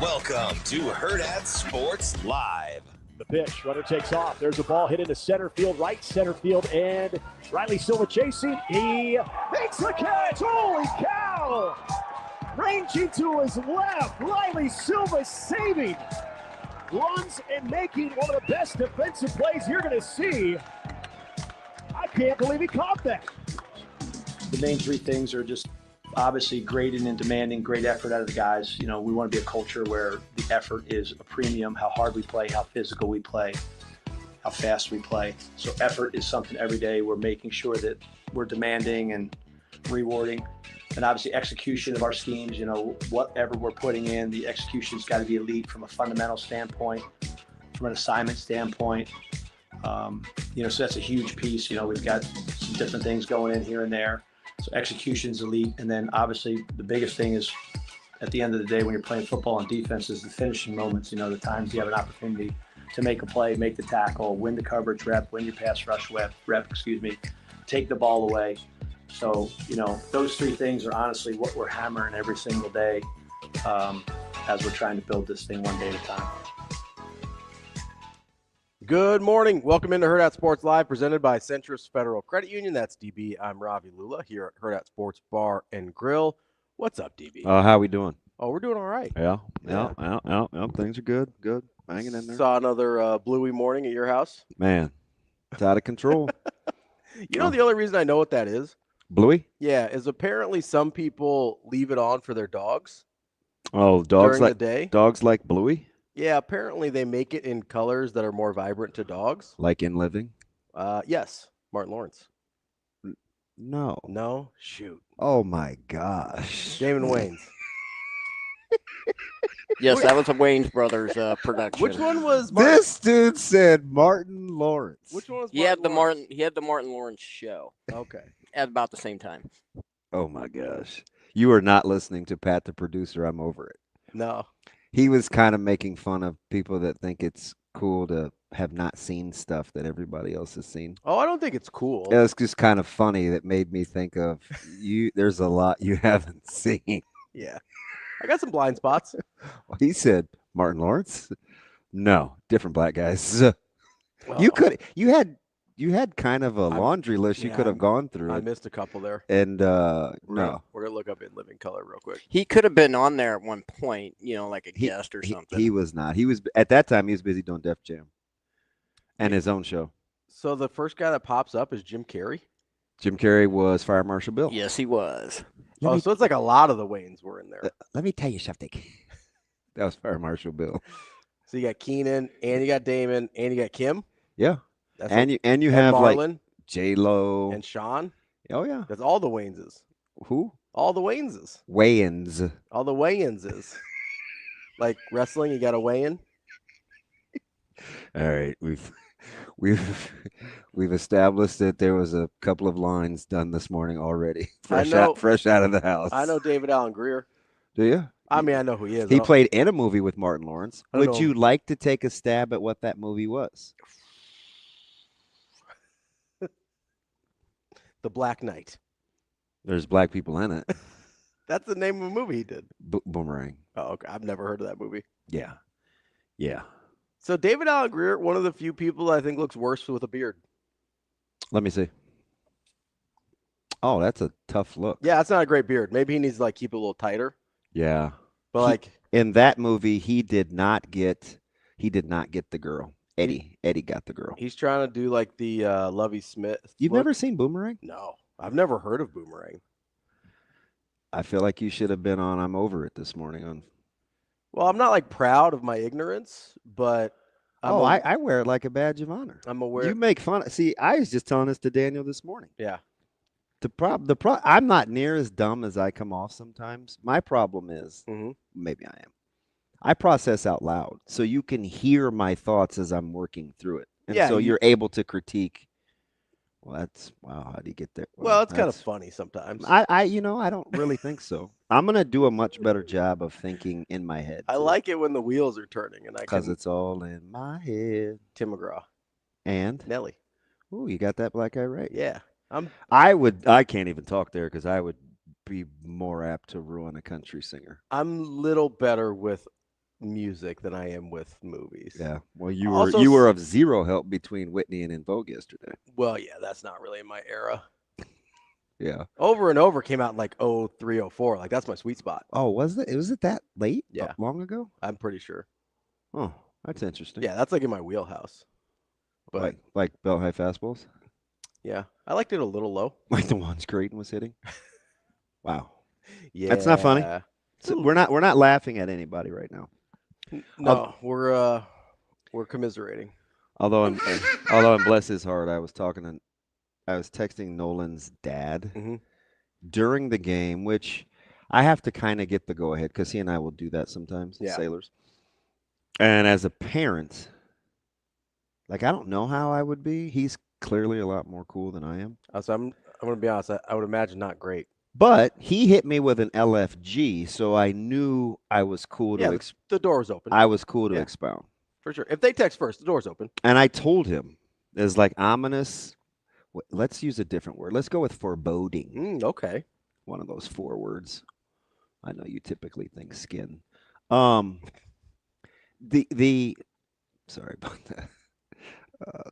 Welcome to Hurrdat Sports Live. The pitch, runner takes off. There's a ball hit into center field, right center field, and Riley Silva chasing. He makes the catch. Holy cow! Ranging to his left, Riley Silva saving. Runs and making one of the best defensive plays you're going to see. I can't believe he caught that. The main three things are just obviously grading and demanding great effort out of the guys. You know, we want to be a culture where the effort is a premium, how hard we play, how physical we play, how fast we play. So effort is something every day we're making sure that we're demanding and rewarding. And obviously execution of our schemes, you know, whatever we're putting in, the execution's got to be elite from a fundamental standpoint, from an assignment standpoint. You know, so that's a huge piece. You know, we've got some different things going in here and there. So execution's elite. And then obviously the biggest thing is at the end of the day when you're playing football and defense is the finishing moments, you know, the times you have an opportunity to make a play, make the tackle, win the coverage rep, win your pass rush rep, take the ball away. So, you know, those three things are honestly what we're hammering every single day as we're trying to build this thing one day at a time. Good morning. Welcome into Hurrdat Sports Live, presented by Centris Federal Credit Union. That's DB. I'm Ravi Lulla here at Hurrdat Sports Bar and Grill. What's up, DB? How we doing? Oh, we're doing all right. Yeah. Things are good. Hanging in there. Saw another bluey morning at your house. Man, it's out of control. You know the only reason I know what that is? Bluey? Yeah, is apparently some people leave it on for their dogs. Oh, dogs during the day. Dogs like Bluey? Yeah, apparently they make it in colors that are more vibrant to dogs. Like in Living? Yes, Martin Lawrence. No. Shoot. Oh my gosh. Damon Wayans. Yes, that was a Wayans Brothers production. Which one was Martin? This dude said Martin Lawrence. Which one was He had the Martin Lawrence show Okay. at about the same time. Oh my gosh. You are not listening to Pat the producer. I'm over it. No. He was kind of making fun of people that think it's cool to have not seen stuff that everybody else has seen. Oh, I don't think it's cool. It was just kind of funny. That made me think of you. There's a lot you haven't seen. Yeah. I got some blind spots. Well, he said Martin Lawrence. No, different black guys. Well, You had kind of a laundry list you could have gone through. I missed a couple there. And no, We're gonna look up In Living Color real quick. He could have been on there at one point, you know, like a guest or something. He was not. He was at that time. He was busy doing Def Jam and his own show. So the first guy that pops up is Jim Carrey. Jim Carrey was Fire Marshal Bill. Yes, he was. So it's like a lot of the Wayans were in there. Let me tell you something. That was Fire Marshal Bill. So you got Keenan, and you got Damon, and you got Kim. Yeah. That's And you have Marlon, like J-Lo. and Sean. Oh yeah. That's all the Wayneses. Who? All the Wayneses. Wayans. All the Wayneses. Like wrestling, you got to weigh in. All right, we've established that there was a couple of lines done this morning already. Fresh out of the house. I know David Allen Greer. Do you? I mean, I know who he is. He played in a movie with Martin Lawrence. I don't Would know. you like to take a stab at what that movie was? The Black Knight. There's black people in it. That's the name of a movie he did. Boomerang. Oh, okay. I've never heard of that movie. Yeah. So David Allen Greer, one of the few people I think looks worse with a beard. Let me see. Oh, that's a tough look. Yeah, that's not a great beard. Maybe he needs to like keep it a little tighter. Yeah. But in that movie, he did not get the girl. Eddie got the girl. he's trying to do like the Lovey Smith. You've look. never seen Boomerang? No, I've never heard of Boomerang. I feel like you should have been on I'm Over It this morning. Well, I'm not like proud of my ignorance, but I wear it like a badge of honor. I'm aware. You make fun. See, I was just telling this to Daniel this morning. Yeah. I'm not near as dumb as I come off sometimes. My problem is, maybe I am. I process out loud, so you can hear my thoughts as I'm working through it, and so you're able to critique. Well, wow. How do you get there? Well, it's kind of funny sometimes. I don't really think so. I'm gonna do a much better job of thinking in my head. I like it when the wheels are turning, and because it's all in my head. Tim McGraw and Nelly. Ooh, you got that black guy right. Yeah. I can't even talk there because I would be more apt to ruin a country singer. I'm little better with music than I am with movies. Yeah. Well, Also you were of zero help between Whitney and In Vogue yesterday. Well, yeah, that's not really my era. Yeah. Over and Over came out in like 03, 04. Like that's my sweet spot. Oh, was it? Was it that late? Yeah. Long ago? I'm pretty sure. Oh, that's interesting. Yeah, that's like in my wheelhouse. But like belt high fastballs? yeah, I liked it a little low. Like the ones Creighton was hitting? Wow. Yeah. That's not funny. So we're not laughing at anybody right now. No, we're commiserating. Although I'm bless his heart, I was texting Nolan's dad during the game, which I have to kind of get the go ahead because he and I will do that sometimes, Sailors. And as a parent, like I don't know how I would be. He's clearly a lot more cool than I am. So I'm going to be honest. I would imagine not great. But he hit me with an LFG, so I knew I was cool to the door was open. I was cool to expound. For sure. If they text first, the door's open. And I told him, it's like ominous. Let's use a different word. Let's go with foreboding. Okay. One of those 4 words. I know you typically think skin. Sorry about that.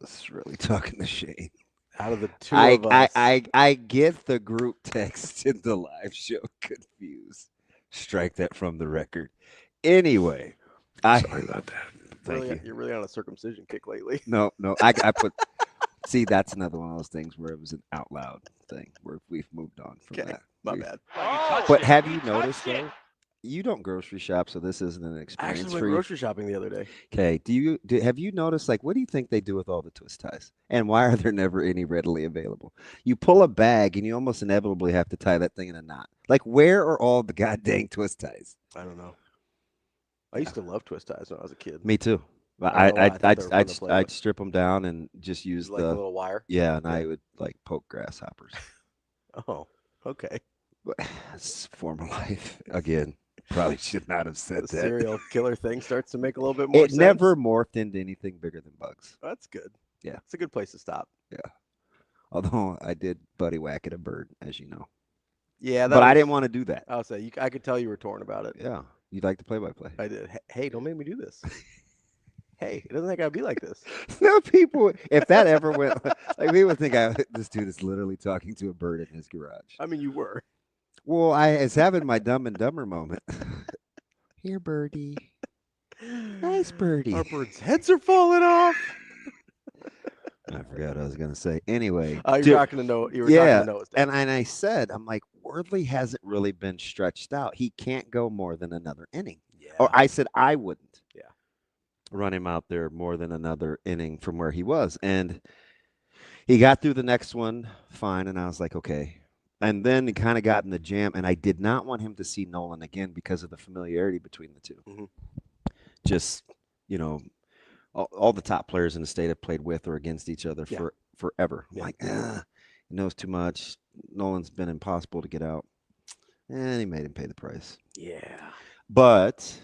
This is really talking to Shane. Out of the two of us. I get the group text in the live show confused. Strike that from the record. Anyway, sorry about that. Thank you. You're really on a circumcision kick lately. No, I put. See, that's another one of those things where it was an out loud thing where we've moved on from that. My bad. But have you noticed though? You don't grocery shop, so this isn't an experience I actually for went you. grocery shopping the other day. Okay. Have you noticed, like, what do you think they do with all the twist ties? And why are there never any readily available? You pull a bag and you almost inevitably have to tie that thing in a knot. Like, where are all the goddamn twist ties? I don't know. I used to love twist ties when I was a kid. Me too. I'd strip them down and just use like a little wire. Yeah, and I would like poke grasshoppers. Oh, okay. It's former life again. Probably should not have said the that. Serial killer thing starts to make a little bit more sense. It never morphed into anything bigger than bugs. That's good. Yeah. It's a good place to stop. Yeah. Although I did buddy whack at a bird, as you know. Yeah. But I didn't want to do that. I'll say, I could tell you were torn about it. Yeah. You'd like to play-by-play. I did. Hey, don't make me do this. Hey, it doesn't gotta be like this. No, people, if that ever went, like people would think this dude is literally talking to a bird in his garage. I mean, you were. Well, I was having my Dumb and Dumber moment. Here, birdie. Nice birdie. Our birds' heads are falling off. I forgot what I was going to say. Anyway. You're not going to know. You were not going to know. And I said, I'm like, Wordley hasn't really been stretched out. He can't go more than another inning. Yeah. Or I said I wouldn't. Yeah. Run him out there more than another inning from where he was. And he got through the next one fine. And I was like, okay. And then he kind of got in the jam, and I did not want him to see Nolan again because of the familiarity between the two. Mm-hmm. Just, all the top players in the state have played with or against each other forever. I'm like, he knows too much. Nolan's been impossible to get out. And he made him pay the price. Yeah. But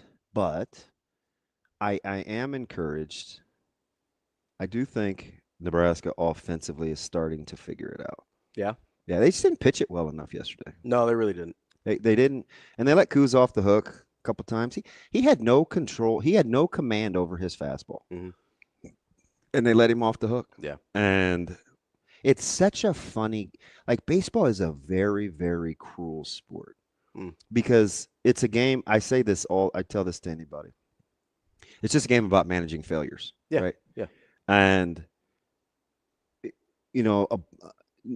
I am encouraged. I do think Nebraska offensively is starting to figure it out. Yeah. Yeah, they just didn't pitch it well enough yesterday. No, they really didn't. They didn't, and they let Kuz off the hook a couple times. He had no control. He had no command over his fastball, and they let him off the hook. Yeah, and it's such a funny. Like baseball is a very, very cruel sport because it's a game. I tell this to anybody. It's just a game about managing failures. Yeah, right. Yeah, and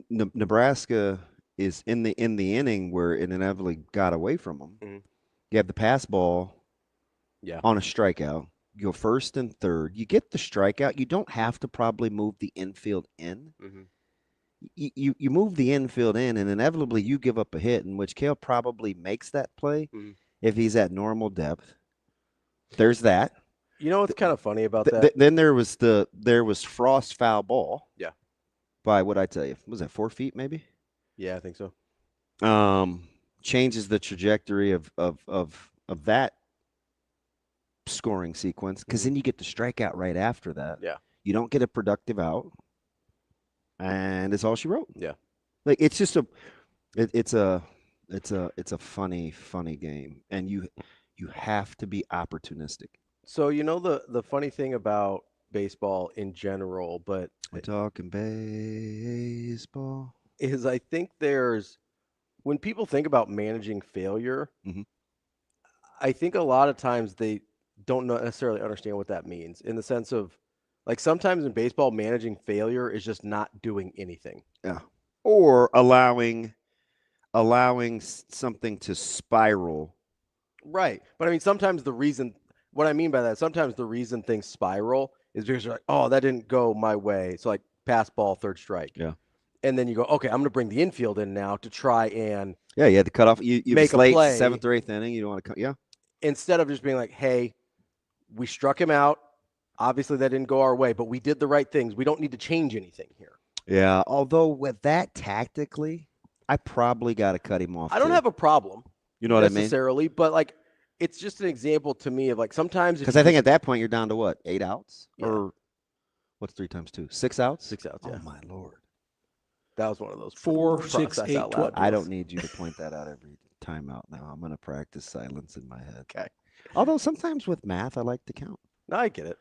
Nebraska is in the inning where it inevitably got away from them. Mm-hmm. You have the pass ball on a strikeout. You go first and third. You get the strikeout. You don't have to probably move the infield in. Mm-hmm. You move the infield in, and inevitably you give up a hit, in which Kale probably makes that play if he's at normal depth. There's that. You know what's kind of funny about that? Then there was Frost foul ball. Yeah. By what I tell you, was that 4 feet maybe? Yeah, I think so. Changes the trajectory of that scoring sequence because then you get the strikeout right after that. Yeah, you don't get a productive out, and it's all she wrote. Yeah, like it's just it's a funny game, and You have to be opportunistic. So the funny thing about baseball in general, but We're talking baseball. is I think when people think about managing failure, Mhm. I think a lot of times they don't necessarily understand what that means in the sense of like sometimes in baseball, managing failure is just not doing anything. Yeah. Or allowing something to spiral. Right. But I mean, what I mean by that, sometimes the reason things spiral is because you're like, oh, that didn't go my way. So like pass ball, third strike. Yeah. And then you go, okay, I'm going to bring the infield in now to try and Yeah, you had to cut off. You make a late, play. 7th or 8th inning. You don't want to cut. Yeah. Instead of just being like, hey, we struck him out. Obviously, that didn't go our way, but we did the right things. We don't need to change anything here. Yeah. Although with that tactically, I probably got to cut him off. I don't have a problem. You know what I mean? Necessarily, but like it's just an example to me of like sometimes Because I think at that point you're down to what, 8 outs? Yeah. Or what's 3 times 2? 6 outs? 6 outs. Yeah. Oh my Lord. That was one of those 4, 6, 8, 12. I don't need you to point that out every time out now. I'm going to practice silence in my head. Okay. Although sometimes with math, I like to count. No, I get it.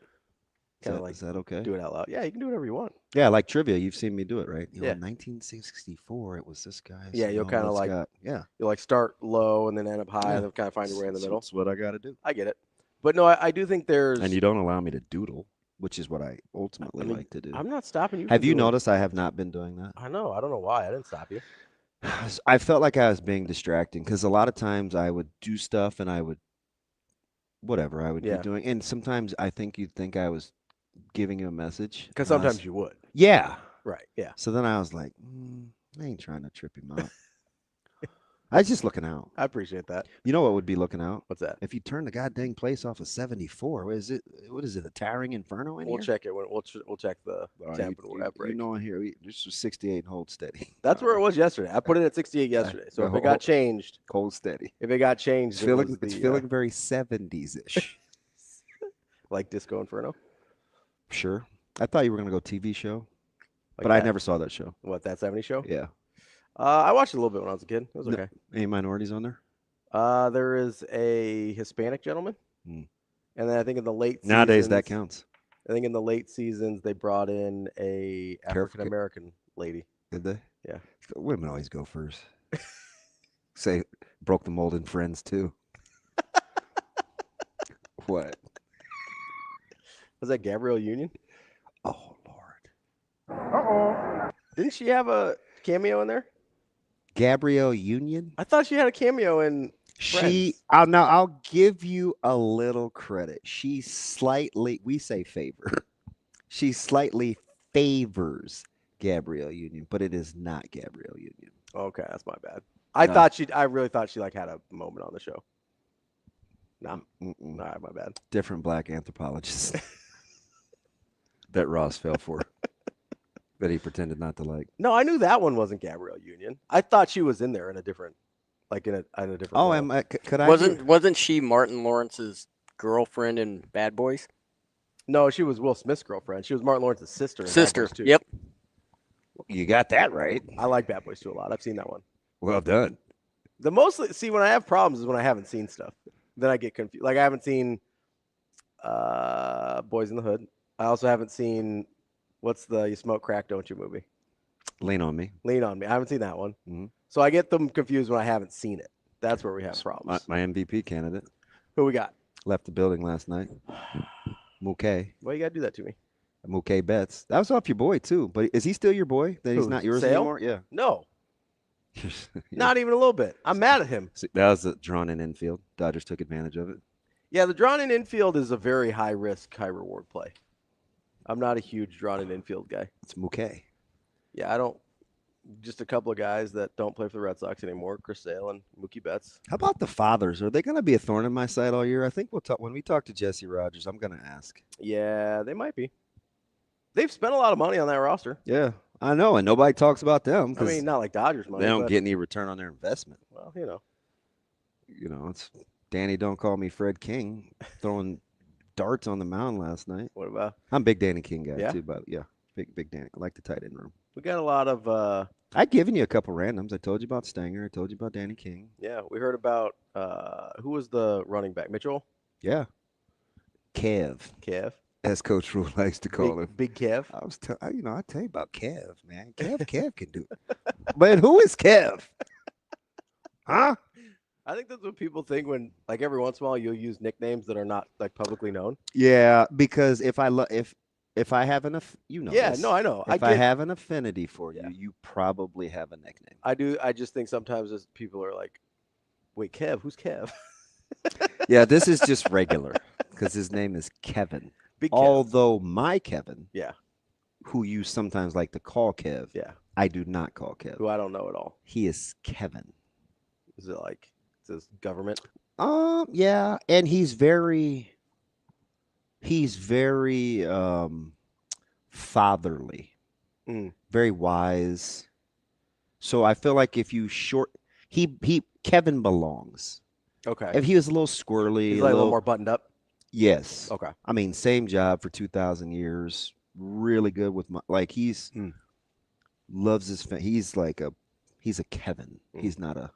Is that okay? Do it out loud. Yeah, you can do whatever you want. Yeah, like trivia. You've seen me do it, right? Yeah. In 1964, it was this guy. Yeah, you'll kind of like you'll like start low and then end up high and then kind of find your way in the middle. That's what I got to do. I get it. But no, I do think there's. And you don't allow me to doodle, which is what I ultimately like to do. I'm not stopping you. Have you noticed I have not been doing that? I know. I don't know why. I didn't stop you. I felt like I was being distracting because a lot of times I would do stuff and I would, whatever I would be doing. And sometimes I think you'd think I was giving you a message. Because sometimes you would. Yeah. Right. Yeah. So then I was like, I ain't trying to trip him out. I was just looking out. I appreciate that. You know what would be looking out? What's that? If you turn the goddamn place off of 74, what is it? A towering inferno in here? We'll check it. We'll check the temp and we'll break. You know, in here, this was 68 and hold steady. That's where it was yesterday. I put it at 68 yesterday. So if it got changed, hold steady. If it got changed, it's feeling very 70s-ish. Like Disco Inferno? Sure. I thought you were going to go TV show, like but I never saw that show. What, that 70s show? Yeah. I watched it a little bit when I was a kid. It was okay. Any minorities on there? There is a Hispanic gentleman. And then I think in the late nowadays that counts. I think in the late seasons they brought in a African American lady. Did they? Yeah. Women always go first. Say broke the mold in Friends too. What? Was that Gabrielle Union? Oh Lord. Uh-oh. Didn't she have a cameo in there? Gabrielle Union? I thought she had a cameo in Friends. I'll give you a little credit. She slightly favors Gabrielle Union, but it is not Gabrielle Union. Okay, that's my bad. I really thought she like had a moment on the show. No. All right, my bad. Different black anthropologist that Ross fell for. That he pretended not to like. No, I knew that one wasn't Gabrielle Union. I thought she was in there in a different, in a different. Oh, could I? Wasn't she Martin Lawrence's girlfriend in Bad Boys? No, she was Will Smith's girlfriend. She was Martin Lawrence's sister. In Sister. Bad Boys 2. Yep. You got that right. I like Bad Boys 2 a lot. I've seen that one. Well done. When I have problems is when I haven't seen stuff. Then I get confused. Like I haven't seen Boys in the Hood. I also haven't seen. What's the You Smoke Crack, Don't You movie? Lean on Me. Lean on Me. I haven't seen that one. Mm-hmm. So I get them confused when I haven't seen it. That's where we have problems. My MVP candidate. Who we got? Left the building last night. Mookie. Why you got to do that to me? Mookie Betts. That was off your boy, too. But is he still your boy? That he's not yours anymore? Yeah. No. Not even a little bit. I'm mad at him. See, that was a drawn-in infield. Dodgers took advantage of it. Yeah, the drawn-in infield is a very high-risk, high-reward play. I'm not a huge drawn-in infield guy. It's Mookie. Yeah, I don't. Just a couple of guys that don't play for the Red Sox anymore, Chris Sale and Mookie Betts. How about the fathers? Are they going to be a thorn in my side all year? I think we'll talk when we talk to Jesse Rogers. I'm going to ask. Yeah, they might be. They've spent a lot of money on that roster. Yeah, I know, and nobody talks about them. I mean, not like Dodgers money. They don't get any return on their investment. Well, it's Danny. Don't call me Fred King throwing darts on the mound last night. What about? I'm a big Danny King guy too, but yeah, big Danny. I like the tight end room. We got a lot of I've given you a couple randoms. I told you about Stanger. I told you about Danny King. Yeah, we heard about who was the running back? Mitchell? Yeah. Kev, Kev? as Coach Rule likes to call him. Big Kev? I tell you about Kev, man. Kev can do it. But who is Kev? Huh? I think that's what people think when, like, every once in a while you'll use nicknames that are not, like, publicly known. Yeah, because if I have Yeah, this. no, I know. If I have an affinity for you, you probably have a nickname. I do. I just think sometimes people are like, wait, Kev, who's Kev? Yeah, this is just regular because his name is Kevin. Big Kev. Although my Kevin, Yeah. who you sometimes like to call Kev, Yeah. I do not call Kev. Who I don't know at all. He is Kevin. Is it like, is this government? Yeah, and he's very fatherly, very wise. So I feel like if you Kevin belongs. Okay. If he was a little squirrely, He's like a little more buttoned up. Yes. Okay. I mean, same job for 2,000 years. Really good with he's loves his he's a Kevin. He's not a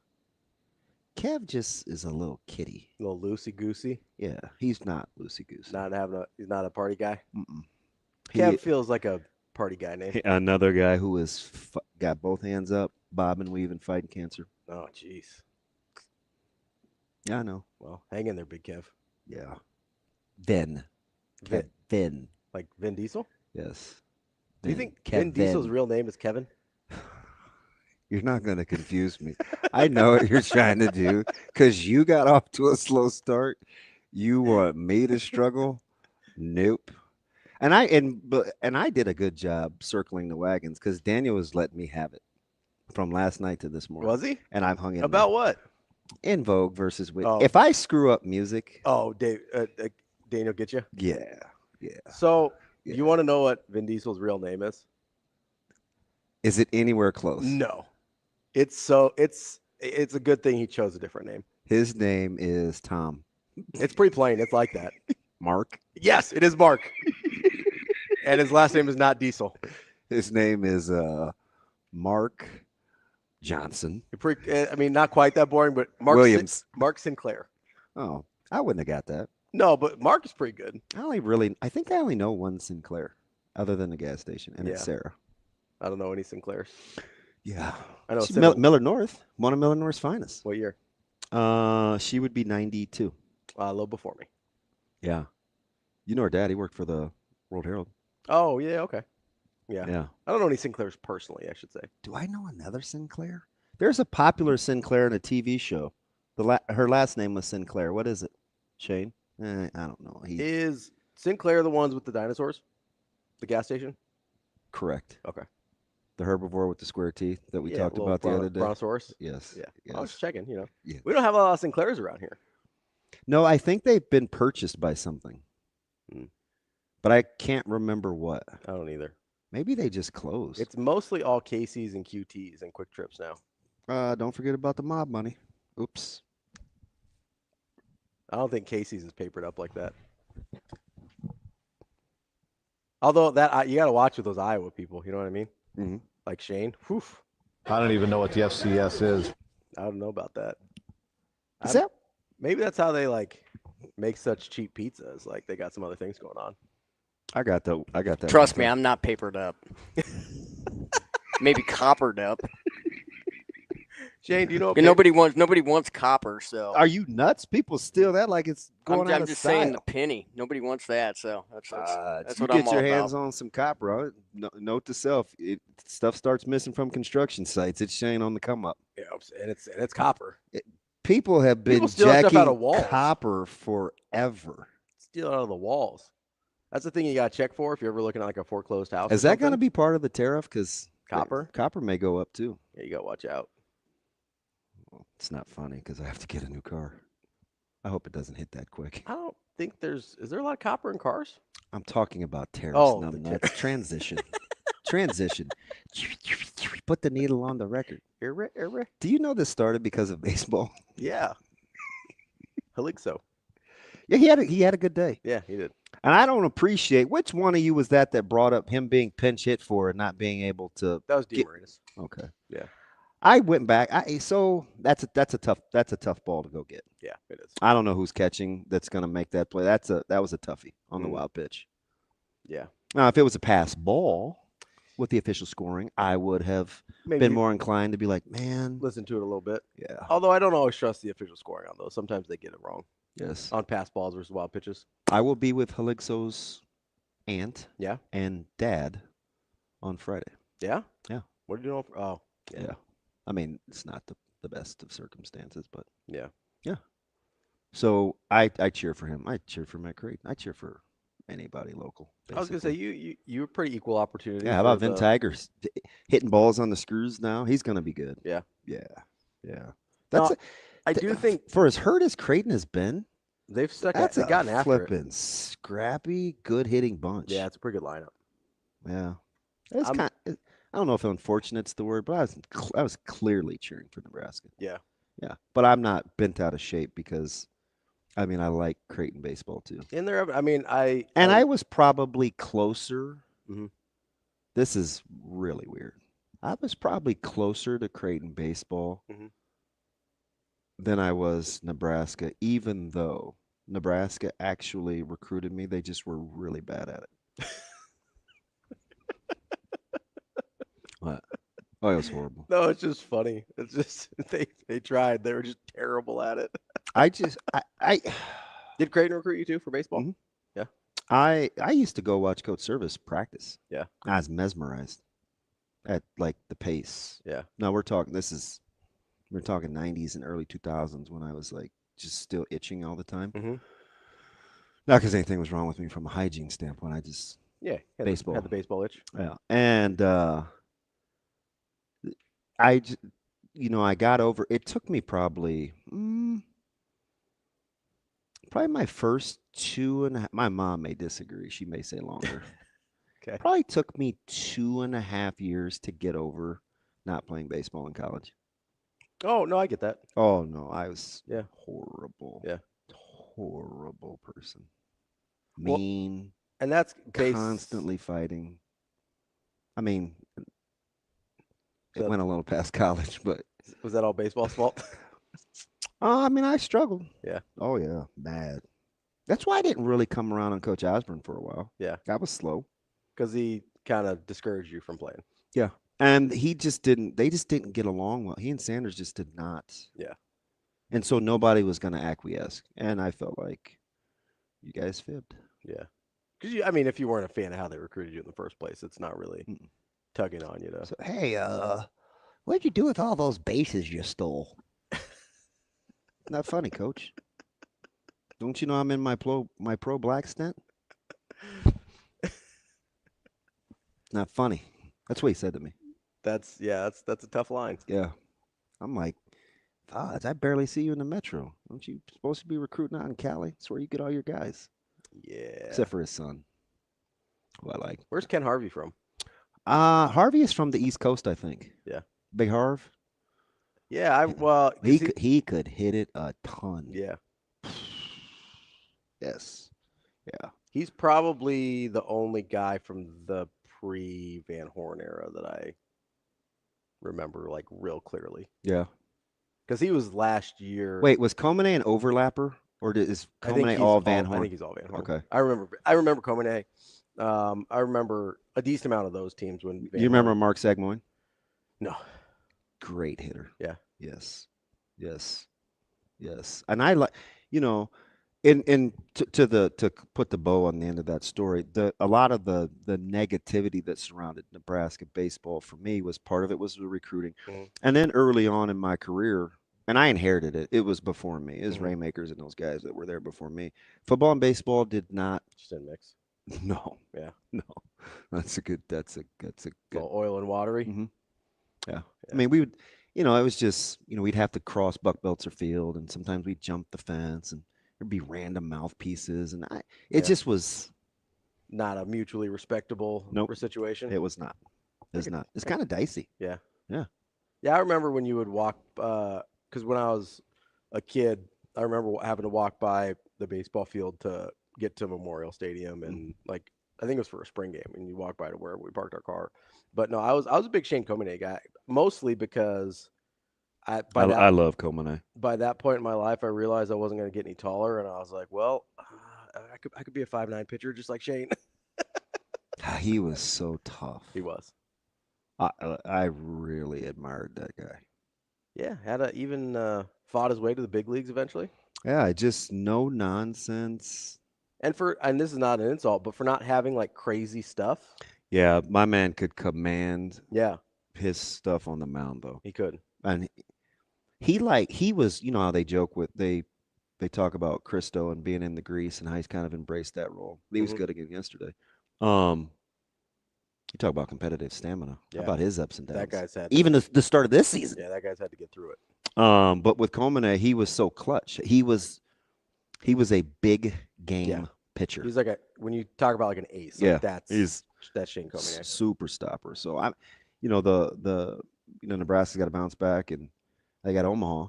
Kev. Just is a little kitty. A little loosey goosey. Yeah, he's not loosey goosey. He's not a party guy. Kev feels like a party guy name. Another guy who has got both hands up, bobbing, weaving, fighting cancer. Oh, jeez. Yeah, I know. Well, hang in there, Big Kev. Yeah. Vin. Like Vin Diesel? Yes. Do you think Vin Diesel's real name is Kevin? You're not going to confuse me. I know what you're trying to do because you got off to a slow start. You want me to struggle? Nope. And I did a good job circling the wagons because Daniel was letting me have it from last night to this morning. Was he? And I've hung in about there. What? In Vogue versus Whitney. Oh. If I screw up music. Oh, Daniel get you? Yeah. So you want to know what Vin Diesel's real name is? Is it anywhere close? No. It's a good thing he chose a different name. His name is Tom. It's pretty plain. It's like that. Mark? Yes, it is Mark. And his last name is not Diesel. His name is Mark Johnson. I mean, not quite that boring, but Williams. Mark Sinclair. Oh, I wouldn't have got that. No, but Mark is pretty good. I think I only know one Sinclair other than the gas station, and it's Sarah. I don't know any Sinclairs. Yeah. I know. Miller North, one of Miller North's finest. What year? She would be 92. A little before me. Yeah. You know her dad. He worked for the World Herald. Oh, yeah, okay. Yeah. Yeah. I don't know any Sinclairs personally, I should say. Do I know another Sinclair? There's a popular Sinclair in a TV show. Her last name was Sinclair. What is it? Shane? I don't know. Is Sinclair the ones with the dinosaurs? The gas station? Correct. Okay. The herbivore with the square teeth that we talked about the other day. Brontosaurus? Yes. Yeah. Yes. I was checking, Yeah. We don't have a lot of Sinclairs around here. No, I think they've been purchased by something. But I can't remember what. I don't either. Maybe they just closed. It's mostly all Casey's and QTs and Quick Trips now. Don't forget about the mob money. Oops. I don't think Casey's is papered up like that. Although you got to watch with those Iowa people. You know what I mean? Mm-hmm. Like Shane. Whew. I don't even know what the FCS is. I don't know about that. Maybe that's how they make such cheap pizzas. Like they got some other things going on. I got that. Trust me, I'm not papered up. Maybe coppered up. Shane, do you know? Nobody wants copper. So are you nuts? People steal that like it's going out I'm of just style. saying the penny. Nobody wants that. So that's you what I'm get all your hands about. on some copper. Note to self: stuff starts missing from construction sites. It's Shane on the come up. Yeah, and it's copper. People have been steal stuff jacking out of walls. copper forever. Steal it out of the walls. That's the thing you got to check for if you're ever looking at like a foreclosed house. Is that going to be part of the tariff? Because copper may go up too. Yeah, you got to watch out. Well, it's not funny because I have to get a new car. I hope it doesn't hit that quick. I don't think is there a lot of copper in cars? I'm talking about tariffs. Oh, transition. Transition. Put the needle on the record. Do you know this started because of baseball? Yeah. I think so. Yeah, he had a good day. Yeah, he did. And I don't appreciate which one of you was that brought up him being pinch hit for and not being able to. That was DeMarinis. Okay. Yeah. I went back. So that's a tough ball to go get. Yeah, it is. I don't know who's catching that's going to make that play. That was a toughie on the wild pitch. Yeah. Now, if it was a pass ball with the official scoring, I would have been more inclined to be like, man, listen to it a little bit. Yeah. Although I don't always trust the official scoring on those. Sometimes they get it wrong. Yes. On pass balls versus wild pitches. I will be with Haligso's aunt and dad on Friday. Yeah? Yeah. What are you doing? Oh. Yeah. I mean, it's not the best of circumstances, but yeah. Yeah. So I cheer for him. I cheer for Matt Creighton. I cheer for anybody local. Basically. I was gonna say you were pretty equal opportunity. Yeah, how about Vin Tigers hitting balls on the screws now? He's gonna be good. Yeah. That's I do think for as hurt as Creighton has been, they've stuck. That's gotten a after flipping scrappy, good hitting bunch. Yeah, it's a pretty good lineup. Yeah, it's I don't know if unfortunate's the word, but I was clearly cheering for Nebraska. Yeah. But I'm not bent out of shape because, I mean, I like Creighton baseball too. And I was probably closer. Mm-hmm. This is really weird. I was probably closer to Creighton baseball than I was Nebraska, even though Nebraska actually recruited me. They just were really bad at it. What? Oh, it was horrible. No, it's just funny. It's just they tried. They were just terrible at it. I Did Creighton recruit you too for baseball? Mm-hmm. Yeah. I used to go watch Coach Service practice. Yeah. I was mesmerized at like the pace. Yeah. No, we're talking 90s and early 2000s when I was like just still itching all the time. Mm-hmm. Not because anything was wrong with me from a hygiene standpoint. I just had the baseball itch. Yeah. And I got over. It took me probably my first 2.5. My mom may disagree. She may say longer. Okay. Probably took me 2.5 years to get over not playing baseball in college. Oh no, I get that. Oh no, I was horrible. Yeah. Horrible person. Mean. And that's constantly fighting. I mean, it went a little past college, but was that all baseball's fault? I mean, I struggled. Yeah. Oh yeah, bad. That's why I didn't really come around on Coach Osborne for a while. Yeah. I was slow. Because he kind of discouraged you from playing. Yeah. And they just didn't get along well. He and Sanders just did not. Yeah. And so nobody was going to acquiesce. And I felt like you guys fibbed. Yeah. Because, if you weren't a fan of how they recruited you in the first place, it's not really tugging on you to. So, hey, what'd you do with all those bases you stole? Not funny, Coach. Don't you know I'm in my pro black stint? Not funny. That's what he said to me. That's a tough line. Yeah. I'm like, I barely see you in the metro. Aren't you supposed to be recruiting out in Cali? That's where you get all your guys. Yeah. Except for his son, who I like. Where's Ken Harvey from? Harvey is from the East Coast, I think. Yeah. Big Harv. Yeah, he could hit it a ton. Yeah. Yes. Yeah. He's probably the only guy from the pre-Van Horn era that I remember like real clearly. Yeah. Because he was last year. Wait, was Comine an overlapper, or is Comine all Van Horn? I think he's all Van Horn. Okay. I remember Comine. I remember a decent amount of those teams when. You remember Mark Sagmoin? No. Great hitter. Yeah. Yes. And I like, to put the bow on the end of that story, a lot of the negativity that surrounded Nebraska baseball for me was part of it was the recruiting. Mm-hmm. And then early on in my career, and I inherited it. It was before me. It was Raymakers and those guys that were there before me. Football and baseball did not. Just didn't mix. No. Yeah. No. That's a good. Oil and watery. Mm-hmm. Yeah. I mean, we would, it was just, we'd have to cross Buck Belzer Field, and sometimes we'd jump the fence, and there'd be random mouthpieces, and it just was not a mutually respectable situation. It was not. It's not. It's kind of dicey. Yeah. Yeah. Yeah. I remember when you would walk, because when I was a kid, I remember having to walk by the baseball field to get to Memorial Stadium, and like I think it was for a spring game, and you walk by to where we parked our car. But no, I was a big Shane Comine guy, mostly because I love Comine. by that point in my life, I realized I wasn't going to get any taller, and I was like, well, I could be a 5'9" pitcher just like Shane. He was so tough. He was. I really admired that guy. Yeah, even fought his way to the big leagues eventually. Yeah, just no nonsense. And this is not an insult, but for not having like crazy stuff. Yeah, my man could command Yeah, his stuff on the mound though. he could. And he was, you know how they joke with they talk about Cristo and being in the grease and how he's kind of embraced that role. He was good again yesterday. You talk about competitive stamina. Yeah. How about his ups and downs? That guy's had even the start of this season. Yeah, that guy's had to get through it. But with Comine, he was so clutch. He was a big game pitcher. He's like when you talk about like an ace. Yeah, like that's Shane Comine. Super stopper. So I'm, Nebraska's got to bounce back, and they got Omaha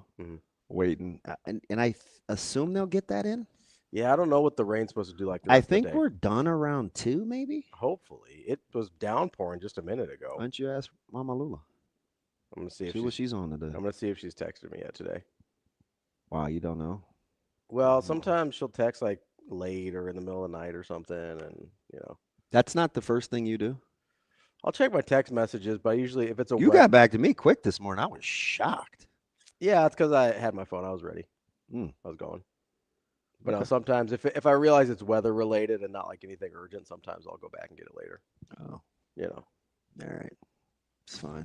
waiting, and I assume they'll get that in. Yeah, I don't know what the rain's supposed to do like. I think we're done around 2, maybe. Hopefully, it was downpouring just a minute ago. Why don't you ask Mama Lula? I'm gonna see what she's on today. I'm gonna see if she's texted me yet today. Wow, you don't know? Well, sometimes she'll text like late or in the middle of the night or something, and That's not the first thing you do. I'll check my text messages, but usually if it's you got back to me quick this morning. I was shocked. Yeah, it's because I had my phone. I was ready. I was going. But no, sometimes if I realize it's weather related and not like anything urgent, sometimes I'll go back and get it later. Oh, All right, it's fine.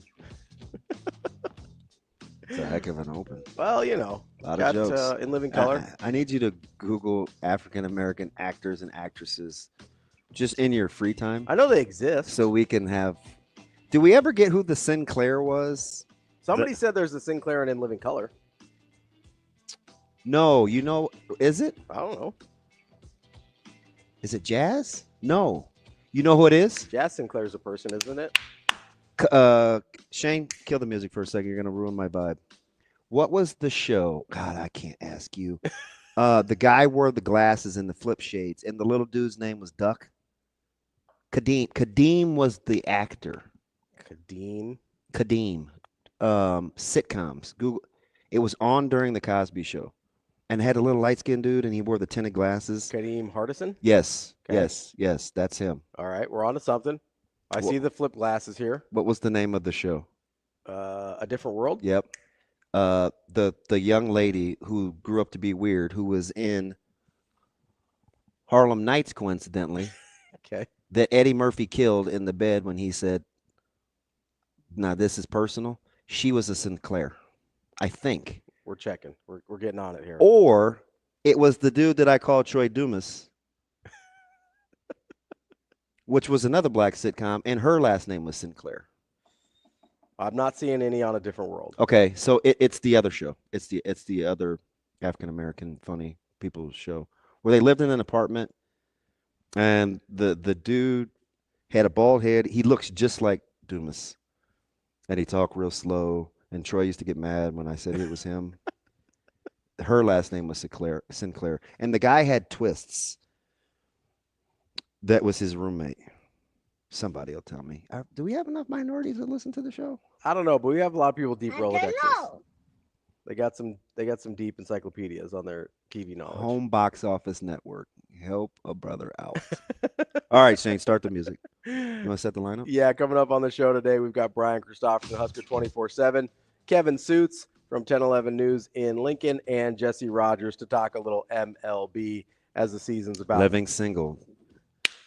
It's a heck of an open. Well, a lot of jokes in living color. I need you to Google African American actors and actresses, just in your free time. I know they exist. So we can have. Do we ever get who the Sinclair was? Somebody said there's a Sinclair in living color. No, is it? I don't know. Is it Jazz? No. You know who it is? Jazz Sinclair's a person, isn't it? Shane, kill the music for a second. You're going to ruin my vibe. What was the show? God, I can't ask you. The guy wore the glasses and the flip shades, and the little dude's name was Duck. Kadeem. Kadeem was the actor. Kadeem. Sitcoms. Google. It was on during the Cosby Show. And had a little light-skinned dude, and he wore the tinted glasses. Kadeem Hardison? Yes. Okay. Yes, that's him. All right, we're on to something. I see the flip glasses here. What was the name of the show? A Different World? Yep. The young lady who grew up to be weird, who was in Harlem Nights, coincidentally. Okay. That Eddie Murphy killed in the bed when he said, "Now this is personal." She was a Sinclair, I think. We're checking. We're getting on it here. Or it was the dude that I called Troy Dumas, which was another black sitcom, and her last name was Sinclair. I'm not seeing any on A Different World. Okay, so it's the other show. It's the other African American funny people show where they lived in an apartment, and the dude had a bald head. He looks just like Dumas, and he talked real slow. And Troy used to get mad when I said it was him. Her last name was Sinclair. And the guy had twists. That was his roommate. Somebody will tell me. Do we have enough minorities that listen to the show? I don't know, but we have a lot of people deep Rolodexes. They got some deep encyclopedias on their TV knowledge. Home Box Office Network. Help a brother out. All right, Shane, start the music. You want to set the lineup? Yeah, coming up on the show today, we've got Brian Christopherson, Husker 24/7, Kevin Sjuts from 1011 News in Lincoln, and Jesse Rogers to talk a little MLB as the season's about. Living single.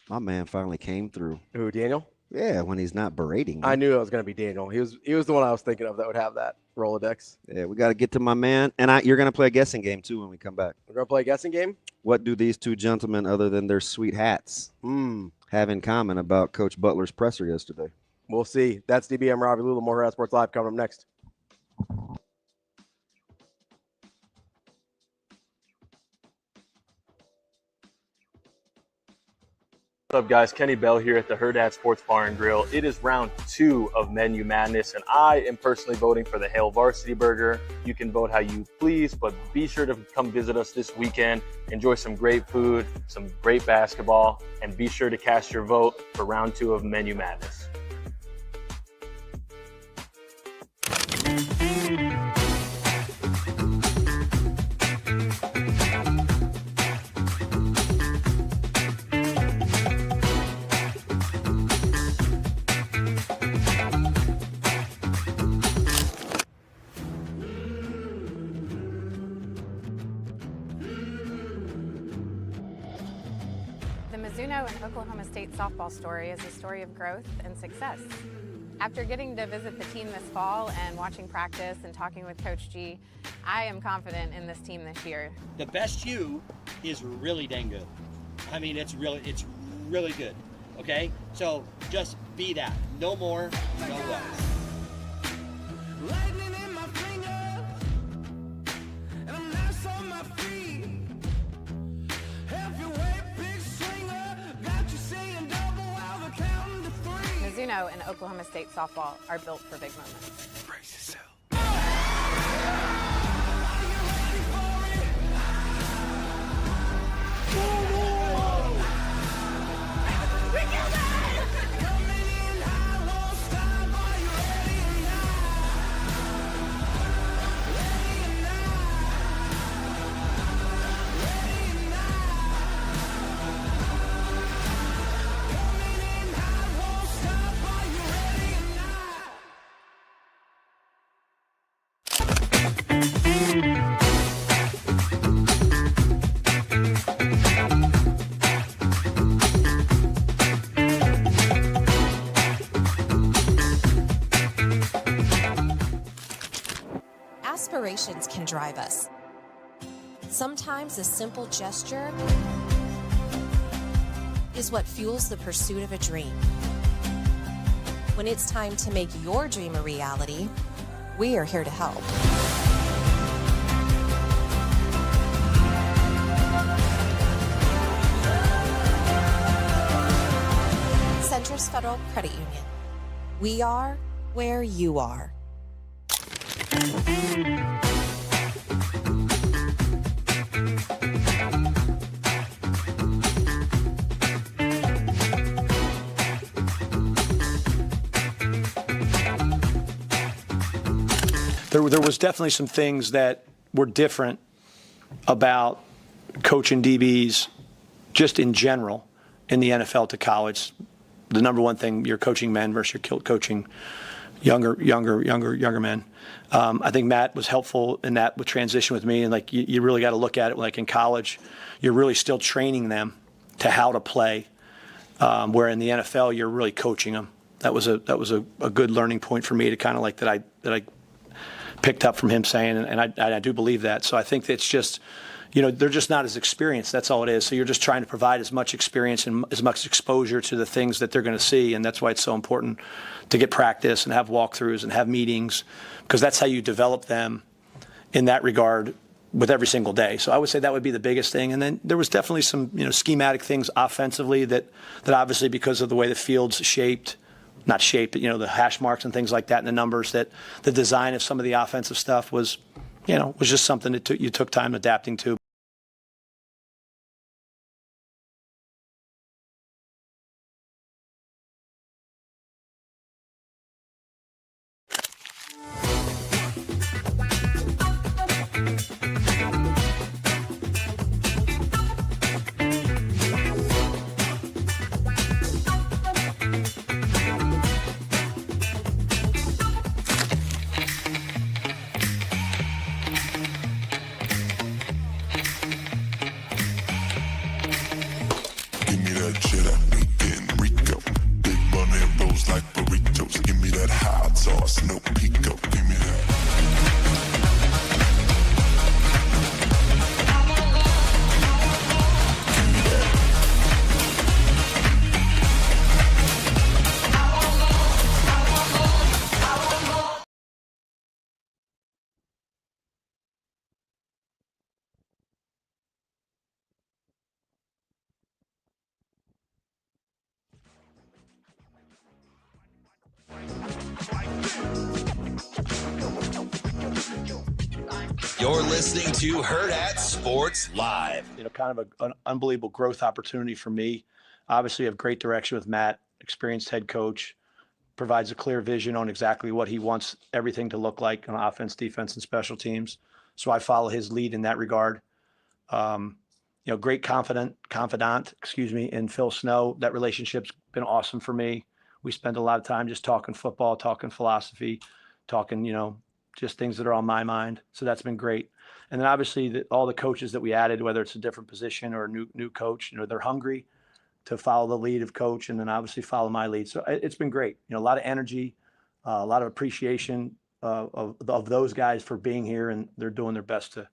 My man finally came through. Who, Daniel? Yeah, when he's not berating me. I knew it was going to be Daniel. He was the one I was thinking of that would have that Rolodex. Yeah, we got to get to my man. And you're going to play a guessing game, too, when we come back. We're going to play a guessing game? What do these two gentlemen, other than their sweet hats, have in common about Coach Butler's presser yesterday? We'll see. That's DBM Ravi Lulla, more Hurrdat Sports Live coming up next. What's up, guys? Kenny Bell here at the Hurrdat Sports Bar and Grill. It is round 2 of Menu Madness, and I am personally voting for the Hail Varsity Burger. You can vote how you please, but be sure to come visit us this weekend. Enjoy some great food, some great basketball, and be sure to cast your vote for round 2 of Menu Madness. The Mizuno and Oklahoma State softball story is a story of growth and success. After getting to visit the team this fall and watching practice and talking with Coach G, I am confident in this team this year. The best you is really dang good. I mean, it's really good, okay? So just be that. No more, no less. Lightning in my finger, and I'm nice on my feet. Heavyweight big swinger, got you saying double while the counting to 3. Mizuno and Oklahoma State softball are built for big moments. Brace yourself. Aspirations can drive us. Sometimes a simple gesture is what fuels the pursuit of a dream. When it's time to make your dream a reality, we are here to help. Centris Federal Credit Union. We are where you are. There was definitely some things that were different about coaching DBs just in general in the NFL to college. The number one thing, you're coaching men versus you're coaching younger men. I think Matt was helpful in that with transition with me, and like you really got to look at it like in college, you're really still training them to how to play, where in the NFL you're really coaching them. That was a good learning point for me to kind of like that I picked up from him saying, and I do believe that. So I think it's just, they're just not as experienced. That's all it is. So you're just trying to provide as much experience and as much exposure to the things that they're going to see, and that's why it's so important to get practice and have walkthroughs and have meetings, because that's how you develop them in that regard with every single day. So I would say that would be the biggest thing. And then there was definitely some schematic things offensively that obviously because of the way the field's shaped, not shaped, but the hash marks and things like that and the numbers, that the design of some of the offensive stuff was just something that you took time adapting to. You're listening to Hurrdat Sports Live. Kind of an unbelievable growth opportunity for me. Obviously, have great direction with Matt, experienced head coach, provides a clear vision on exactly what he wants everything to look like on offense, defense, and special teams. So I follow his lead in that regard. Great confidant, in Phil Snow. That relationship's been awesome for me. We spend a lot of time just talking football, talking philosophy, talking, just things that are on my mind. So that's been great. And then obviously all the coaches that we added, whether it's a different position or a new coach, they're hungry to follow the lead of coach and then obviously follow my lead. So it's been great. A lot of energy, a lot of appreciation of those guys for being here, and they're doing their best to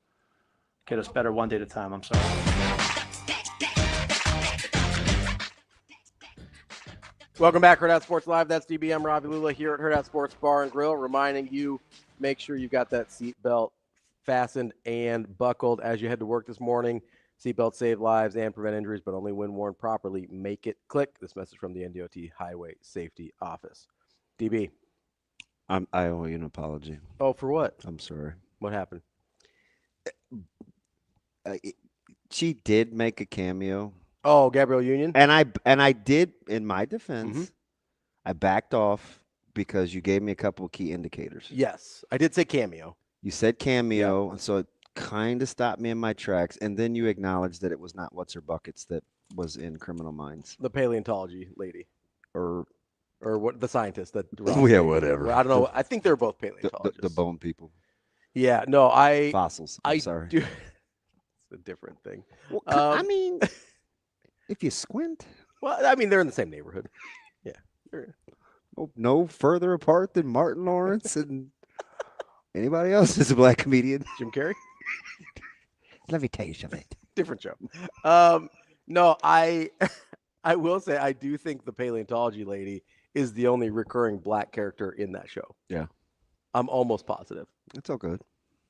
get us better one day at a time. I'm sorry. Welcome back, Hurrdat Sports Live. That's DBM Ravi Lulla here at Hurrdat Sports Bar and Grill, reminding you, make sure you've got that seatbelt fastened and buckled as you head to work this morning. Seatbelts save lives and prevent injuries, but only when worn properly. Make it click. This message from the NDOT Highway Safety Office. DB. I owe you an apology. Oh, for what? I'm sorry. What happened? She did make a cameo. Oh, Gabrielle Union? And I did, in my defense, I backed off because you gave me a couple of key indicators. Yes, I did say cameo. You said cameo, and so it kind of stopped me in my tracks. And then you acknowledged that it was not What's Her Buckets that was in Criminal Minds. The paleontology lady. Or what? The scientist that. Yeah, whatever. I don't know. I think they're both paleontologists. The bone people. Yeah. No, fossils. I'm sorry. It's a different thing. Well, I mean, if you squint. Well, I mean, they're in the same neighborhood. Yeah. No further apart than Martin Lawrence and anybody else is a black comedian. Jim Carrey. Let me tell you something. Different show. No, I will say I do think the paleontology lady is the only recurring black character in that show. Yeah. I'm almost positive. It's all good.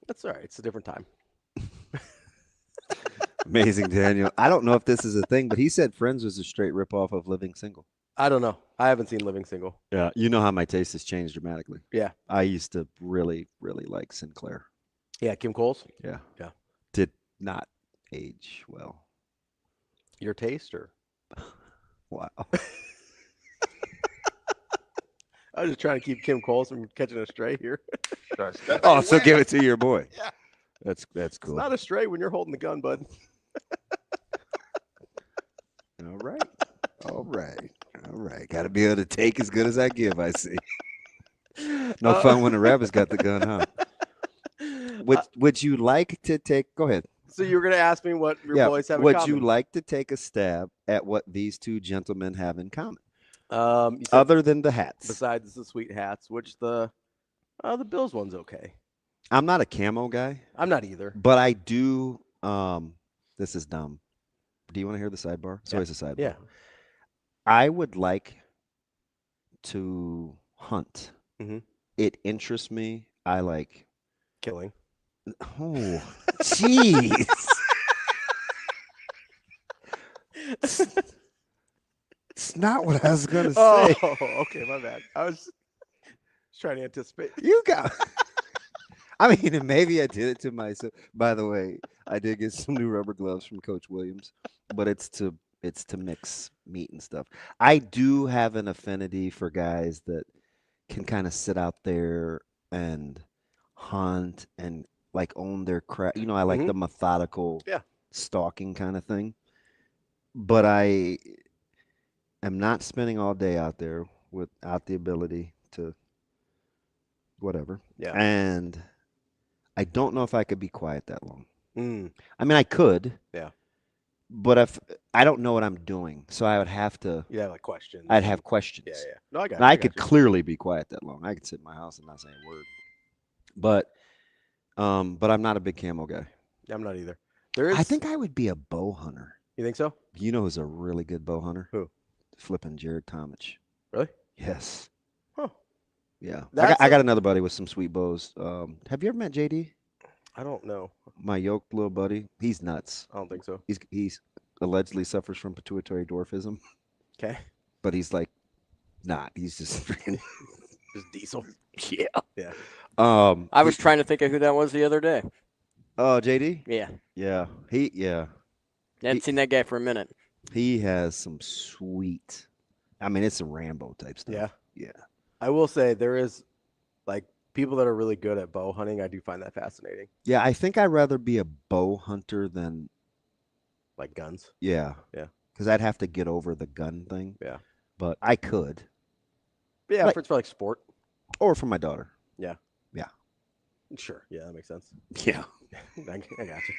That's all right. It's a different time. Amazing, Daniel. I don't know if this is a thing, but he said Friends was a straight ripoff of Living Single. I don't know. I haven't seen Living Single. Yeah. You know how my taste has changed dramatically. Yeah. I used to really, really like Sinclair. Yeah. Kim Coles? Yeah. Yeah. Did not age well. Your taste or? Wow. I was just trying to keep Kim Coles from catching a stray here. Oh, so give it to your boy. Yeah. That's cool. It's not a stray when you're holding the gun, bud. All right. Got to be able to take as good as I give, I see. No fun when the rabbit's got the gun, huh? Would you like to take – go ahead. So you were going to ask me what your boys have in would common. you like to take a stab at what these two gentlemen have in common? Other than the hats. Besides the sweet hats, which the Bills one's okay. I'm not a camo guy. I'm not either. But I do this is dumb. Do you want to hear the sidebar? It's always a sidebar. Yeah. I would like to hunt. Mm-hmm. It interests me. I like killing. Oh, jeez. It's not what I was going to say. Oh, okay, my bad. I was trying to anticipate. You got I mean, and maybe I did it to myself. By the way, I did get some new rubber gloves from Coach Williams, but it's to mix meat and stuff. I do have an affinity for guys that can kind of sit out there and hunt and like own their craft. I like the methodical stalking kind of thing. But I am not spending all day out there without the ability to whatever. Yeah. And I don't know if I could be quiet that long. I mean, I could. Yeah. But I don't know what I'm doing, so I would have to. Yeah, like questions. I'd have questions. Yeah. No, I got. And I could clearly be quiet that long. I could sit in my house and not say a word. But I'm not a big camo guy. I'm not either. I think I would be a bow hunter. You think so? You know who's a really good bow hunter? Who? Flipping Jared Tomich. Really? Yes. Huh. Yeah. I got another buddy with some sweet bows. Have you ever met JD? I don't know. My yoked little buddy. He's nuts. I don't think so. He's allegedly suffers from pituitary dwarfism. Okay. But he's like not. He's just freaking just diesel. Yeah. Yeah. I was trying to think of who that was the other day. Oh, JD? Yeah. Yeah. Hadn't seen that guy for a minute. He has some sweet. I mean, it's some Rambo type stuff. Yeah. Yeah. I will say there is like people that are really good at bow hunting. I do find that fascinating. Yeah, I think I'd rather be a bow hunter than like guns. Yeah. Yeah. Because I'd have to get over the gun thing. Yeah. But I could. Yeah, like, it's for like sport. Or for my daughter. Yeah. Yeah. Sure. Yeah, that makes sense. Yeah. I got you.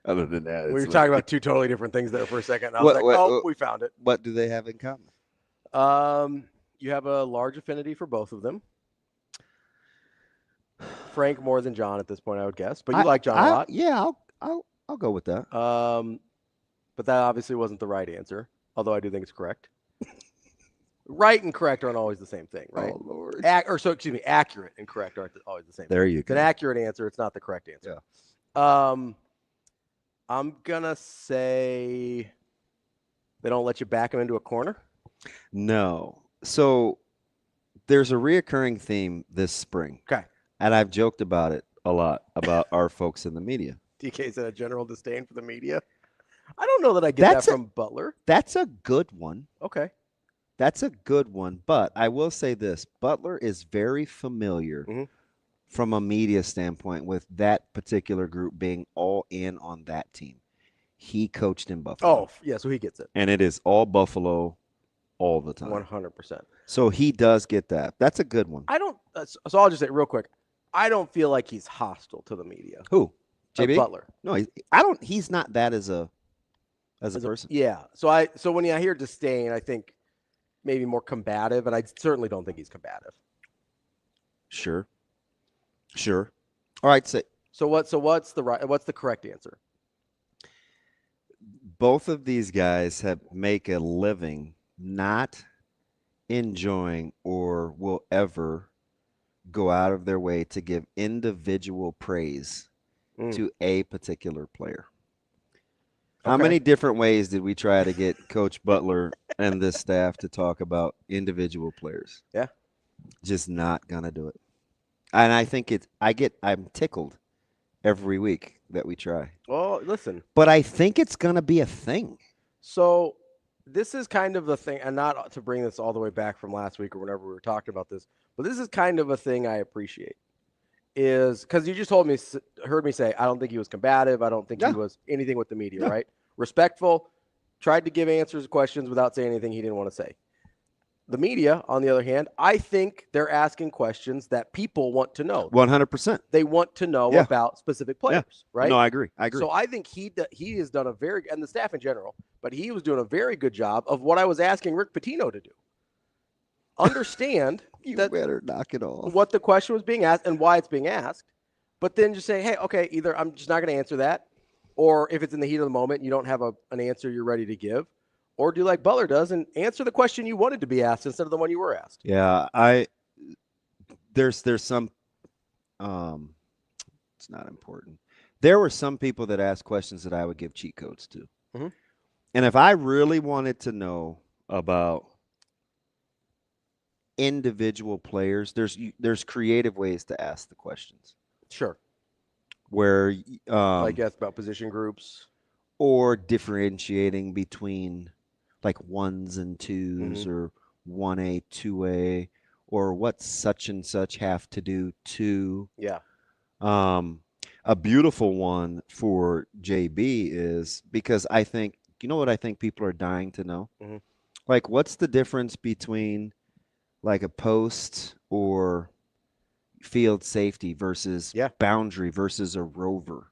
Other than that, We were talking about two totally different things there for a second. And I was like, we found it. What do they have in common? You have a large affinity for both of them. Frank more than John at this point, I would guess. But you like John a lot. Yeah, I'll go with that. But that obviously wasn't the right answer, although I do think it's correct. Right and correct aren't always the same thing, right? Oh, Lord. Accurate and correct aren't always the same There thing. you It's go. an accurate answer. It's not the correct answer. Yeah. I'm going to say they don't let you back them into a corner. No. So there's a reoccurring theme this spring. Okay. And I've joked about it a lot, about our folks in the media. DK's had a general disdain for the media. I don't know that I get that from Butler. That's a good one. Okay. That's a good one. But I will say this. Butler is very familiar from a media standpoint with that particular group being all in on that team. He coached in Buffalo. Oh, yeah, so he gets it. And it is all Buffalo all the time. 100%. So he does get that. That's a good one. I don't so I'll just say real quick. I don't feel like he's hostile to the media. Who? JB? Butler. No, he's not that as a person. Yeah. So when I hear disdain, I think maybe more combative, and I certainly don't think he's combative. Sure. All right, so what's the correct answer? Both of these guys make a living not enjoying or will ever go out of their way to give individual praise to a particular player. How many different ways did we try to get Coach Butler and this staff to talk about individual players? Yeah. Just not going to do it. And I think I'm tickled every week that we try. Well, listen. But I think it's going to be a thing. So this is kind of the thing, and not to bring this all the way back from last week or whenever we were talking about this, but this is kind of a thing I appreciate. Is because you just heard me say, I don't think he was combative. I don't think he was anything with the media, right? Respectful, tried to give answers to questions without saying anything he didn't want to say. The media, on the other hand, I think they're asking questions that people want to know. 100%. They want to know about specific players, right? No, I agree. So I think he has done and the staff in general, but he was doing a very good job of what I was asking Rick Pitino to do. Understand you better knock it off. What the question was being asked and why it's being asked, but then just say, hey, okay, either I'm just not going to answer that, or if it's in the heat of the moment, you don't have an answer you're ready to give, or do like Butler does and answer the question you wanted to be asked instead of the one you were asked. Yeah, there's some it's not important. There were some people that asked questions that I would give cheat codes to. Mm-hmm. And if I really wanted to know about individual players, there's creative ways to ask the questions. Sure. Where I guess about position groups or differentiating between like 1s and 2s or 1A, 2A, or what such and such have to do to. Yeah. A beautiful one for JB is because I think, you know what I think people are dying to know? Mm-hmm. Like, what's the difference between like a post or field safety versus boundary versus a rover,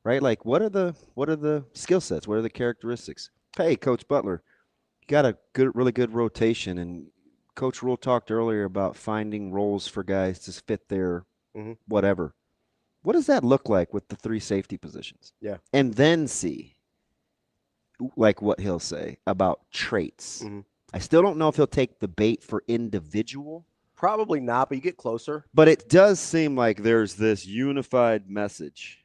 right? Like, what are the skill sets? What are the characteristics? Hey, Coach Butler, you got a really good rotation, and Coach Rule talked earlier about finding roles for guys to fit their whatever. What does that look like with the 3 safety positions? Yeah, and then see like what he'll say about traits. I still don't know if he'll take the bait for individual. Probably not, but you get closer. But it does seem like there's this unified message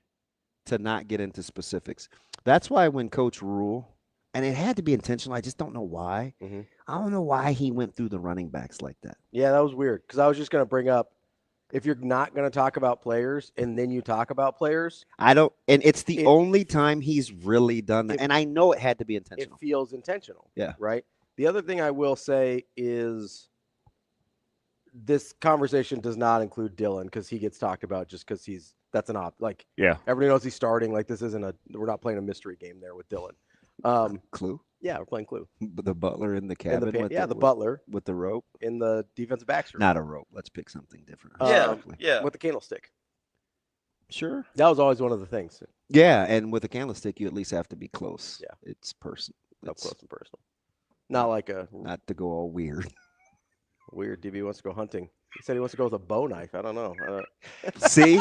to not get into specifics. That's why when Coach Rule, and it had to be intentional, I just don't know why. I don't know why he went through the running backs like that. Yeah, that was weird because I was just going to bring up if you're not going to talk about players and then you talk about players. And it's the only time he's really done that. And I know it had to be intentional. It feels intentional. Yeah. Right. The other thing I will say is this conversation does not include Dylan because he gets talked about just because that's an like, yeah, everybody knows he's starting. Like, this isn't we're not playing a mystery game there with Dylan. Clue? Yeah, we're playing Clue. The butler in the cabin. The butler with the rope in the defensive back room. Not a rope. Let's pick something different. Yeah. With the candlestick. Sure. That was always one of the things. Yeah, and with a candlestick, you at least have to be close. Yeah, it's personal. Up close and personal. Not like not to go all weird. Weird. DB wants to go hunting. He said he wants to go with a bow knife. I don't know. See,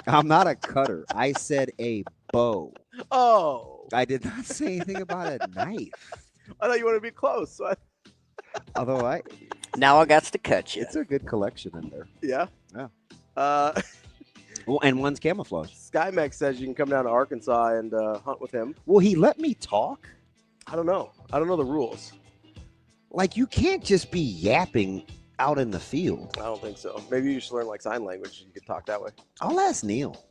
I'm not a cutter. I said a bow. Oh, I did not say anything about a knife. I thought you wanted to be close. So Although now I got to cut you. It's a good collection in there. Yeah. Yeah. Well, and one's camouflage. SkyMex says you can come down to Arkansas and hunt with him. Will he let me talk? I don't know. I don't know the rules. Like, you can't just be yapping out in the field. I don't think so. Maybe you should learn like sign language. You could talk that way. I'll ask Neil.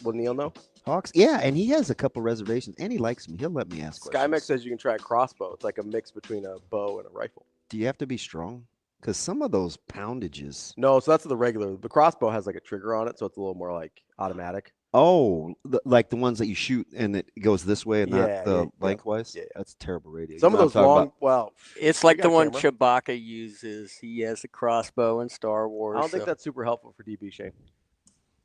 Will Neil know? Hawks? Yeah, and he has a couple reservations, and he likes me. He'll let me ask questions. SkyMex says you can try a crossbow. It's like a mix between a bow and a rifle. Do you have to be strong? Because some of those poundages. No, so that's the regular. The crossbow has like a trigger on it, so it's a little more like automatic. Oh, like the ones that you shoot and it goes this way and not the lengthwise? Yeah. That's terrible radio. Some of those long, it's like the one Chewbacca uses. He has a crossbow in Star Wars. I don't think that's super helpful for DB, Shane.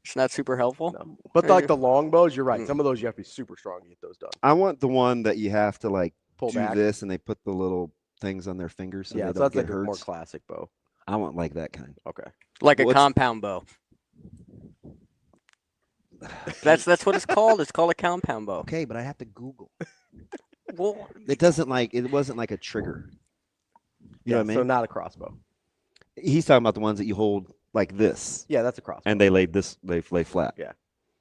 It's not super helpful? No. But like the long bows, you're right. Some of those you have to be super strong to get those done. I want the one that you have to like pull do back. This and they put the little things on their fingers so yeah, they so don't that's get like hurt. a more classic bow. I want like that kind. Okay. Like a compound bow. That's what it's called. It's called a compound bow. Okay, but I have to Google. Well, it wasn't like a trigger. You know what I mean? So not a crossbow. He's talking about the ones that you hold like this. Yeah, that's a crossbow. And they lay flat. Yeah.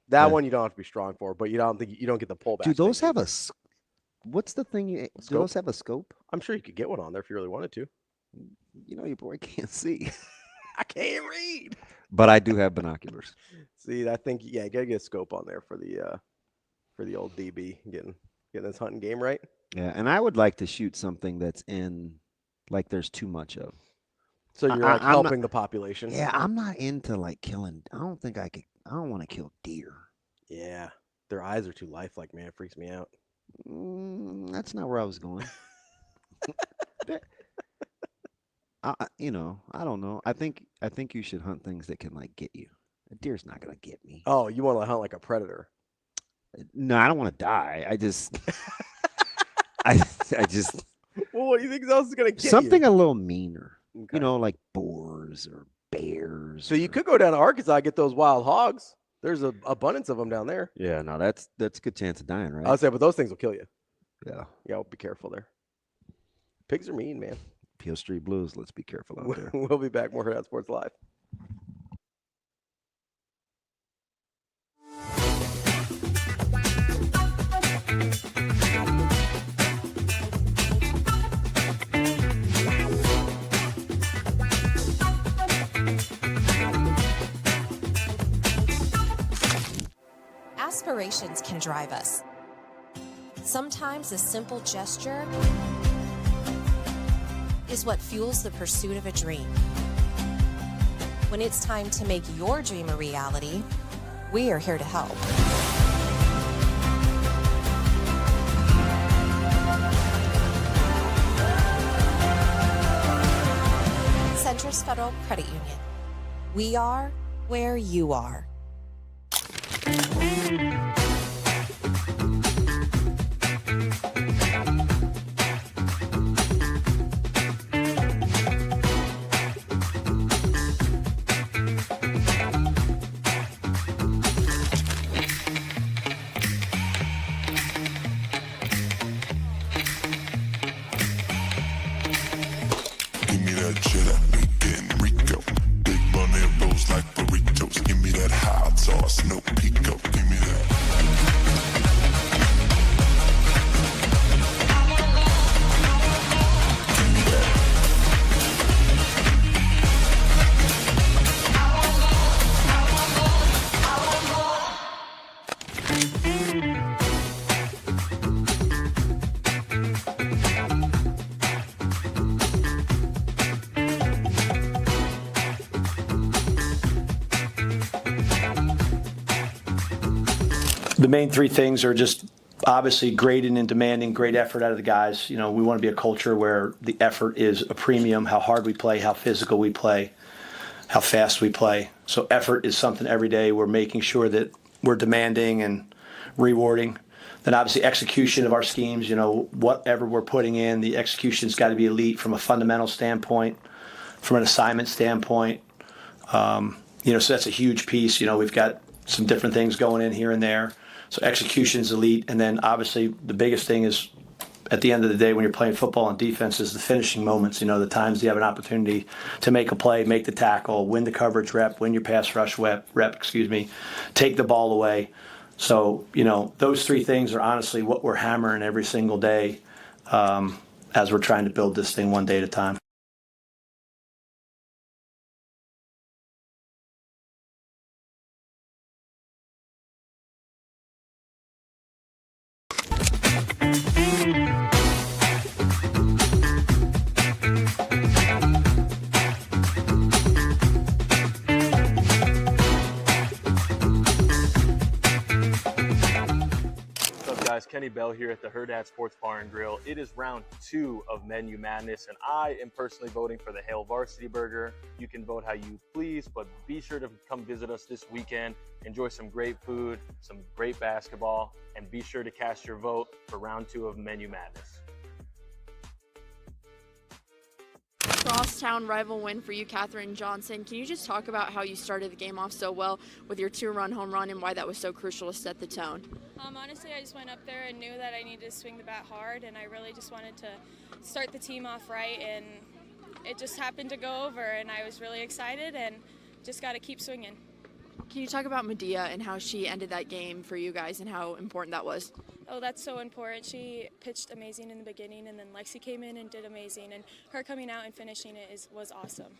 That one you don't have to be strong for, but you don't get the pullback. Do those have a what's the thing do those have a scope? I'm sure you could get one on there if you really wanted to. You know, your boy can't see. I can't read. But I do have binoculars. See, I think you gotta get a scope on there for the old DB getting this hunting game right. Yeah, and I would like to shoot something that's in like there's too much of. So you're like helping the population. Yeah, I'm not into like killing. I don't want to kill deer. Yeah, their eyes are too lifelike, man. It freaks me out. That's not where I was going. I don't know. I think you should hunt things that can like get you. A deer's not gonna get me. Oh, you want to hunt like a predator? No, I don't want to die. I just, I just. Well, what do you think else is gonna get something you? a little meaner? Okay. You know, like boars or bears. So you could go down to Arkansas and get those wild hogs. There's an abundance of them down there. Yeah, no, that's a good chance of dying, right? I'll say, but those things will kill you. Yeah. Yeah, be careful there. Pigs are mean, man. Peel Street Blues. Let's be careful out there. We'll be back. More Hurrdat Sports Live. Aspirations can drive us. Sometimes a simple gesture is what fuels the pursuit of a dream. When it's time to make your dream a reality, we are here to help. Centris Federal Credit Union. We are where you are. Give me that cheddar, getting Rico. Big money rolls like burritos. Give me that hot The main three things are just obviously grading and demanding great effort out of the guys. We want to be a culture where the effort is a premium, how hard we play, how physical we play, how fast we play. So effort is something every day we're making sure that we're demanding and rewarding. Then obviously execution of our schemes, whatever we're putting in, the execution's got to be elite from a fundamental standpoint, from an assignment standpoint. So that's a huge piece. We've got some different things going in here and there. So execution's elite. And then obviously the biggest thing is at the end of the day when you're playing football and defense is the finishing moments, the times you have an opportunity to make a play, make the tackle, win the coverage rep, win your pass rush rep, take the ball away. So, those three things are honestly what we're hammering every single day as we're trying to build this thing one day at a time. Kenny Bell here at the Hurrdat Sports Bar and Grill. It is round 2 of Menu Madness, and I am personally voting for the Hail Varsity Burger. You can vote how you please, but be sure to come visit us this weekend. Enjoy some great food, some great basketball, and be sure to cast your vote for round 2 of Menu Madness. Crosstown rival win for you, Katherine Johnson. Can you just talk about how you started the game off so well with your 2-run home run and why that was so crucial to set the tone? Honestly, I just went up there and knew that I needed to swing the bat hard, and I really just wanted to start the team off right, and it just happened to go over, and I was really excited and just got to keep swinging. Can you talk about Medea and how she ended that game for you guys and how important that was? Oh, that's so important. She pitched amazing in the beginning, and then Lexi came in and did amazing, and her coming out and finishing it was awesome.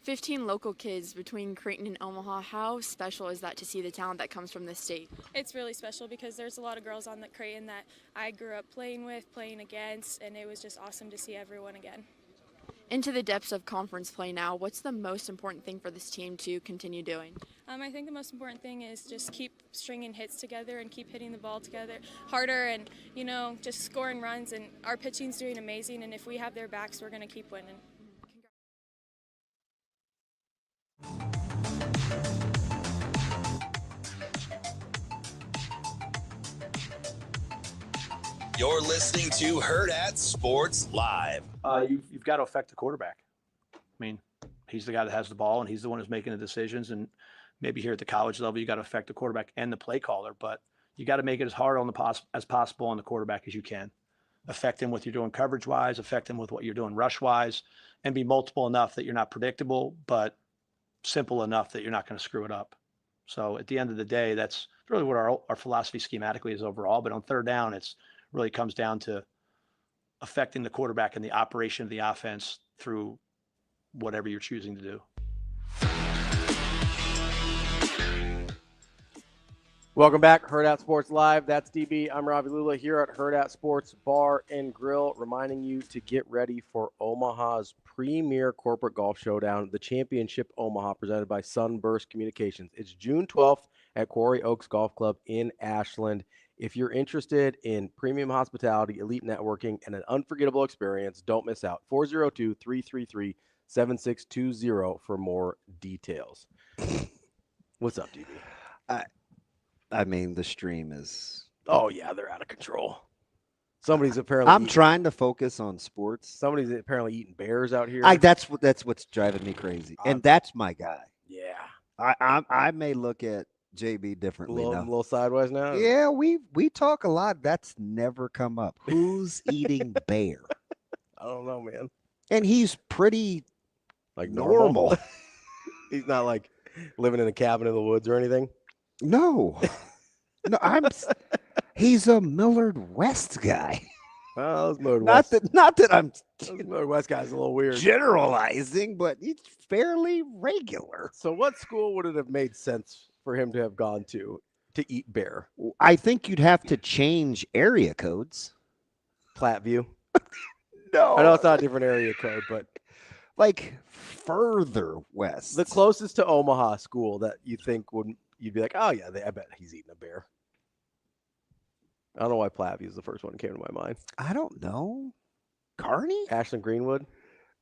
15 local kids between Creighton and Omaha. How special is that to see the talent that comes from this state? It's really special because there's a lot of girls on the Creighton that I grew up playing with, playing against, and it was just awesome to see everyone again. Into the depths of conference play now, what's the most important thing for this team to continue doing? I think the most important thing is just keep stringing hits together and keep hitting the ball together harder and, just scoring runs. And our pitching's doing amazing, and if we have their backs, we're going to keep winning. You're listening to Hurrdat Sports Live. You've got to affect the quarterback. I mean, he's the guy that has the ball, and he's the one who's making the decisions. And maybe here at the college level, you got to affect the quarterback and the play caller, but you got to make it as hard as possible on the quarterback as you can. Affect him with what you're doing coverage-wise, affect him with what you're doing rush-wise, and be multiple enough that you're not predictable, but simple enough that you're not going to screw it up. So at the end of the day, that's really what our philosophy schematically is overall. But on third down, it's really comes down to affecting the quarterback and the operation of the offense through whatever you're choosing to do. Welcome back, Hurrdat Sports Live. That's DB. I'm Ravi Lulla here at Hurrdat Sports Bar and Grill, reminding you to get ready for Omaha's premier corporate golf showdown, the Championship Omaha, presented by Sunburst Communications. It's June 12th at Quarry Oaks Golf Club in Ashland. If you're interested in premium hospitality, elite networking, and an unforgettable experience, don't miss out. 402-333-7620 for more details. What's up, DB? I mean, the stream is... Oh, yeah, they're out of control. Somebody's apparently... I'm trying to focus on sports. Somebody's apparently eating bears out here. That's what's driving me crazy. And that's my guy. Yeah. I may look at JB differently now. A little sideways now? Yeah, we talk a lot. That's never come up. Who's eating bear? I don't know, man. And he's pretty like normal. He's not like living in a cabin in the woods or anything. No. No, he's a Millard West guy. Well, those Millard West. Not that I'm Millard West guy's a little weird. Generalizing, but he's fairly regular. So what school would it have made sense for him to have gone to eat bear? I think you'd have to change area codes. Platteview. No. I know it's not a different area code, but like further west. The closest to Omaha school that you think you'd be like, oh yeah, I bet he's eating a bear. I don't know why Plavi is the first one that came to my mind. I don't know. Carney? Ashland Greenwood?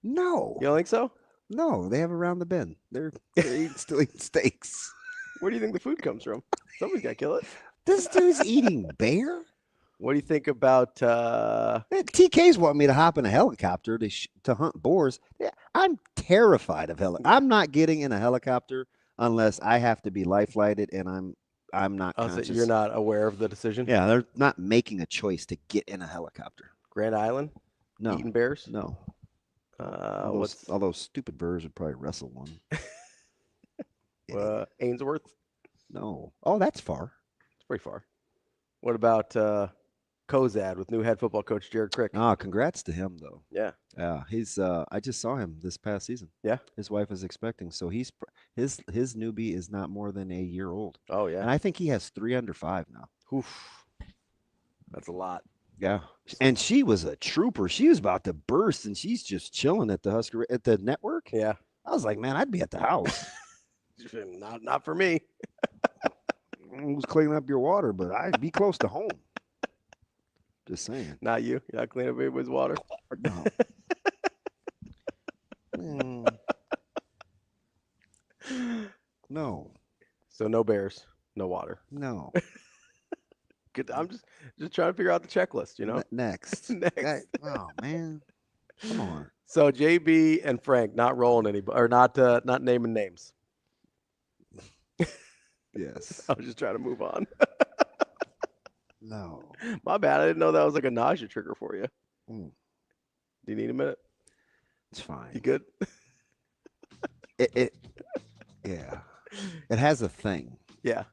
No. You don't think so? No, they have around the bend. They're still eating steaks. Where do you think the food comes from? Somebody's got to kill it. This dude's eating bear? What do you think about TK's want me to hop in a helicopter to hunt boars. Yeah, I'm terrified of helicopters. I'm not getting in a helicopter unless I have to be life flighted and I'm not conscious. So you're not aware of the decision? Yeah, they're not making a choice to get in a helicopter. Grand Island? No. Eating bears? No. All those stupid birds would probably wrestle one. Ainsworth? No. Oh, that's far. It's pretty far. What about Kozad with new head football coach Jared Crick? Oh, congrats to him though. Yeah. Yeah, he's I just saw him this past season. Yeah. His wife is expecting, so his newbie is not more than a year old. Oh yeah. And I think he has 3 under 5 now. Oof. That's a lot. Yeah. And she was a trooper. She was about to burst and she's just chilling at the network. Yeah. I was like, man, I'd be at the house. Not for me. Who's cleaning up your water, but I'd be close to home. Just saying. Not you. You're not cleaning up anybody's water. No. No. So no bears, no water. No. Good. I'm just trying to figure out the checklist, you know? Next. Next. Oh man. Come on. So JB and Frank not rolling anybody or not naming names. Yes. I was just trying to move on. No. My bad. I didn't know that was like a nausea trigger for you. Mm. Do you need a minute? It's fine. You good? Yeah. It has a thing. Yeah.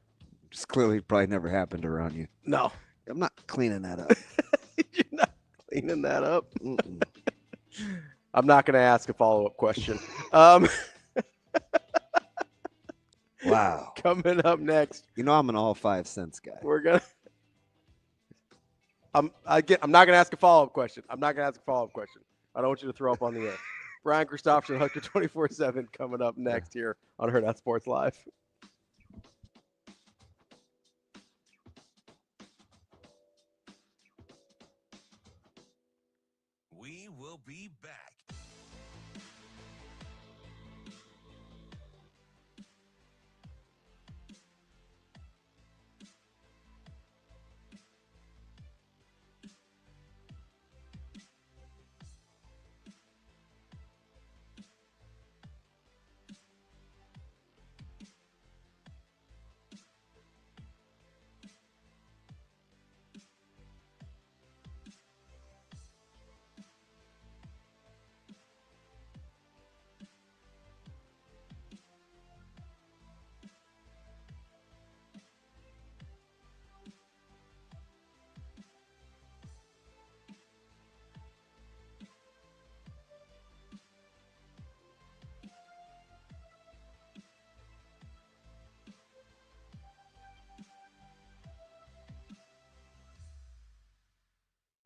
It's clearly probably never happened around you. No. I'm not cleaning that up. You're not cleaning that up. I'm not going to ask a follow-up question. Wow. Coming up next. You know I'm an all 5 cents guy. We're gonna. I'm not gonna ask a follow-up question. I don't want you to throw up on the air. Brian Christopherson, Husker 24/7, coming up next here on Hurrdat Sports Live. We will be back.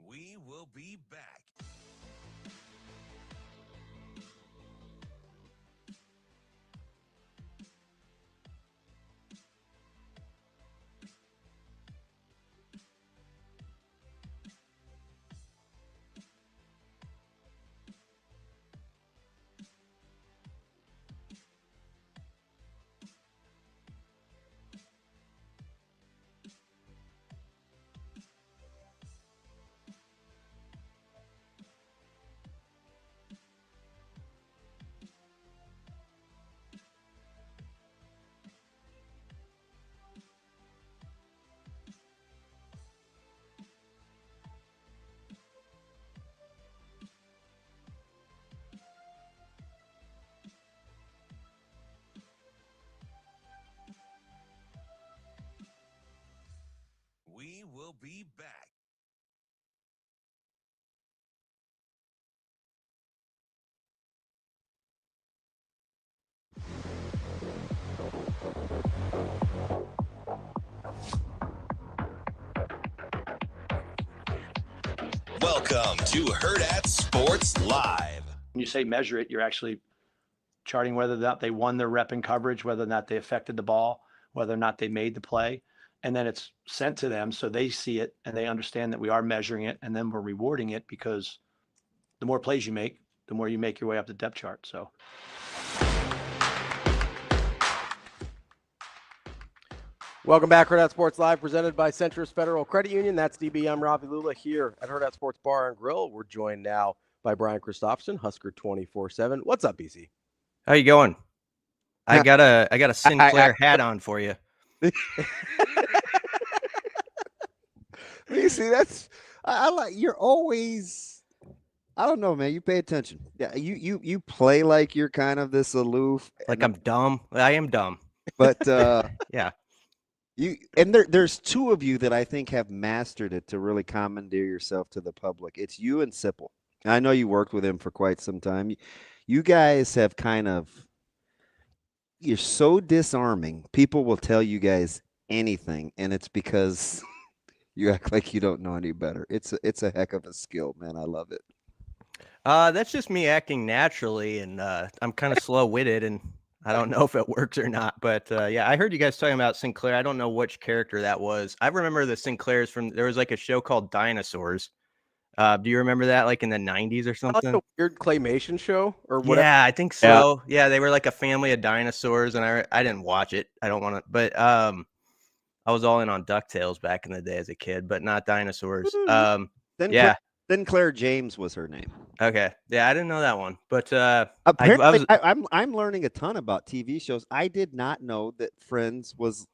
We will be back. We will be back. Welcome to Hurrdat Sports Live. When you say measure it, you're actually charting whether or not they won their rep and coverage, whether or not they affected the ball, whether or not they made the play. and then it's sent to them so they see it and they understand that we are measuring it, and then we're rewarding it, because the more plays you make, the more you make your way up the depth chart. So. Welcome back, Hurrdat Sports Live, presented by Centris Federal Credit Union. That's DBM Ravi Lulla here at Hurrdat Sports Bar and Grill. We're joined now by Brian Christopherson, Husker 24/7. What's up, BC? How you going? I got a Sinclair hat on for you. BC, that's I like. You're always. I don't know, man. You pay attention. Yeah, you play like you're kind of this aloof. Like I'm dumb. I am dumb. But yeah. There's two of you that I think have mastered it to really commandeer yourself to the public. It's you and Sipple. I know you worked with him for quite some time. You guys have you're so disarming. People will tell you guys anything, and it's because you act like you don't know any better. It's a heck of a skill, man. I love it. That's just me acting naturally, and I'm kind of slow-witted, and I don't know if it works or not, but yeah, I heard you guys talking about Sinclair. I don't know which character that was. I remember the Sinclairs there was like a show called Dinosaurs. Do you remember that, like in the 90s or something? Like a weird claymation show or whatever? Yeah, I think so. Yeah, they were like a family of dinosaurs, and I didn't watch it. I don't want to, but I was all in on DuckTales back in the day as a kid, but not dinosaurs. Sinclair James was her name. Okay. Yeah, I didn't know that one. But apparently, I'm learning a ton about TV shows. I did not know that Friends was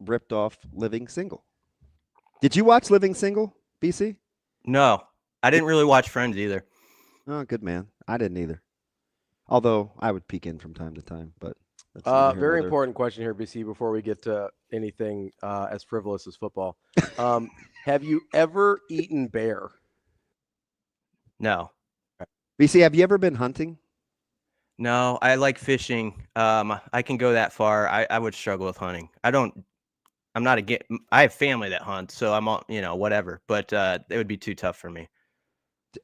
ripped off Living Single. Did you watch Living Single, BC? No, I didn't really watch Friends either. Oh, good man. I didn't either. Although I would peek in from time to time. But very important question here, BC, before we get to anything as frivolous as football. Have you ever eaten bear? No. BC, have you ever been hunting? No, I like fishing. I can go that far. I would struggle with hunting. I have family that hunts, so I'm all, whatever, but it would be too tough for me.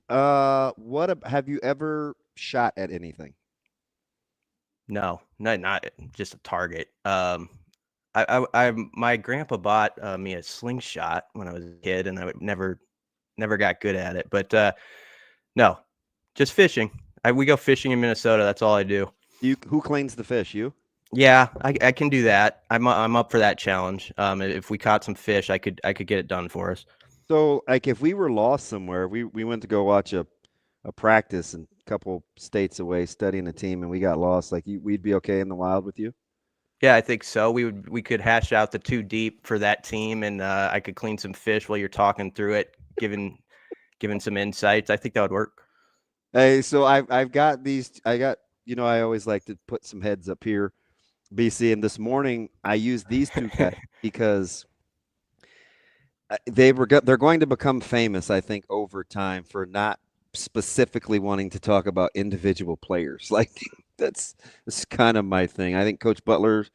Have you ever shot at anything? No, not just a target. My grandpa bought me a slingshot when I was a kid, and I never got good at it, but no, just fishing. We go fishing in Minnesota. That's all I do. Who cleans the fish? You? Yeah, I can do that. I'm up for that challenge. If we caught some fish, I could get it done for us. So, like, if we were lost somewhere, we went to go watch a practice and a couple states away studying a team, and we got lost. Like, we'd be okay in the wild with you? Yeah, I think so. We could hash out the 2 deep for that team, and I could clean some fish while you're talking through it, giving some insights. I think that would work. Hey, so I've got these. I always like to put some heads up here, BC. And this morning I used these 2 guys because they're going to become famous, I think, over time for not specifically wanting to talk about individual players. Like that's kind of my thing. I think Coach Butler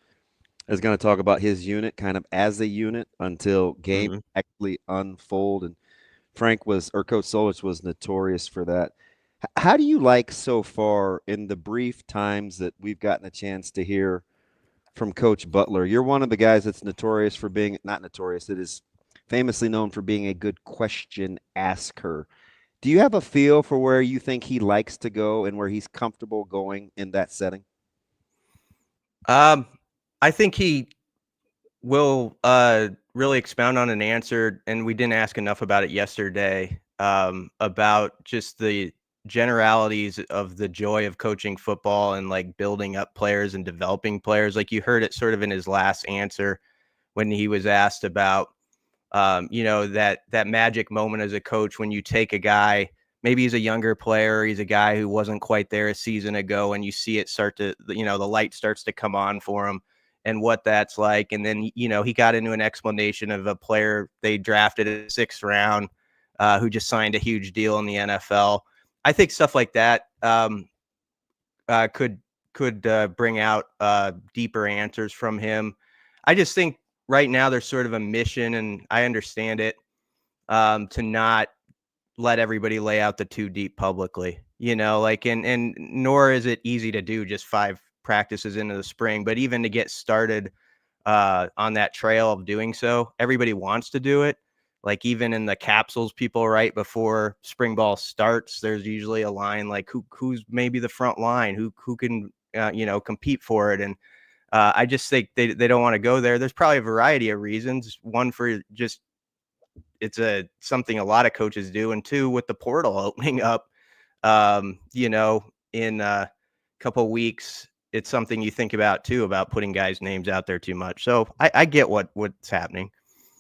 is going to talk about his unit kind of as a unit until game actually unfold. And Coach Solich was notorious for that. How do you like so far in the brief times that we've gotten a chance to hear from Coach Butler? You're one of the guys that's notorious for being, not notorious, that is famously known for being a good question asker. Do you have a feel for where you think he likes to go and where he's comfortable going in that setting? I think he will really expound on an answer, and we didn't ask enough about it yesterday, about just the generalities of the joy of coaching football and like building up players and developing players. Like you heard it sort of in his last answer when he was asked about, that magic moment as a coach when you take a guy, maybe he's a younger player, he's a guy who wasn't quite there a season ago, and you see it start to, the light starts to come on for him and what that's like. And then, he got into an explanation of a player they drafted in the 6th round who just signed a huge deal in the NFL. I think stuff like that could bring out deeper answers from him. I just think right now there's sort of a mission, and I understand it, to not let everybody lay out the 2 deep publicly, and nor is it easy to do just 5 practices into the spring, but even to get started on that trail of doing so. Everybody wants to do it. Like even in the capsules people write before spring ball starts, there's usually a line like who's maybe the front line, who can compete for it. And I just think they don't want to go there. There's probably a variety of reasons. One, for just it's something a lot of coaches do, and two, with the portal opening up, in a couple of weeks, it's something you think about too, about putting guys' names out there too much. So I get what's happening.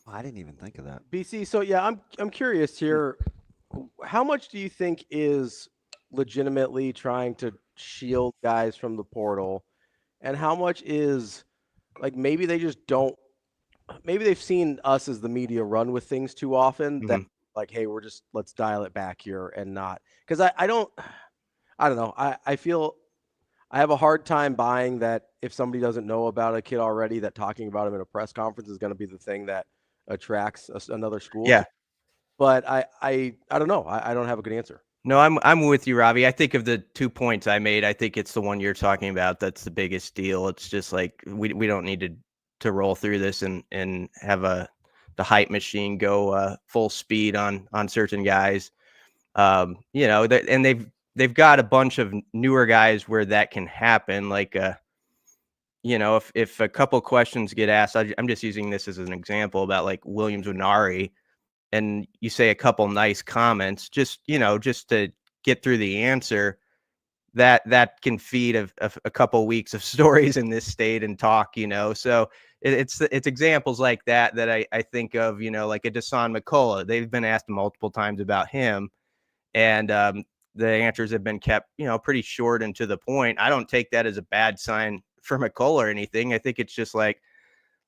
I didn't even think of that. BC, so yeah, I'm curious here. How much do you think is legitimately trying to shield guys from the portal, and how much is like maybe they just don't? Maybe they've seen us as the media run with things too often that like, hey, let's dial it back here and not, because I don't know. I feel I have a hard time buying that if somebody doesn't know about a kid already, that talking about him in a press conference is going to be the thing that attracts another school. Yeah. But I don't know. I don't have a good answer. No, I'm with you, Ravi. I think of the 2 points I made, I think it's the one you're talking about that's the biggest deal. It's just like we don't need to roll through this and have the hype machine go full speed on certain guys. And they've got a bunch of newer guys where that can happen. Like if a couple questions get asked, I'm just using this as an example about like Williams Unari, and you say a couple nice comments, just to get through the answer, that can feed a couple weeks of stories in this state and talk, so it's examples like that I think of, like a Dasan McCullough. They've been asked multiple times about him, and the answers have been kept, pretty short and to the point. I don't take that as a bad sign for McCullough or anything. I think it's just like,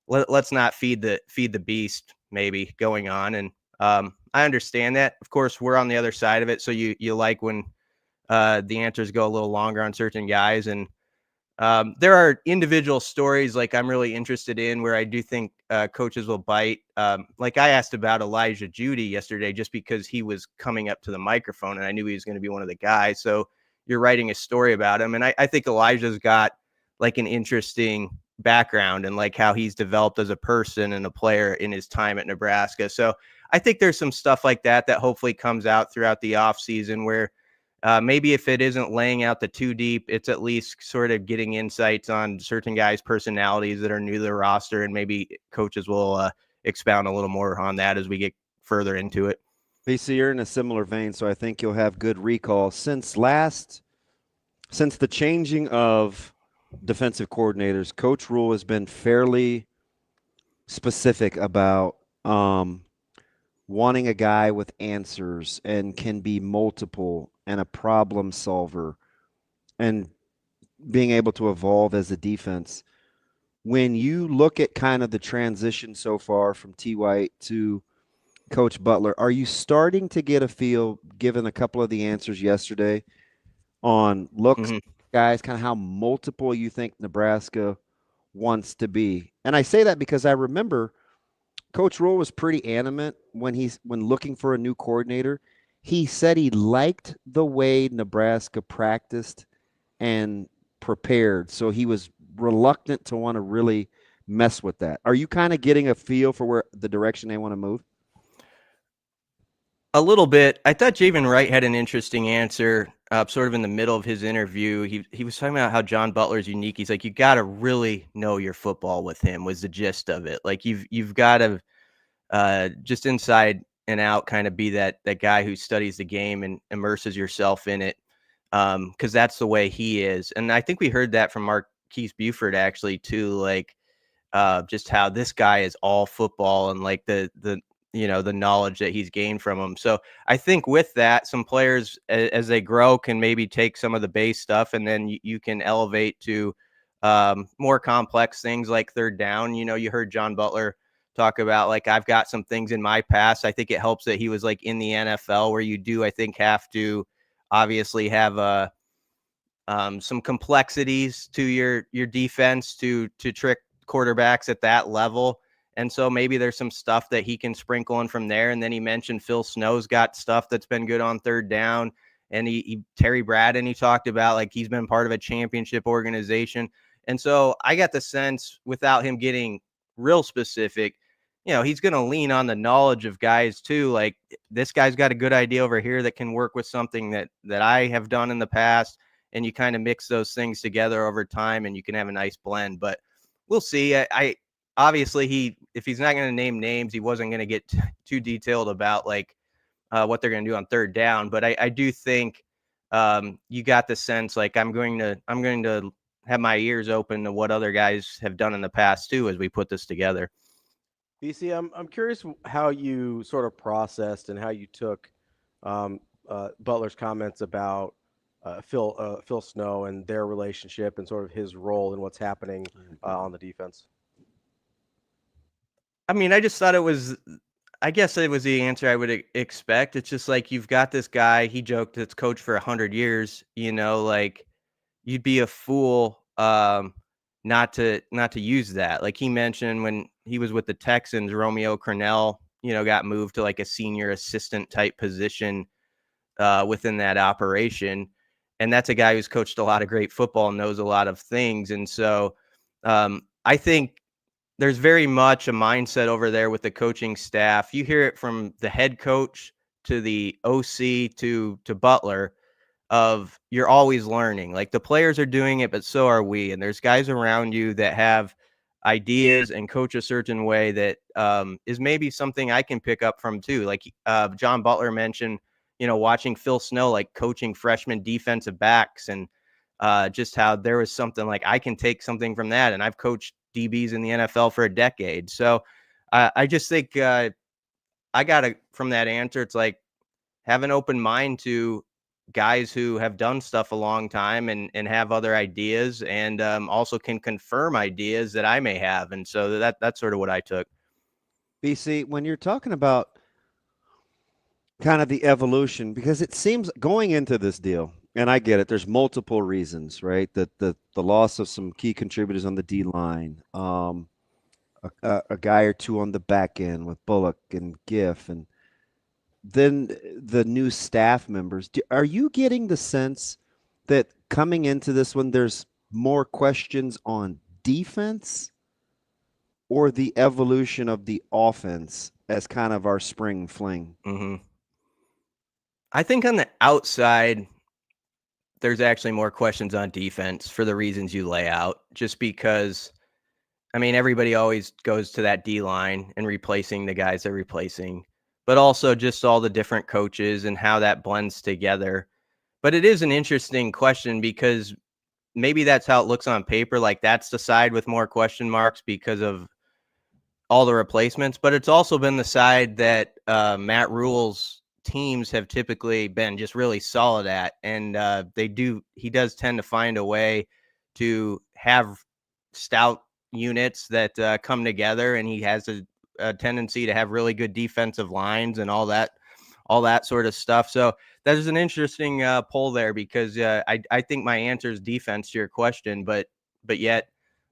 let's not feed the beast maybe going on. And I understand that. Of course, we're on the other side of it. So you like when the answers go a little longer on certain guys. And there are individual stories like I'm really interested in where I do think coaches will bite. Like I asked about Elijah Judy yesterday just because he was coming up to the microphone and I knew he was going to be one of the guys. So you're writing a story about him. And I think Elijah's got like an interesting background and like how he's developed as a person and a player in his time at Nebraska. So I think there's some stuff like that hopefully comes out throughout the off season where maybe if it isn't laying out the too deep, it's at least sort of getting insights on certain guys' personalities that are new to the roster, and maybe coaches will expound a little more on that as we get further into it. BC, you're in a similar vein, so I think you'll have good recall. Since the changing of defensive coordinators, Coach Rule has been fairly specific about wanting a guy with answers and can be multiple and a problem solver and being able to evolve as a defense. When you look at kind of the transition so far from T. White to Coach Butler, are you starting to get a feel, given a couple of the answers yesterday, on looks, guys, kind of how multiple you think Nebraska wants to be? And I say that because I remember Coach Rule was pretty animate when looking for a new coordinator. He said he liked the way Nebraska practiced and prepared, so he was reluctant to want to really mess with that. Are you kind of getting a feel for where the direction they want to move? A little bit. I thought Javen Wright had an interesting answer sort of in the middle of his interview. He was talking about how John Butler's unique. He's like, you got to really know your football with him, was the gist of it. Like you've got to just inside and out kind of be that guy who studies the game and immerses yourself in it, because that's the way he is. And I think we heard that from Marquise Buford actually too, like just how this guy is all football and like the knowledge that he's gained from him. So I think with that, some players as they grow can maybe take some of the base stuff and then you can elevate to more complex things like third down. You heard John Butler talk about, like, I've got some things in my past. I think it helps that he was like in the NFL where you do, I think, have to obviously have some complexities to your defense to trick quarterbacks at that level. And so maybe there's some stuff that he can sprinkle in from there. And then he mentioned Phil Snow's got stuff that's been good on third down. And Terry Braden, he talked about, like, he's been part of a championship organization. And so I got the sense, without him getting real specific, he's going to lean on the knowledge of guys too. Like, this guy's got a good idea over here that can work with something that I have done in the past. And you kind of mix those things together over time and you can have a nice blend, but we'll see. I obviously if he's not going to name names, he wasn't going to get too detailed about like what they're going to do on third down. But I do think you got the sense like I'm going to have my ears open to what other guys have done in the past too as we put this together. BC, I'm curious how you sort of processed and how you took Butler's comments about Phil Snow and their relationship and sort of his role in what's happening on the defense. I mean, I just thought I guess it was the answer I would expect. It's just like, you've got this guy, he joked that's coached for 100 years, like you'd be a fool not to use that. Like he mentioned when he was with the Texans, Romeo Crennel, got moved to like a senior assistant type position within that operation. And that's a guy who's coached a lot of great football and knows a lot of things. And so I think there's very much a mindset over there with the coaching staff. You hear it from the head coach to the OC to Butler of you're always learning. Like, the players are doing it, but so are we. And there's guys around you that have ideas and coach a certain way that is maybe something I can pick up from too. Like John Butler mentioned, watching Phil Snow, like coaching freshman defensive backs and just how there was something like I can take something from that. And I've coached DBs in the NFL for a decade. So I just think I got from that answer. It's like, have an open mind to guys who have done stuff a long time and have other ideas and also can confirm ideas that I may have. And so that's sort of what I took. BC, when you're talking about kind of the evolution, because it seems going into this deal, and I get it, there's multiple reasons, right? The loss of some key contributors on the D line, a guy or two on the back end with Bullock and Giff, and then the new staff members. Are you getting the sense that coming into this one, there's more questions on defense or the evolution of the offense as kind of our spring fling? Mm-hmm. I think on the outside, there's actually more questions on defense for the reasons you lay out, just because, I mean, everybody always goes to that D line and replacing the guys they're replacing, but also just all the different coaches and how that blends together. But it is an interesting question because maybe that's how it looks on paper. Like, that's the side with more question marks because of all the replacements, but it's also been the side that Matt Rule's teams have typically been just really solid at. And he does tend to find a way to have stout units that come together, and he has a tendency to have really good defensive lines and all that sort of stuff. So that is an interesting poll there because I think my answer is defense to your question, but yet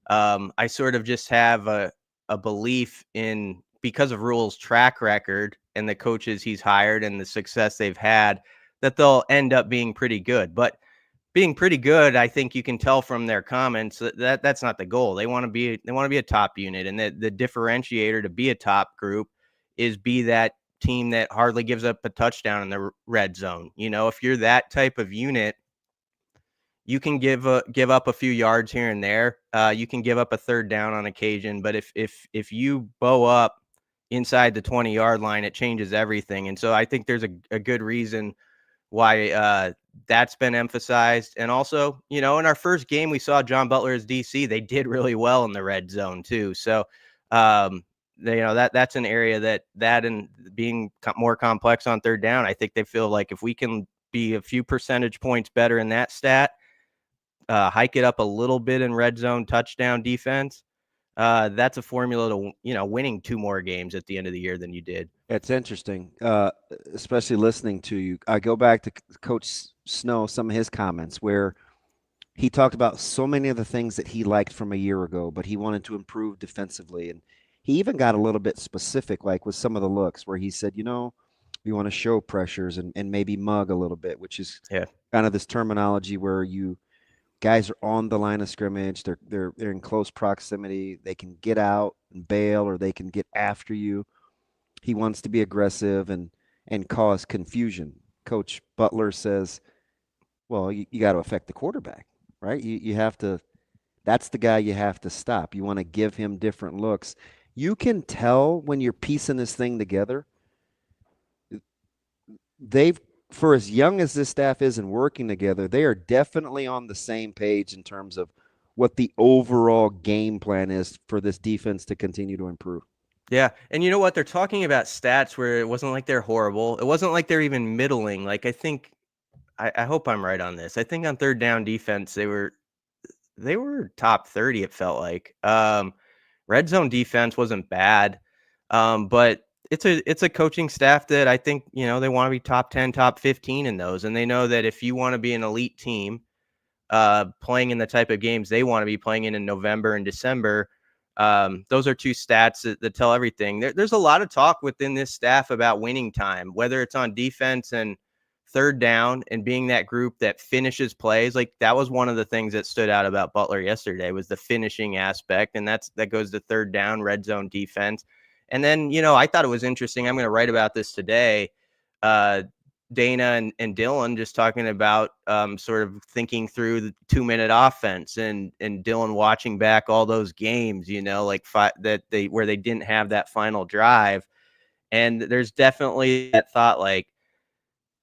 I sort of just have a belief in, because of Rule's track record and the coaches he's hired and the success they've had, that they'll end up being pretty good. But being pretty good, I think you can tell from their comments that that's not the goal. They want to be a top unit, and the differentiator to be a top group is be that team that hardly gives up a touchdown in the red zone. If you're that type of unit, you can give up a few yards here and there. You can give up a third down on occasion, but if you bow up inside the 20-yard line, it changes everything. And so I think there's a good reason why that's been emphasized. And also, in our first game, we saw John Butler as DC. They did really well in the red zone too. So, that's an area that and being more complex on third down, I think they feel like if we can be a few percentage points better in that stat, hike it up a little bit in red zone touchdown defense, that's a formula to, winning 2 more games at the end of the year than you did. It's interesting, especially listening to you. I go back to Coach Snow, some of his comments where he talked about so many of the things that he liked from a year ago, but he wanted to improve defensively. And he even got a little bit specific, like with some of the looks where he said, we want to show pressures and maybe mug a little bit, which is kind of this terminology where you Guys are on the line of scrimmage. They're in close proximity. They can get out and bail, or they can get after you. He wants to be aggressive and cause confusion. Coach Butler says, well, you got to affect the quarterback, right? You have to – that's the guy you have to stop. You want to give him different looks. You can tell when you're piecing this thing together. For as young as this staff is and working together, they are definitely on the same page in terms of what the overall game plan is for this defense to continue to improve. Yeah, and you know what? They're talking about stats where it wasn't like they're horrible. It wasn't like they're even middling. Like, I think I hope I'm right on this. I think on third down defense, they were top 30, it felt like. Red zone defense wasn't bad, but it's a coaching staff that I think, they want to be top 10, top 15 in those. And they know that if you want to be an elite team playing in the type of games they want to be playing in November and December, those are two stats that tell everything. There's a lot of talk within this staff about winning time, whether it's on defense and third down and being that group that finishes plays. Like, that was one of the things that stood out about Butler yesterday was the finishing aspect. And that goes to third down, red zone defense. And then, I thought it was interesting. I'm going to write about this today. Dana and Dylan just talking about sort of thinking through the 2-minute offense and Dylan watching back all those games, where they didn't have that final drive. And there's definitely that thought, like,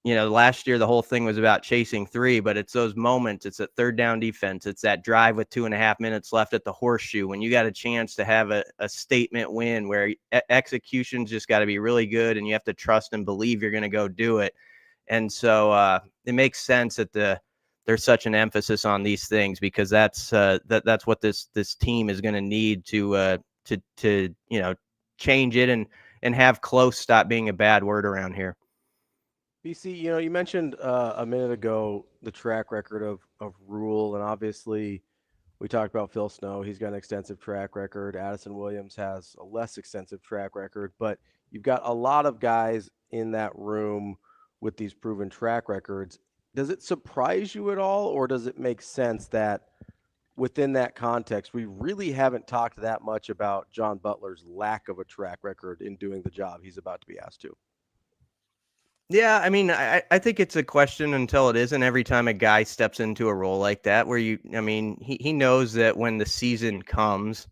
last year the whole thing was about chasing 3, but it's those moments. It's a third down defense. It's that drive with 2.5 minutes left at the horseshoe when you got a chance to have a statement win where execution's just got to be really good and you have to trust and believe you're going to go do it. And so it makes sense that there's such an emphasis on these things, because that's what this team is going to need to change it and have close stop being a bad word around here. BC, you mentioned a minute ago the track record of Rule, and obviously we talked about Phil Snow. He's got an extensive track record. Addison Williams has a less extensive track record, but you've got a lot of guys in that room with these proven track records. Does it surprise you at all, or does it make sense that within that context, we really haven't talked that much about John Butler's lack of a track record in doing the job he's about to be asked to? Yeah, I mean, I think it's a question until it isn't. Every time a guy steps into a role like that, where he knows that when the season comes,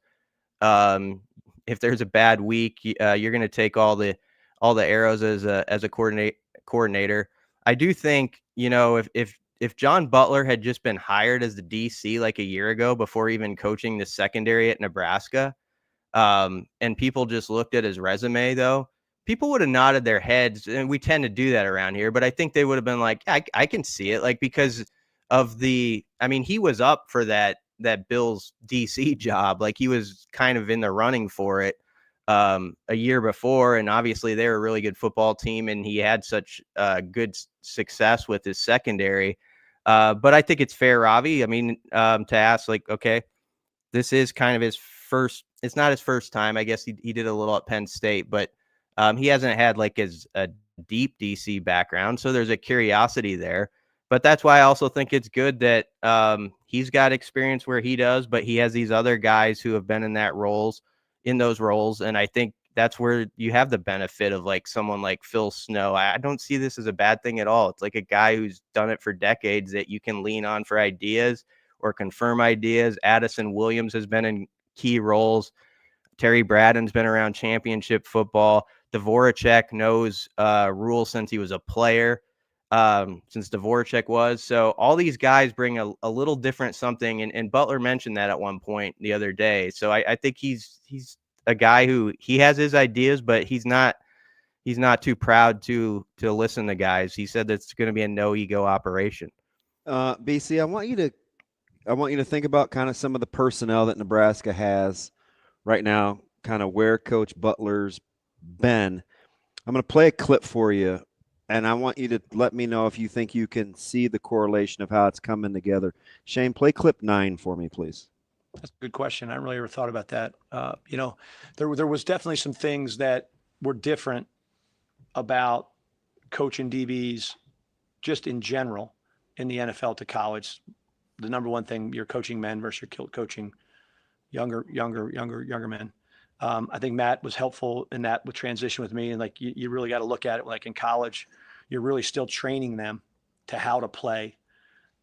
if there's a bad week, you're going to take all the arrows as a coordinator. I do think, if John Butler had just been hired as the DC like a year ago before even coaching the secondary at Nebraska, and people just looked at his resume, though, people would have nodded their heads, and we tend to do that around here, but I think they would have been like, I can see it, like, because of he was up for that Bills DC job. Like, he was kind of in the running for it a year before, and obviously they're a really good football team, and he had such good success with his secondary. But I think it's fair, Ravi, to ask, like, okay, this is kind of his first, it's not his first time. I guess he did a little at Penn State, but he hasn't had like a deep DC background. So there's a curiosity there. But that's why I also think it's good that he's got experience where he does, but he has these other guys who have been in those roles. And I think that's where you have the benefit of like someone like Phil Snow. I don't see this as a bad thing at all. It's like a guy who's done it for decades that you can lean on for ideas or confirm ideas. Addison Williams has been in key roles. Terry Braden's been around championship football. Dvorak knows Rule since he was a player, since Dvorak was. So all these guys bring a little different something. And Butler mentioned that at one point the other day. So I think he's a guy who he has his ideas, but he's not too proud to listen to guys. He said that's going to be a no ego operation. BC, I want you to think about kind of some of the personnel that Nebraska has right now, kind of where Coach Butler's been. I'm going to play a clip for you, and I want you to let me know if you think you can see the correlation of how it's coming together. Shane, play clip 9 for me, please. That's a good question. I really never thought about that. There was definitely some things that were different about coaching DBs just in general in the NFL to college. the number one thing, you're coaching men versus you're coaching younger men. I think Matt was helpful in that with transition with me. And like, you really got to look at it like in college, you're really still training them to how to play.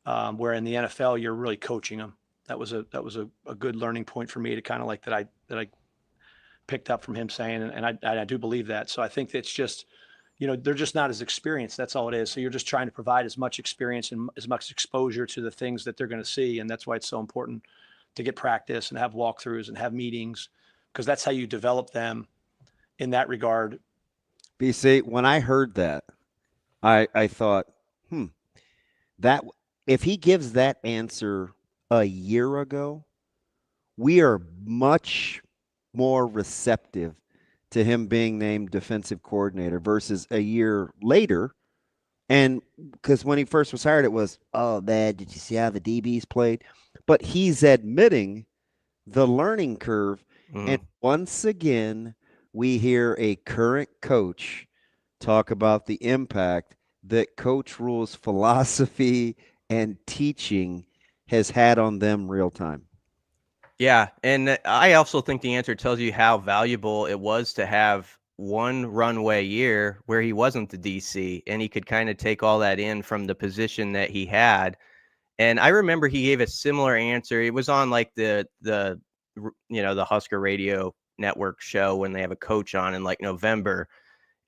Where in the NFL, you're really coaching them. That was a good learning point for me to kind of like that I picked up from him saying, and I do believe that. So I think it's just, they're just not as experienced. That's all it is. So you're just trying to provide as much experience and as much exposure to the things that they're going to see. And that's why it's so important to get practice and have walkthroughs and have meetings, because that's how you develop them in that regard. BC, when I heard that, I thought, that if he gives that answer a year ago, we are much more receptive to him being named defensive coordinator versus a year later. And because when he first was hired, it was, oh, man, did you see how the DBs played? But he's admitting the learning curve. And once again, we hear a current coach talk about the impact that Coach Rule's philosophy and teaching has had on them real time. Yeah, and I also think the answer tells you how valuable it was to have one runway year where he wasn't the DC and he could kind of take all that in from the position that he had. And I remember he gave a similar answer. It was on like the Husker Radio Network show when they have a coach on in like November.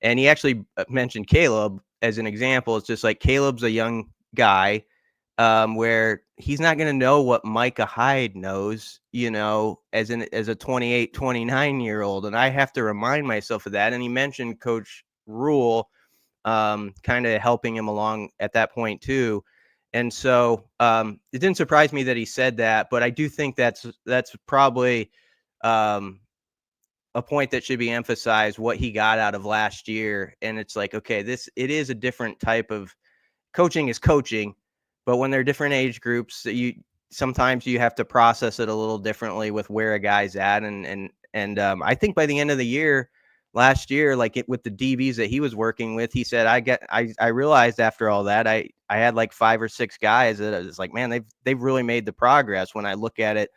And he actually mentioned Caleb as an example. It's just like Caleb's a young guy where he's not going to know what Micah Hyde knows, as a 28, 29-year-old. And I have to remind myself of that. And he mentioned Coach Rule kind of helping him along at that point too. And so it didn't surprise me that he said that, but I do think that's probably a point that should be emphasized, what he got out of last year. And it's like, okay, it is a different type of coaching is coaching, but when they're different age groups, sometimes you have to process it a little differently with where a guy's at. And I think by the end of the year, last year, with the DBs that he was working with, he said, I realized after all that, I had like 5 or 6 guys that it's like, man, they've really made the progress when I look at it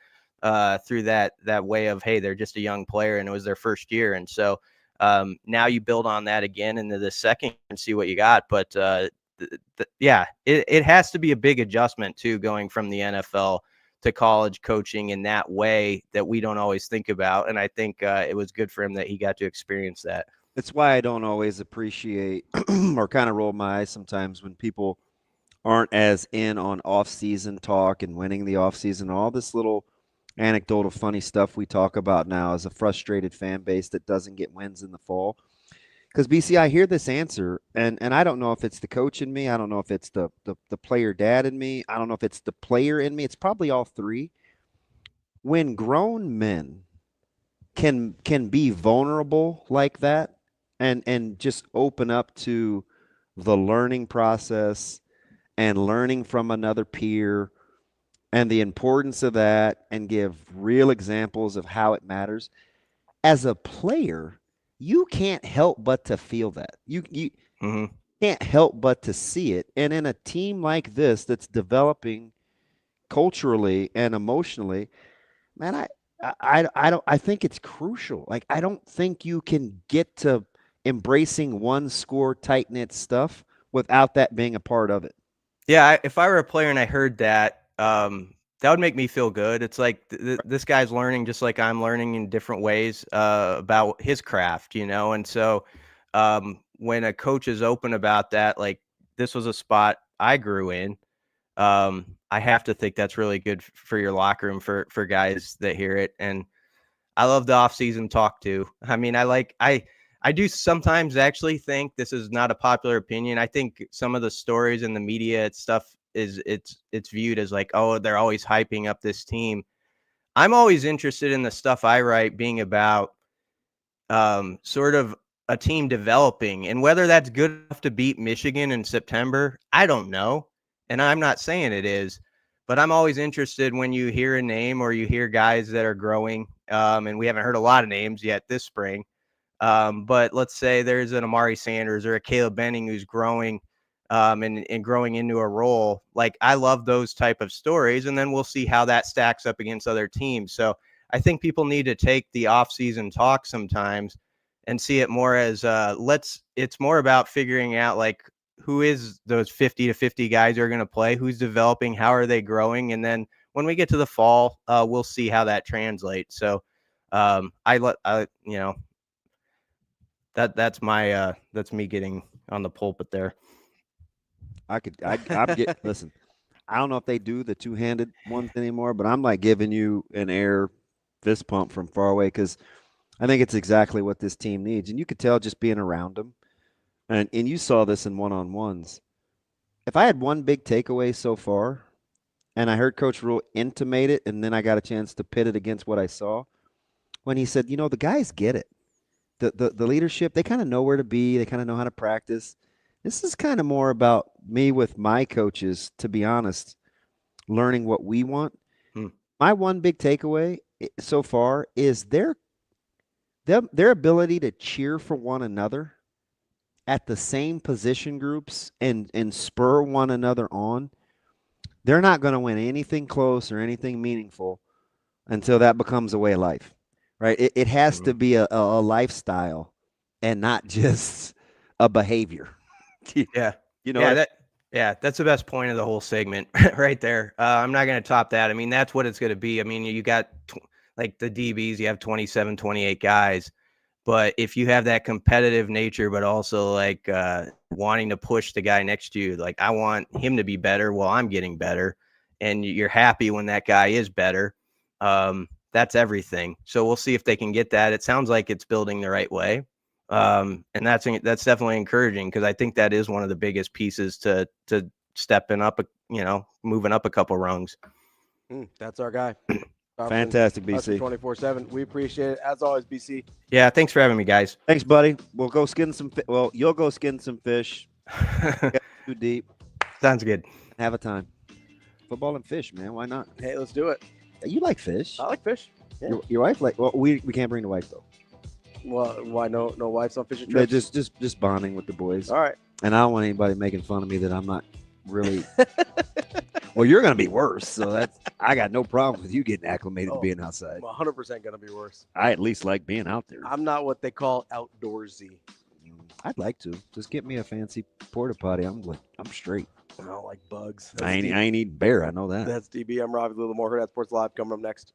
through that way of, hey, they're just a young player and it was their first year. And so now you build on that again into the second and see what you got. But it has to be a big adjustment too, going from the NFL to college coaching in that way that we don't always think about. And I think it was good for him that he got to experience that. It's why I don't always appreciate or kind of roll my eyes sometimes when people aren't as in on off-season talk and winning the off-season, all this little anecdotal funny stuff we talk about now as a frustrated fan base that doesn't get wins in the fall. Because, BC, I hear this answer, and I don't know if it's the coach in me. I don't know if it's the player dad in me. I don't know if it's the player in me. It's probably all three. When grown men can be vulnerable like that and just open up to the learning process and learning from another peer and the importance of that and give real examples of how it matters, as a player, you can't help but to feel that. You can't help but to see it. And in a team like this that's developing culturally and emotionally, man, I think it's crucial. Like, I don't think you can get to embracing one score tight-knit stuff without that being a part of it. Yeah, if I were a player and I heard that, that would make me feel good. It's like this guy's learning just like I'm learning in different ways about his craft, And so when a coach is open about that, like this was a spot I grew in, I have to think that's really good for your locker room for guys that hear it. And I love the off-season talk too. I mean, I do sometimes actually think, this is not a popular opinion, I think some of the stories in the media stuff it's viewed as like, oh, they're always hyping up this team. I'm always interested in the stuff I write being about sort of a team developing, and whether that's good enough to beat Michigan in September, I don't know. And I'm not saying it is, but I'm always interested when you hear a name or you hear guys that are growing. And we haven't heard a lot of names yet this spring. But let's say there's an Amari Sanders or a Caleb Benning who's growing and growing into a role. Like, I love those type of stories, and then we'll see how that stacks up against other teams. So I think people need to take the off-season talk sometimes and see it more as it's more about figuring out, like, who is those 50 to 50 guys who are going to play, who's developing, how are they growing, and then when we get to the fall, we'll see how that translates. So that's me getting on the pulpit there. Listen, I don't know if they do the two-handed ones anymore, but I'm like giving you an air fist pump from far away, because I think it's exactly what this team needs. And you could tell just being around them. And you saw this in one-on-ones. If I had one big takeaway so far, and I heard Coach Rule intimate it, and then I got a chance to pit it against what I saw, when he said, the guys get it. The leadership, they kind of know where to be. They kind of know how to practice. This is kind of more about me with my coaches, to be honest, learning what we want. My one big takeaway so far is their ability to cheer for one another at the same position groups and spur one another on. They're not going to win anything close or anything meaningful until that becomes a way of life, right? It has to be a lifestyle and not just a behavior. Yeah. That's the best point of the whole segment right there. I'm not going to top that. I mean, that's what it's going to be. I mean, you got like the DBs, you have 27, 28 guys. But if you have that competitive nature, but also like wanting to push the guy next to you, like, I want him to be better while I'm getting better, and you're happy when that guy is better, that's everything. So we'll see if they can get that. It sounds like it's building the right way. And that's definitely encouraging, because I think that is one of the biggest pieces to stepping up, moving up a couple rungs. That's our guy. Fantastic, BC. 24/7. We appreciate it, as always, BC. Yeah, thanks for having me, guys. Thanks, buddy. We'll go skin some. You'll go skin some fish. Too deep. Sounds good. Have a time. Football and fish, man. Why not? Hey, let's do it. You like fish? I like fish. Yeah. Your wife like? Well, we can't bring the wife though. Well, why no wives on fishing trips? Just bonding with the boys. All right. And I don't want anybody making fun of me that I'm not really. Well, you're going to be worse, so I got no problem with you getting acclimated to being outside. I'm 100% going to be worse. I at least like being out there. I'm not what they call outdoorsy. I'd like to. Just get me a fancy porta potty. I'm straight. I don't like bugs. I ain't eating bear. I know that. That's DB. I'm Ravi. Lulla. More Hurrdat Sports Live coming up next.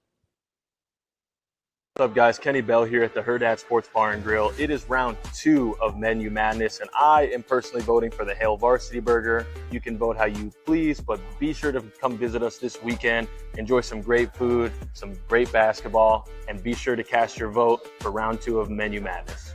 What's up, guys? Kenny Bell here at the Hurrdat Sports Bar and Grill. It is round 2 of Menu Madness, and I am personally voting for the Hail Varsity Burger. You can vote how you please, but be sure to come visit us this weekend. Enjoy some great food, some great basketball, and be sure to cast your vote for round 2 of Menu Madness.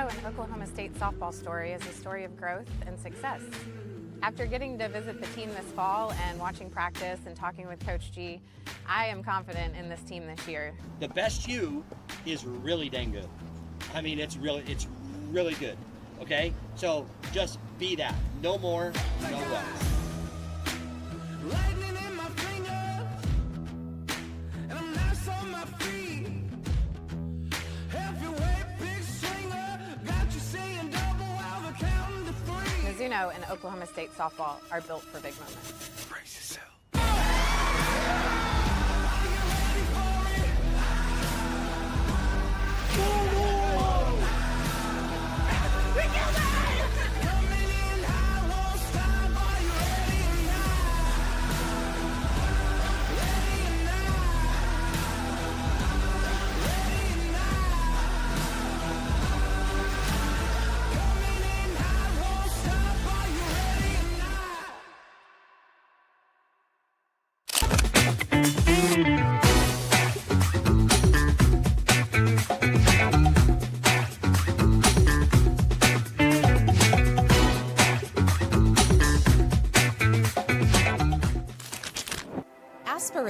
And Oklahoma State softball story is a story of growth and success. After getting to visit the team this fall and watching practice and talking with Coach G, I am confident in this team this year. The best you is really dang good. I mean, it's really good. Okay? So just be that. No more, no less. Lightning in my fingers, and I'm nice on my feet. Heavyweight big swinger, got you saying double while we're counting to 3. Mizuno and Oklahoma State softball are built for big moments. Brace yourself.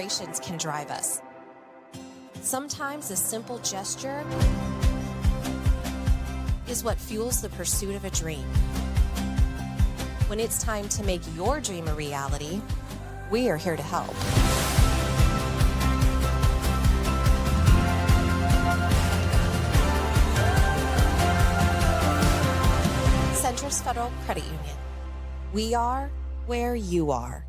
frustrations can drive us. Sometimes a simple gesture is what fuels the pursuit of a dream. When it's time to make your dream a reality, we are here to help. Centris Federal Credit Union. We are where you are.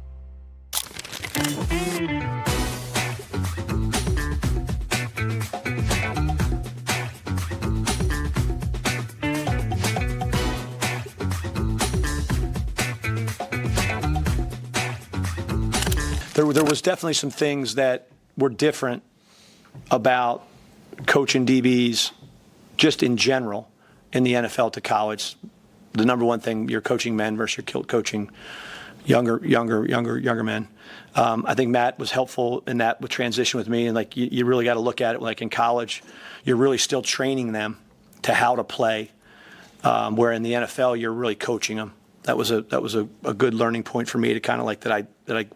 There was definitely some things that were different about coaching DBs just in general in the NFL to college. The number one thing, you're coaching men versus you're coaching younger men. I think Matt was helpful in that with transition with me, and like you really got to look at it like in college, you're really still training them to how to play, where in the NFL you're really coaching them. That was a good learning point for me to kind of like that I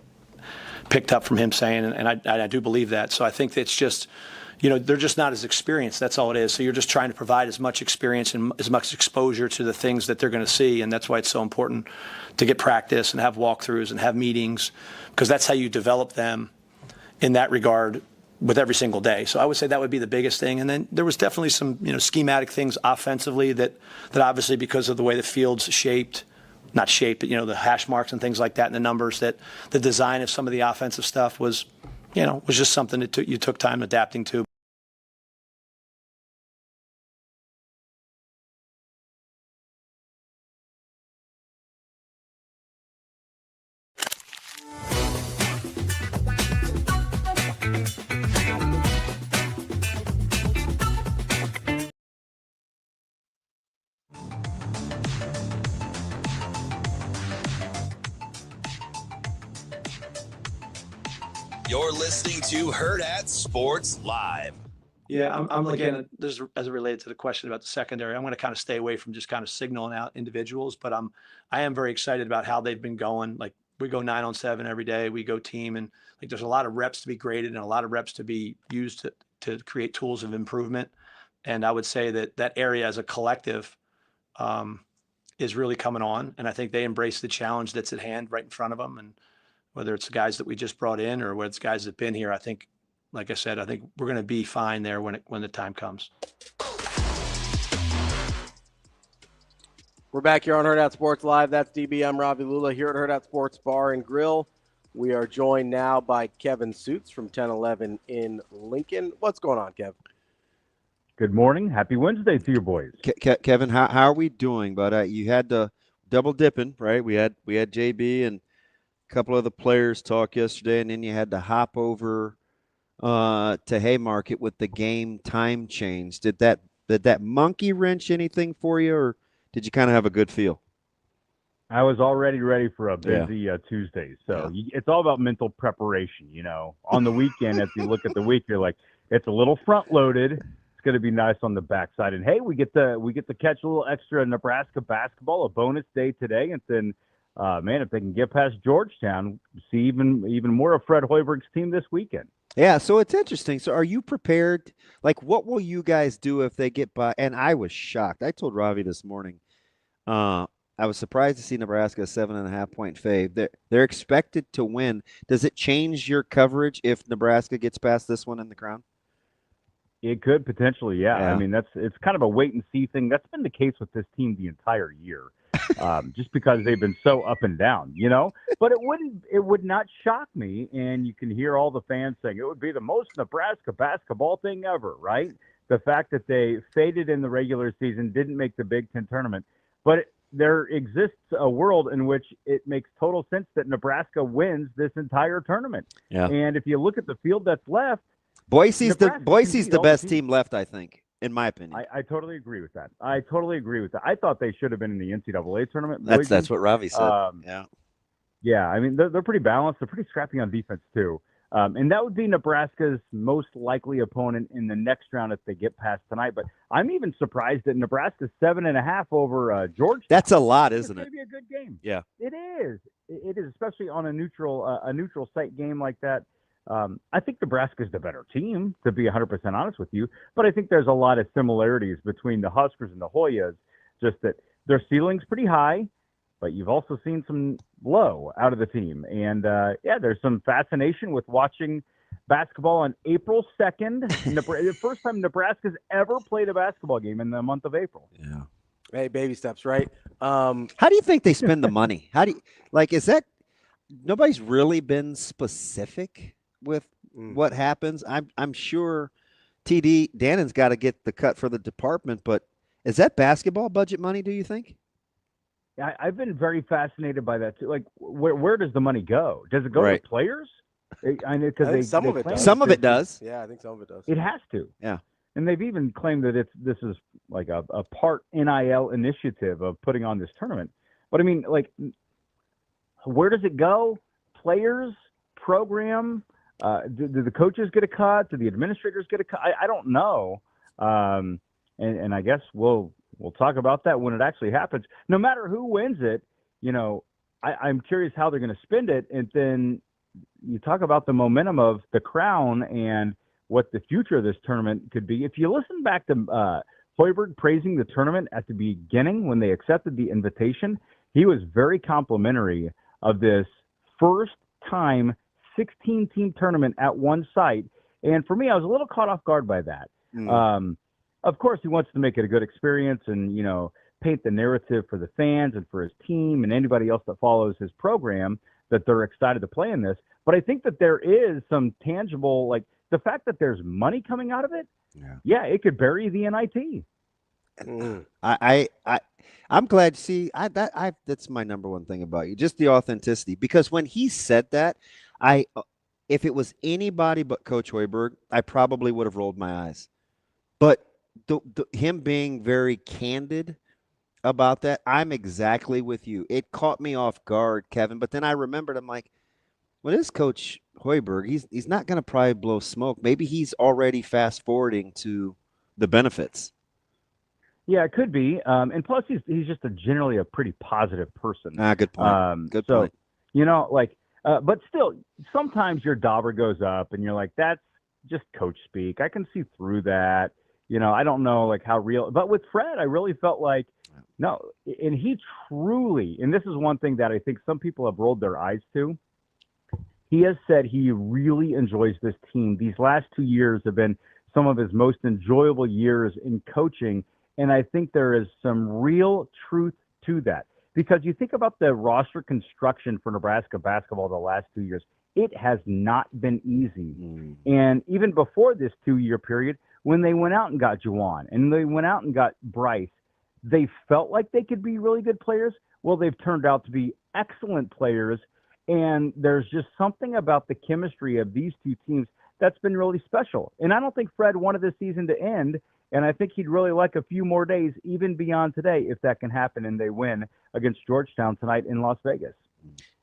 picked up from him saying, and I do believe that. So I think it's just, they're just not as experienced. That's all it is. So you're just trying to provide as much experience and as much exposure to the things that they're going to see. And that's why it's so important to get practice and have walkthroughs and have meetings, because that's how you develop them in that regard with every single day. So I would say that would be the biggest thing. And then there was definitely some, schematic things offensively that obviously because of the way the field's shaped, not shaped, but, the hash marks and things like that and the numbers, that the design of some of the offensive stuff was just something that you took time adapting to. You're listening to Hurrdat Sports Live. Yeah, I'm again, this as it related to the question about the secondary, I'm going to kind of stay away from just kind of signaling out individuals, but I am very excited about how they've been going. Like we go 9-on-7 every day, we go team, and like there's a lot of reps to be graded and a lot of reps to be used to create tools of improvement. And I would say that area as a collective is really coming on, and I think they embrace the challenge that's at hand right in front of them. And whether it's the guys that we just brought in or whether it's guys that've been here, I think, like I said, I think we're going to be fine there when the time comes. We're back here on Hurrdat Sports Live. That's DBM Ravi Lulla here at Hurrdat Sports Bar and Grill. We are joined now by Kevin Sjuts from 1011 in Lincoln. What's going on, Kev? Good morning. Happy Wednesday to you boys. Kevin, how are we doing? But you had the double dipping, right? We had JB and couple of the players talk yesterday, and then you had to hop over to Haymarket with the game time change. Did that monkey wrench anything for you, or did you kind of have a good feel? I was already ready for a busy Tuesday, so it's all about mental preparation. On the weekend, as you look at the week, you're like, it's a little front loaded. It's going to be nice on the backside, and hey, we get to catch a little extra Nebraska basketball, a bonus day today, and then. Man, if they can get past Georgetown, see even more of Fred Hoiberg's team this weekend. Yeah, so it's interesting. So are you prepared? Like, what will you guys do if they get by? And I was shocked. I told Ravi this morning, I was surprised to see Nebraska a 7.5-point fave. They're expected to win. Does it change your coverage if Nebraska gets past this one in the Crown? It could potentially, yeah. I mean, it's kind of a wait and see thing. That's been the case with this team the entire year. Just because they've been so up and down, but it would not shock me. And you can hear all the fans saying it would be the most Nebraska basketball thing ever, right? The fact that they faded in the regular season, didn't make the Big Ten tournament, but there exists a world in which it makes total sense that Nebraska wins this entire tournament. Yeah. And if you look at the field that's left, Boise's the best team left, I think. In my opinion, I totally agree with that. I thought they should have been in the NCAA tournament. That's what Ravi said. Yeah. I mean, they're pretty balanced. They're pretty scrappy on defense too. And that would be Nebraska's most likely opponent in the next round if they get past tonight. But I'm even surprised that Nebraska's 7.5 over Georgetown. That's a lot, isn't it? It's going to be a good game. Yeah, it is. It is, especially on a neutral site game like that. I think Nebraska's the better team, to be 100% honest with you. But I think there's a lot of similarities between the Huskers and the Hoyas, just that their ceiling's pretty high, but you've also seen some low out of the team. And, there's some fascination with watching basketball on April 2nd. The first time Nebraska's ever played a basketball game in the month of April. Yeah. Hey, baby steps, right? How do you think they spend the money? Is that nobody's really been specific with what happens? I'm sure TD Dannon's got to get the cut for the department, but is that basketball budget money, do you think? I've been very fascinated by that too. Like, where does the money go? Does it go to players? I know, because some of it does. Some of it does. Yeah, I think some of it does. It has to. Yeah. And they've even claimed that this is like a part NIL initiative of putting on this tournament. But I mean, like, where does it go? Players, program? Do the coaches get a cut? Do the administrators get a cut? I don't know. And I guess we'll talk about that when it actually happens. No matter who wins it, I'm curious how they're going to spend it. And then you talk about the momentum of the crown and what the future of this tournament could be. If you listen back to Hoiberg praising the tournament at the beginning when they accepted the invitation, he was very complimentary of this first-time 16-team tournament at one site. And for me, I was a little caught off guard by that. Of course, he wants to make it a good experience and, paint the narrative for the fans and for his team and anybody else that follows his program that they're excited to play in this. But I think that there is some tangible, like the fact that there's money coming out of it. Yeah, it could bury the NIT. I'm glad to see that's my number one thing about you, just the authenticity. Because when he said that, if it was anybody but Coach Hoiberg, I probably would have rolled my eyes. But him being very candid about that, I'm exactly with you. It caught me off guard, Kevin. But then I remembered, I'm like, well, this Coach Hoiberg, he's not going to probably blow smoke. Maybe he's already fast forwarding to the benefits. Yeah, it could be. And plus, he's just generally a pretty positive person. Good point. Good point. But still, sometimes your dauber goes up, and you're like, that's just coach speak. I can see through that. I don't know, like, how real. But with Fred, I really felt like, no. And he truly, and this is one thing that I think some people have rolled their eyes to, he has said he really enjoys this team. These last 2 years have been some of his most enjoyable years in coaching. And I think there is some real truth to that. Because you think about the roster construction for Nebraska basketball the last 2 years, it has not been easy. And even before this 2-year period, when they went out and got Juwan and they went out and got Bryce, they felt like they could be really good players. Well, they've turned out to be excellent players. And there's just something about the chemistry of these two teams that's been really special. And I don't think Fred wanted the season to end. And I think he'd really like a few more days, even beyond today, if that can happen and they win against Georgetown tonight in Las Vegas.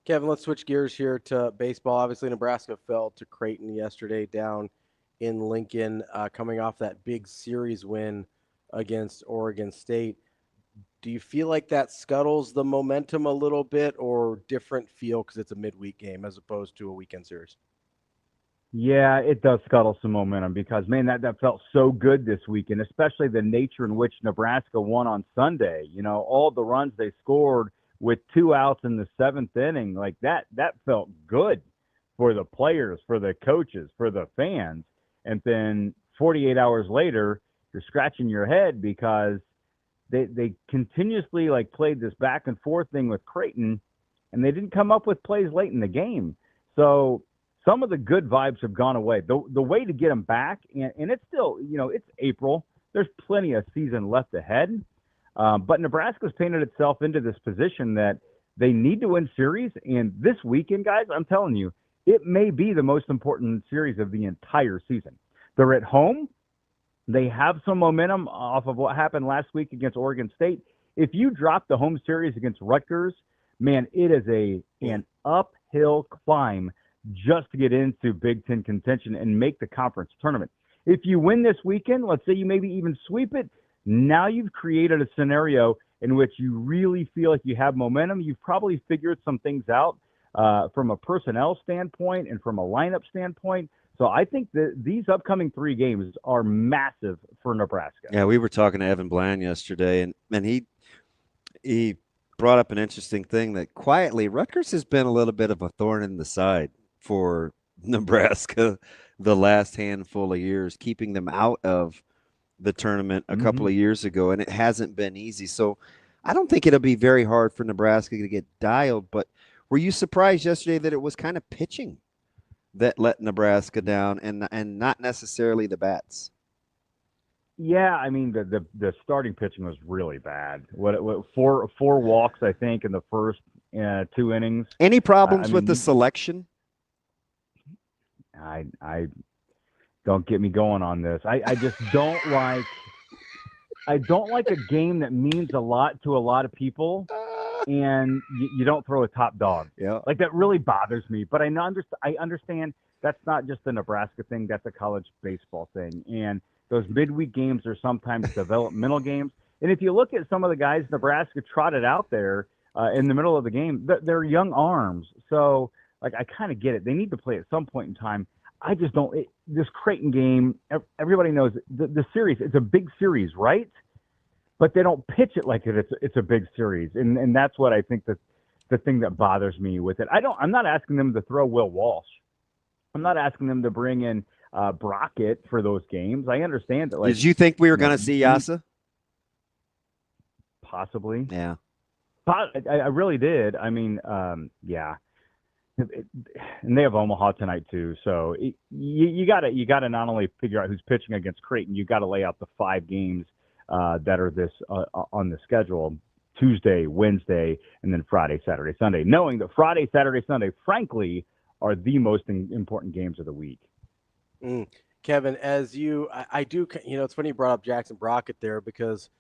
Kevin, let's switch gears here to baseball. Obviously, Nebraska fell to Creighton yesterday down in Lincoln, coming off that big series win against Oregon State. Do you feel like that scuttles the momentum a little bit, or different feel because it's a midweek game as opposed to a weekend series? Yeah, it does scuttle some momentum because, man, that felt so good this weekend, especially the nature in which Nebraska won on Sunday. All the runs they scored with 2 outs in the 7th inning, like that felt good for the players, for the coaches, for the fans. And then 48 hours later, you're scratching your head because they continuously played this back and forth thing with Creighton, and they didn't come up with plays late in the game. So some of the good vibes have gone away. The way to get them back, and it's still, it's April. There's plenty of season left ahead. But Nebraska's painted itself into this position that they need to win series. And this weekend, guys, I'm telling you, it may be the most important series of the entire season. They're at home. They have some momentum off of what happened last week against Oregon State. If you drop the home series against Rutgers, man, it is an uphill climb just to get into Big Ten contention and make the conference tournament. If you win this weekend, let's say you maybe even sweep it, now you've created a scenario in which you really feel like you have momentum. You've probably figured some things out from a personnel standpoint and from a lineup standpoint. So I think that these upcoming 3 games are massive for Nebraska. Yeah, we were talking to Evan Bland yesterday, and he brought up an interesting thing that quietly Rutgers has been a little bit of a thorn in the side for Nebraska the last handful of years, keeping them out of the tournament a couple of years ago, and it hasn't been easy. So I don't think it'll be very hard for Nebraska to get dialed, but were you surprised yesterday that it was kind of pitching that let Nebraska down and not necessarily the bats? Yeah, I mean the starting pitching was really bad. What 4 walks I think in the first 2 innings. Any problems with the selection? I don't get me going on this. I just don't like. I don't like a game that means a lot to a lot of people, and you don't throw a top dog. Yeah, like that really bothers me. But I understand that's not just a Nebraska thing. That's a college baseball thing, and those midweek games are sometimes developmental games. And if you look at some of the guys Nebraska trotted out there in the middle of the game, they're young arms. So, like, I kind of get it. They need to play at some point in time. I just don't. This Creighton game, everybody knows the series. It's a big series, right? But they don't pitch it like it's a big series, and that's what I think that the thing that bothers me with it. I'm not asking them to throw Will Walsh. I'm not asking them to bring in Brockett for those games. I understand that. Like, did you think we were going to see Yasa? Possibly. Yeah. I really did. I mean, yeah. And they have Omaha tonight too, so you gotta not only figure out who's pitching against Creighton, you got to lay out the 5 games that are this on the schedule: Tuesday, Wednesday, and then Friday, Saturday, Sunday. Knowing that Friday, Saturday, Sunday, frankly, are the most important games of the week. Kevin, I do, it's funny you brought up Jackson Brockett there, because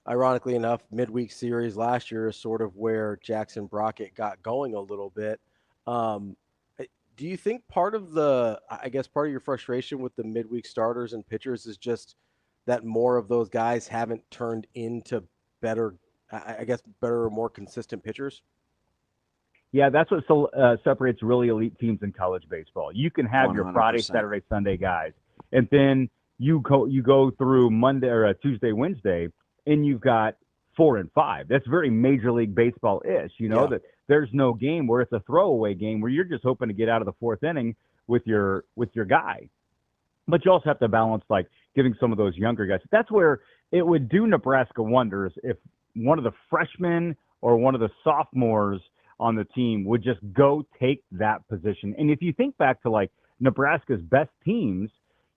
ironically enough, midweek series last year is sort of where Jackson Brockett got going a little bit. Do you think part of your frustration with the midweek starters and pitchers is just that more of those guys haven't turned into better or more consistent pitchers? Yeah, that's what separates really elite teams in college baseball. You can have 100%. Your Friday, Saturday, Sunday guys, and then you go through Monday or Tuesday, Wednesday, and you've got 4 and 5. That's very Major League Baseball-ish, that there's no game where it's a throwaway game where you're just hoping to get out of the 4th inning with your guy. But you also have to balance, like, giving some of those younger guys. That's where it would do Nebraska wonders if one of the freshmen or one of the sophomores on the team would just go take that position. And if you think back to, like, Nebraska's best teams,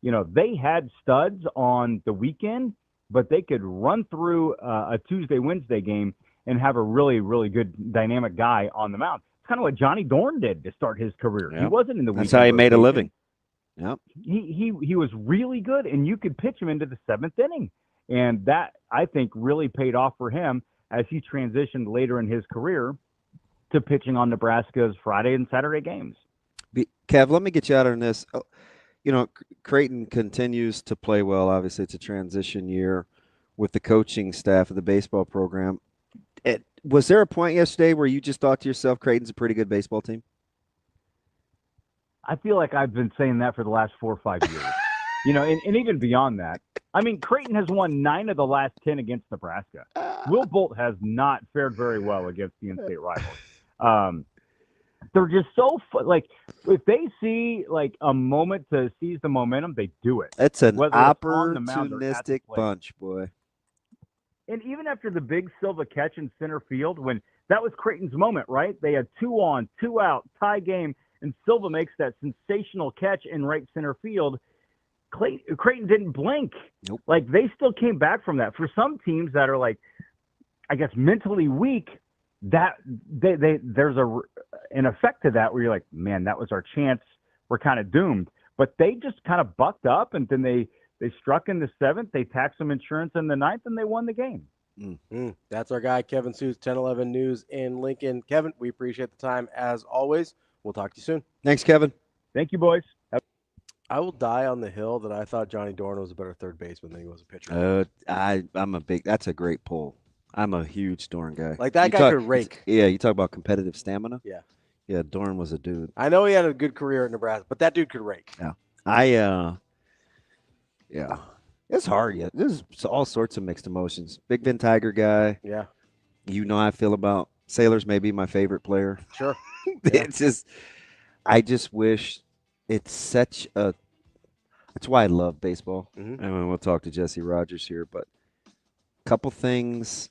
they had studs on the weekend, but they could run through a Tuesday, Wednesday game and have a really, really good dynamic guy on the mound. It's kind of what Johnny Dorn did to start his career. Yep. He wasn't in the weekend. That's how he made a living. Yep. He was really good, and you could pitch him into the 7th inning. And that, I think, really paid off for him as he transitioned later in his career to pitching on Nebraska's Friday and Saturday games. Kev, let me get you out on this. Creighton continues to play well. Obviously, it's a transition year with the coaching staff of the baseball program. Was there a point yesterday where you just thought to yourself, Creighton's a pretty good baseball team? I feel like I've been saying that for the last 4 or 5 years. And even beyond that. I mean, Creighton has won 9 of the last 10 against Nebraska. Will Bolt has not fared very well against the in-state rivals. They're just so like, if they see like a moment to seize the momentum, they do it. It's an opportunistic bunch, boy. And even after the big Silva catch in center field, when that was Creighton's moment, right? They had 2 on, 2 out, tie game, and Silva makes that sensational catch in right center field. Creighton didn't blink. Nope. Like, they still came back from that. For some teams that are, like, I guess mentally weak, that there's an effect to that where you're like, man, that was our chance. We're kind of doomed. But they just kind of bucked up, and then they struck in the 7th. They taxed some insurance in the 9th, and they won the game. Mm-hmm. That's our guy, Kevin Sjuts, 1011 News in Lincoln. Kevin, we appreciate the time as always. We'll talk to you soon. Thanks, Kevin. Thank you, boys. I will die on the hill that I thought Johnny Dorn was a better third baseman than he was a pitcher. That's a great pull. I'm a huge Dorn guy. Like, that guy could rake. Yeah, you talk about competitive stamina. Yeah. Yeah, Dorn was a dude. I know he had a good career at Nebraska, but that dude could rake. Yeah. Yeah. It's hard. Yeah. There's all sorts of mixed emotions. Big Ben Tiger guy. Yeah. You know how I feel about Sailors, maybe my favorite player. Sure. It's just, I just wish it's such a, that's why I love baseball. Mm-hmm. And we'll talk to Jesse Rogers here, but a couple things,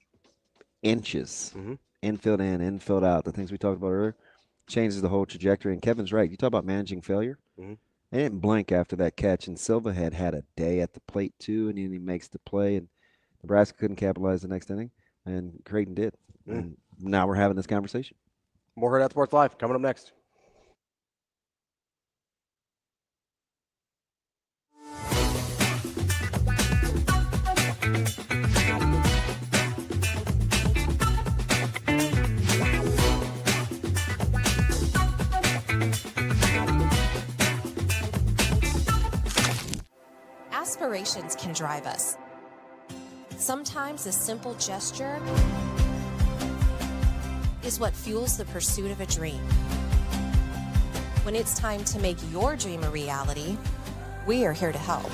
inches, infield in, infield out, the things we talked about earlier, changes the whole trajectory. And Kevin's right. You talk about managing failure. They didn't blink after that catch, and Silva had a day at the plate too, and then he makes the play, and Nebraska couldn't capitalize the next inning, and Creighton did. And now we're having this conversation. More Hurrdat Sports Live coming up next. Aspirations can drive us. Sometimes a simple gesture is what fuels the pursuit of a dream. When it's time to make your dream a reality, we are here to help.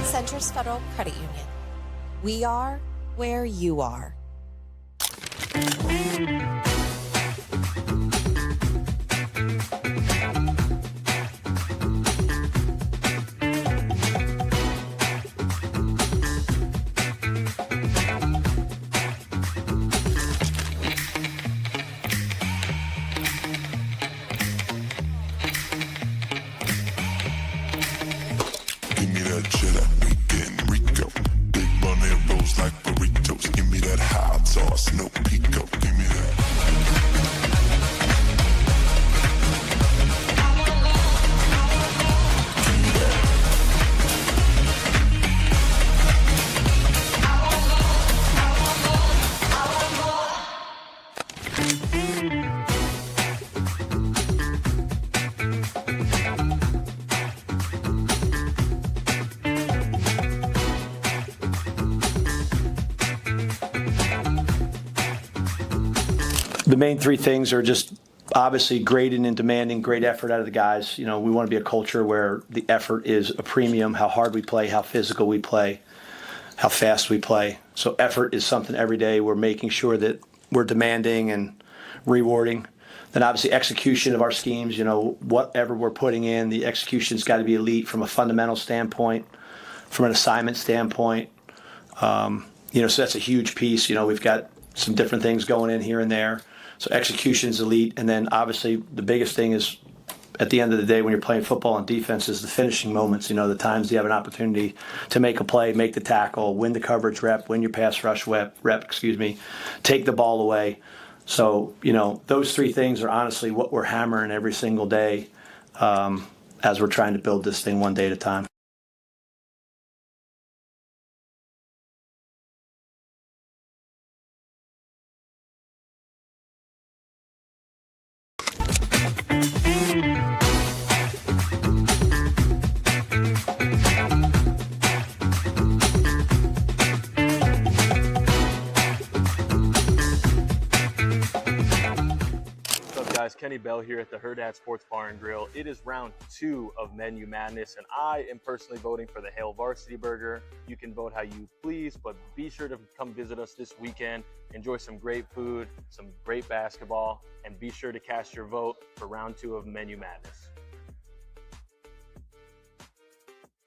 Centris Federal Credit Union. We are where you are. The main three things are just obviously grading and demanding great effort out of the guys. You know, we want to be a culture where the effort is a premium, how hard we play, how physical we play, how fast we play. So effort is something every day we're making sure that we're demanding and rewarding. Then obviously execution of our schemes, you know, whatever we're putting in, the execution's got to be elite from a fundamental standpoint, from an assignment standpoint. You know, so that's a huge piece. You know, we've got some different things going in here and there. So execution's elite. And then obviously the biggest thing is at the end of the day when you're playing football on defense is the finishing moments, you know, the times you have an opportunity to make a play, make the tackle, win the coverage rep, win your pass rush rep, take the ball away. So, you know, those three things are honestly what we're hammering every single day as we're trying to build this thing one day at a time. Kenny Bell here at the Hurrdat Sports Bar and Grill. It is round 2 of Menu Madness, and I am personally voting for the Hail Varsity Burger. You can vote how you please, but be sure to come visit us this weekend. Enjoy some great food, some great basketball, and be sure to cast your vote for round 2 of Menu Madness.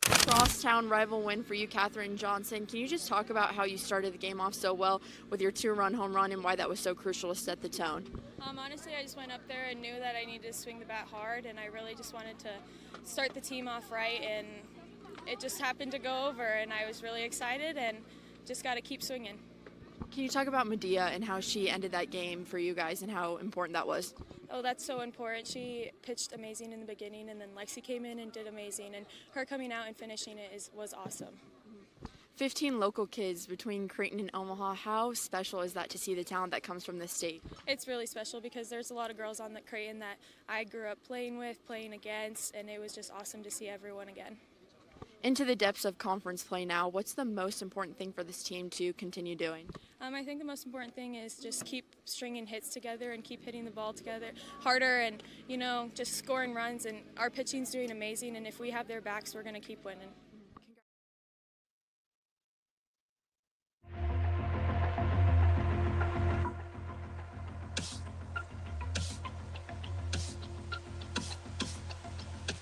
Crosstown rival win for you, Katherine Johnson. Can you just talk about how you started the game off so well with your 2-run home run and why that was so crucial to set the tone? Honestly, I just went up there and knew that I needed to swing the bat hard, and I really just wanted to start the team off right, and it just happened to go over, and I was really excited and just got to keep swinging. Can you talk about Medea and how she ended that game for you guys and how important that was? Oh, that's so important. She pitched amazing in the beginning, and then Lexi came in and did amazing, and her coming out and finishing it was awesome. 15 local kids between Creighton and Omaha. How special is that to see the talent that comes from this state? It's really special because there's a lot of girls on the Creighton that I grew up playing with, playing against, and it was just awesome to see everyone again. into the depths of conference play now, what's the most important thing for this team to continue doing? I think the most important thing is just keep stringing hits together and keep hitting the ball together harder and, just scoring runs. And our pitching's doing amazing, and if we have their backs, we're going to keep winning.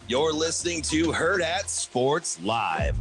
You're listening to Hurrdat Sports Live.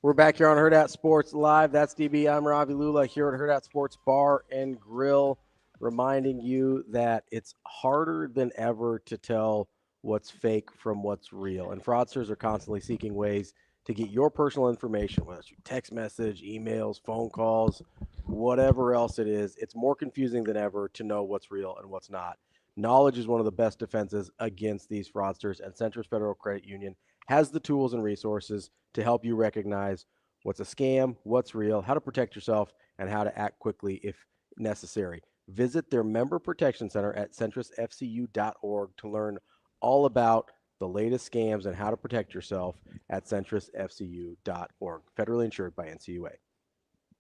We're back here on Hurrdat Sports Live. That's DB. I'm Ravi Lulla here at Hurrdat Sports Bar and Grill, reminding you that it's harder than ever to tell what's fake from what's real. And fraudsters are constantly seeking ways to get your personal information, whether it's your text message, emails, phone calls, whatever else it is. It's more confusing than ever to know what's real and what's not. Knowledge is one of the best defenses against these fraudsters, and Centris Federal Credit Union has the tools and resources to help you recognize what's a scam, what's real, how to protect yourself, and how to act quickly if necessary. Visit their member protection center at centrisfcu.org to learn all about the latest scams and how to protect yourself at centrisfcu.org. Federally insured by NCUA.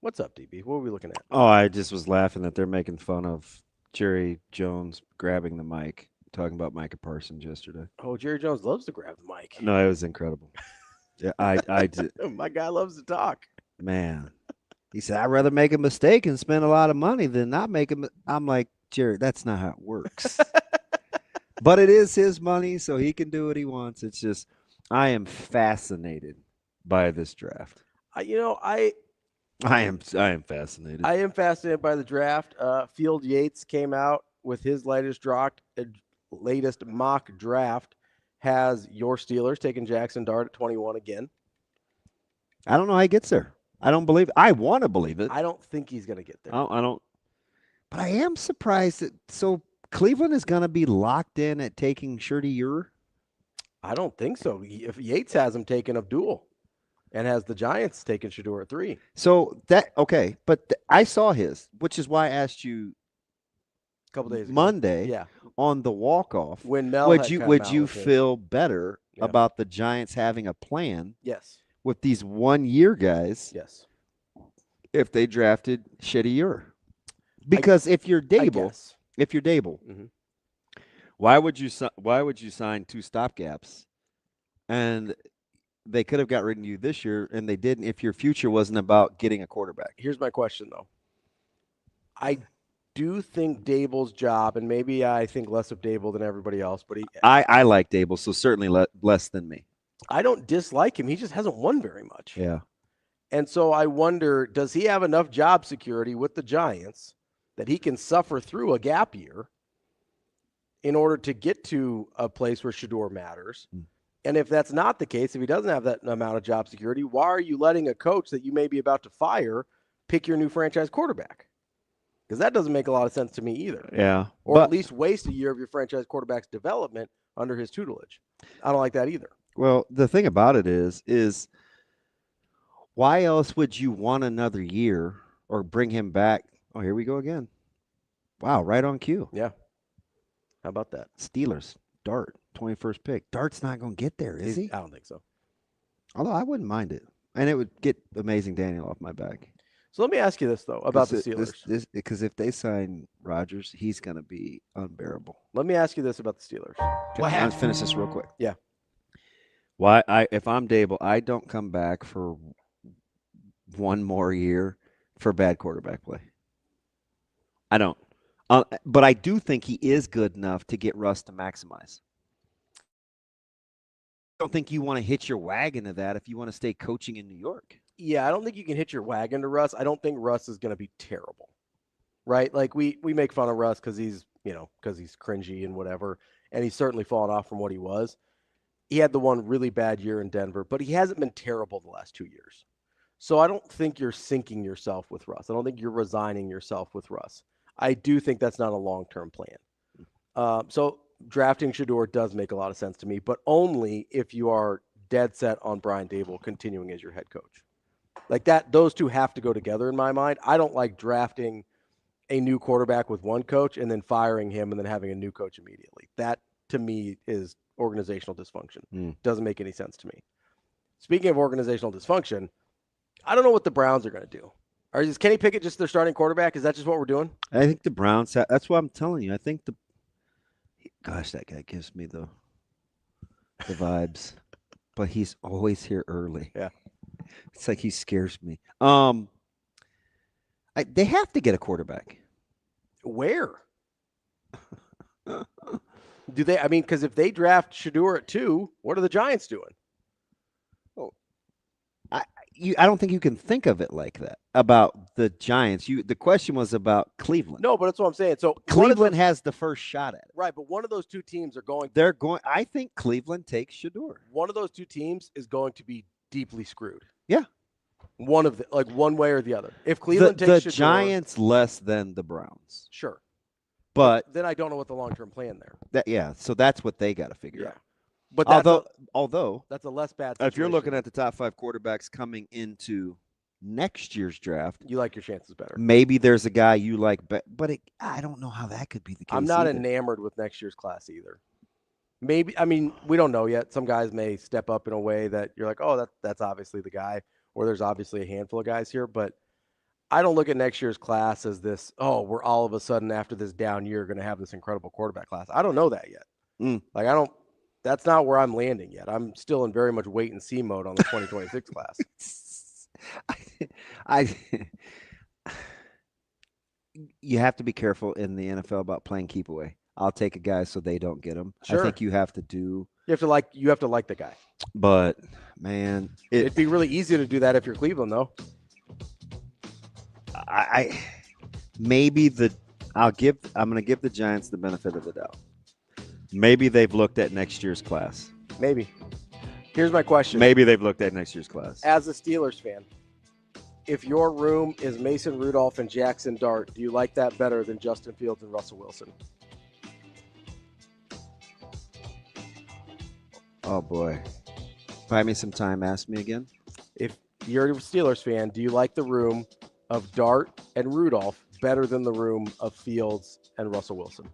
What's up, DB? What are we looking at? Oh, I just was laughing that they're making fun of Jerry Jones grabbing the mic, talking about Micah Parsons yesterday. Oh, Jerry Jones loves to grab the mic. No, it was incredible. Yeah, I did. My guy loves to talk. Man, he said, I'd rather make a mistake and spend a lot of money than not make a I'm like, Jerry, that's not how it works. But it is his money, so he can do what he wants. It's just, I am fascinated by this draft. I am fascinated. I am fascinated by the draft. Field Yates came out with his latest mock draft. Has your Steelers taking Jackson Dart at 21 again? I don't know how he gets there. I don't believe it. I want to believe it. I don't think he's going to get there. I don't. But I am surprised that Cleveland is going to be locked in at taking Hurrdat. I don't think so. If Yates has him taking Abdul and has the Giants taking Hurrdat at 3. So but I saw his, which is why I asked you a couple days ago. Monday on the walk-off. When Mel would you feel better about the Giants having a plan? Yes. With these 1-year guys? Yes. If they drafted Hurrdat. Because if you're Dable, mm-hmm. why would you sign 2 stopgaps? And they could have got rid of you this year, and they didn't if your future wasn't about getting a quarterback. Here's my question, though. I do think Dable's job, and maybe I think less of Dable than everybody else, but I like Dable, so certainly less than me. I don't dislike him. He just hasn't won very much. Yeah. And so I wonder, does he have enough job security with the Giants that he can suffer through a gap year in order to get to a place where Hurrdat matters? And if that's not the case, if he doesn't have that amount of job security, why are you letting a coach that you may be about to fire pick your new franchise quarterback? Because that doesn't make a lot of sense to me either. Yeah. Or at least waste a year of your franchise quarterback's development under his tutelage. I don't like that either. Well, the thing about it is why else would you want another year or bring him back? Oh, here we go again. Wow, right on cue. Yeah. How about that? Steelers, Dart, 21st pick. Dart's not going to get there, is he? I don't think so. Although I wouldn't mind it. And it would get Amazing Daniel off my back. So let me ask you this, though, about the Steelers. Because if they sign Rodgers, he's going to be unbearable. Let me ask you this about the Steelers. Let's finish this real quick. Yeah. If I'm Dable, I don't come back for one more year for bad quarterback play. I don't. But I do think he is good enough to get Russ to maximize. I don't think you want to hitch your wagon to that if you want to stay coaching in New York. Yeah, I don't think you can hitch your wagon to Russ. I don't think Russ is going to be terrible, right? Like we make fun of Russ because he's cringy and whatever, and he's certainly fallen off from what he was. He had the one really bad year in Denver, but he hasn't been terrible the last 2 years. So I don't think you're sinking yourself with Russ. I don't think you're resigning yourself with Russ. I do think that's not a long-term plan. So drafting Hurrdat does make a lot of sense to me, but only if you are dead set on Brian Dable continuing as your head coach. Like that, those two have to go together in my mind. I don't like drafting a new quarterback with one coach and then firing him and then having a new coach immediately. That to me is organizational dysfunction. Doesn't make any sense to me. Speaking of organizational dysfunction, I don't know what the Browns are going to do. Is Kenny Pickett just their starting quarterback? Is that just what we're doing? I think the Browns. That's what I'm telling you. I think Gosh, that guy gives me the vibes, but he's always here early. Yeah, it's like he scares me. They have to get a quarterback. Where? Do they? I mean, because if they draft Shedeur at 2, what are the Giants doing? I don't think you can think of it like that about the Giants. The question was about Cleveland. No, but that's what I'm saying. So Cleveland has the first shot at it. Right, but one of those two teams are going. They're going. I think Cleveland takes Shedeur. One of those two teams is going to be deeply screwed. Yeah, one way or the other. If Cleveland takes the Shedeur, Giants less than the Browns. Sure, but then I don't know what the long-term plan there. So that's what they got to figure out. But although that's a less bad situation. If you're looking at the top 5 quarterbacks coming into next year's draft, you like your chances better. Maybe there's a guy you like, but I don't know how that could be the case. I'm not either. enamored with next year's class either. Maybe, I mean, we don't know yet. Some guys may step up in a way that you're like, oh, that's obviously the guy, or there's obviously a handful of guys here. But I don't look at next year's class as this, oh, we're all of a sudden after this down year going to have this incredible quarterback class. I don't know that yet. That's not where I'm landing yet. I'm still in very much wait and see mode on the 2026 class. You have to be careful in the NFL about playing keep away. I'll take a guy so they don't get him. Sure. I think you have to do. You have to like the guy. But man, it'd be really easy to do that if you're Cleveland, though. I'm going to give the Giants the benefit of the doubt. Maybe they've looked at next year's class. Maybe. Here's my question. Maybe they've looked at next year's class. As a Steelers fan, if your room is Mason Rudolph and Jackson Dart, do you like that better than Justin Fields and Russell Wilson? Oh, boy. Buy me some time. Ask me again. If you're a Steelers fan, do you like the room of Dart and Rudolph better than the room of Fields and Russell Wilson?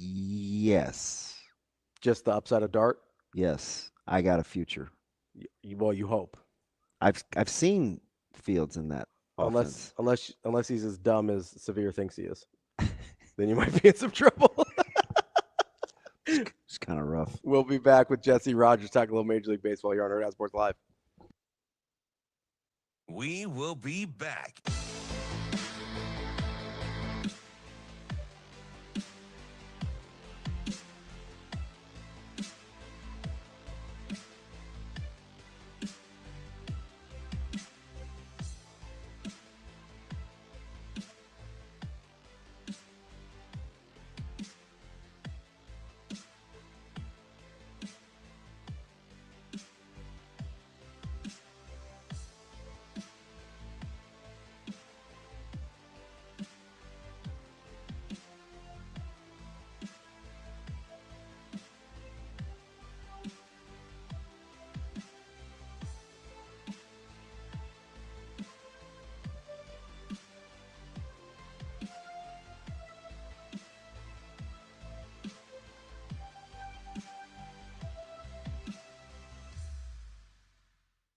Yes. Just the upside of Dart? Yes. I got a future. Well, you hope. I've seen Fields in that offense. Unless he's as dumb as Severe thinks he is. Then you might be in some trouble. It's kind of rough. We'll be back with Jesse Rogers talking a little Major League Baseball here on Hurrdat Sports Live. We will be back.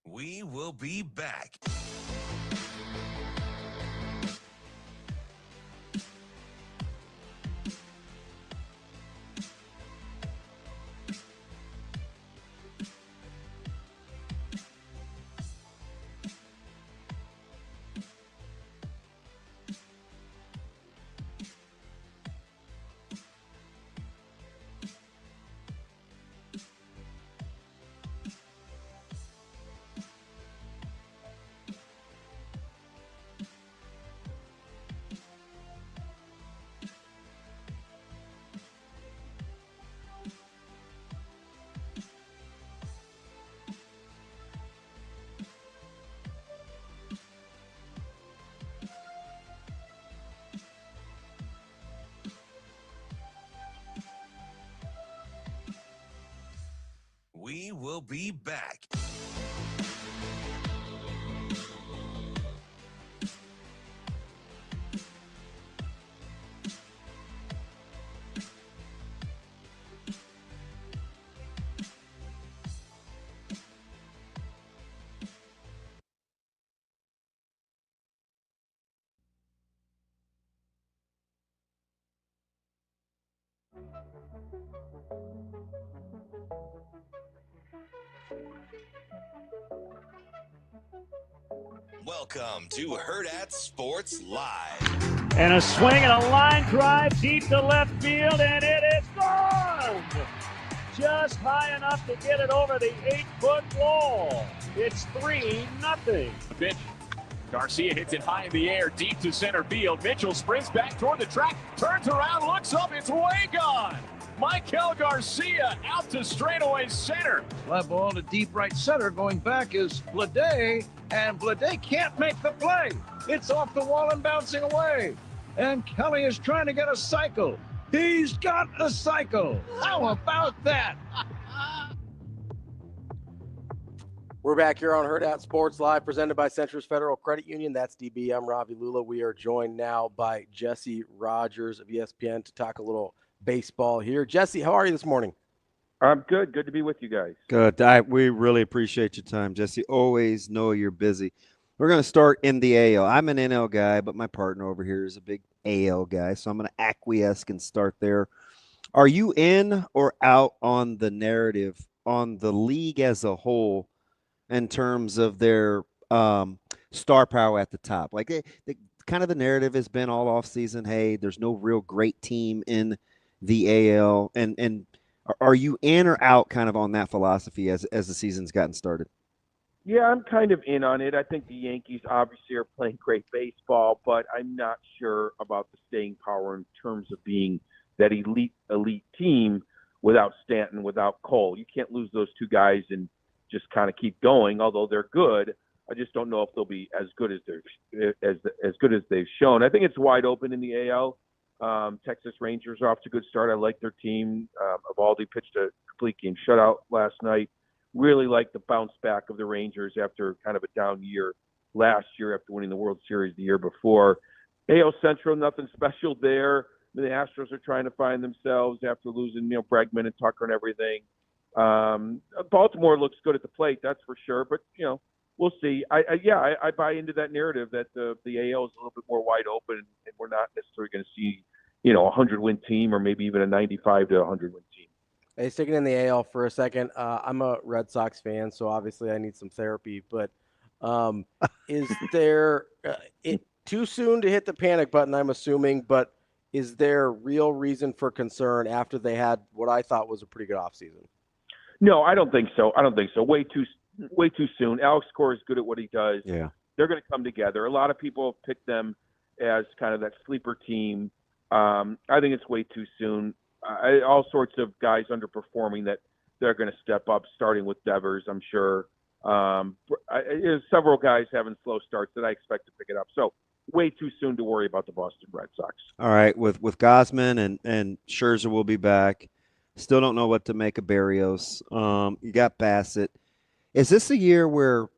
We will be back. We will be back. Welcome to Hurrdat Sports Live. And a swing and a line drive deep to left field, and it is gone! Just high enough to get it over the 8-foot wall. It's 3-0. Pitch. Garcia hits it high in the air, deep to center field. Mitchell sprints back toward the track, turns around, looks up, it's way gone. Michael Garcia out to straightaway center. Fly ball to deep right center. Going back is Bleday, and Bleday can't make the play. It's off the wall and bouncing away. And Kelly is trying to get a cycle. He's got a cycle. How about that? We're back here on Hurrdat Sports Live, presented by Centris Federal Credit Union. That's DB. I'm Ravi Lulla. We are joined now by Jesse Rogers of ESPN to talk a little baseball here. Jesse, how are you this morning? I'm good. Good to be with you guys. Good. We really appreciate your time, Jesse. Always know you're busy. We're going to start in the AL. I'm an NL guy, but my partner over here is a big AL guy, so I'm going to acquiesce and start there. Are you in or out on the narrative on the league as a whole in terms of their star power at the top? Like, kind of the narrative has been all off season, hey, there's no real great team in the AL, and are you in or out kind of on that philosophy as the season's gotten started? Yeah, I'm kind of in on it. I think the Yankees obviously are playing great baseball, but I'm not sure about the staying power in terms of being that elite team without Stanton, without Cole. You can't lose those two guys and just kind of keep going, although they're good. I just don't know if they'll be as good as they've shown. I think it's wide open in the AL. Texas Rangers are off to a good start. I like their team. Eovaldi pitched a complete game shutout last night. Really like the bounce back of the Rangers after kind of a down year last year after winning the World Series the year before. AL Central, nothing special there. The Astros are trying to find themselves after losing, Bregman and Tucker and everything. Baltimore looks good at the plate, that's for sure. But, we'll see. I buy into that narrative that the AL is a little bit more wide open, and we're not necessarily going to see, a 100-win team or maybe even a 95 to 100-win team. Hey, sticking in the AL for a second, I'm a Red Sox fan, so obviously I need some therapy. But is there too soon to hit the panic button, I'm assuming, but is there real reason for concern after they had what I thought was a pretty good offseason? No, I don't think so. Way too soon. Alex Cora is good at what he does. Yeah. They're going to come together. A lot of people have picked them as kind of that sleeper team. I think it's way too soon. All sorts of guys underperforming that they're going to step up, starting with Devers, I'm sure. There's several guys having slow starts that I expect to pick it up. So way too soon to worry about the Boston Red Sox. All right, with Gausman and Scherzer will be back. Still don't know what to make of Berrios. You got Bassett. Is this a year where,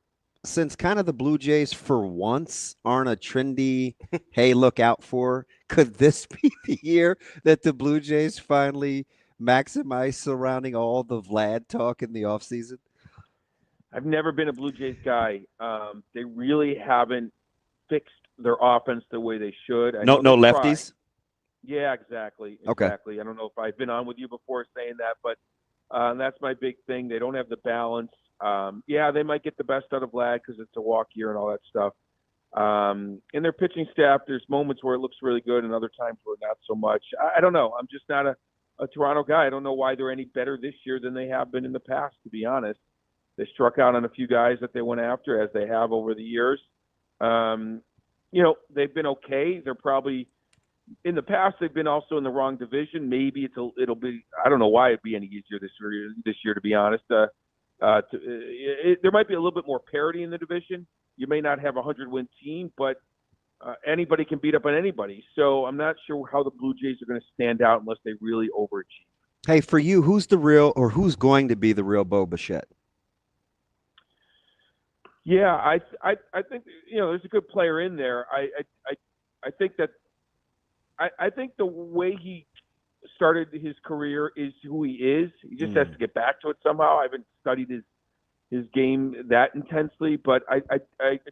since kind of the Blue Jays for once aren't a trendy, hey, look out for, could this be the year that the Blue Jays finally maximize surrounding all the Vlad talk in the offseason? I've never been a Blue Jays guy. They really haven't fixed their offense the way they should. No lefties? Yeah, exactly. Okay. I don't know if I've been on with you before saying that, but that's my big thing. They don't have the balance. They might get the best out of Vlad because it's a walk year and all that stuff. In their pitching staff, there's moments where it looks really good and other times where not so much. I don't know. I'm just not a Toronto guy. I don't know why they're any better this year than they have been in the past, to be honest. They struck out on a few guys that they went after, as they have over the years. They've been okay. They're probably – in the past, they've been also in the wrong division. Maybe it'll be – I don't know why it'd be any easier this year, to be honest. There might be a little bit more parity in the division. You may not have a 100-win team, but anybody can beat up on anybody. So I'm not sure how the Blue Jays are going to stand out unless they really overachieve. Hey, for you, who's going to be the real Bo Bichette? Yeah, I think there's a good player in there. I think the way he started his career is who he is. He just has to get back to it somehow. I haven't studied his game that intensely, but I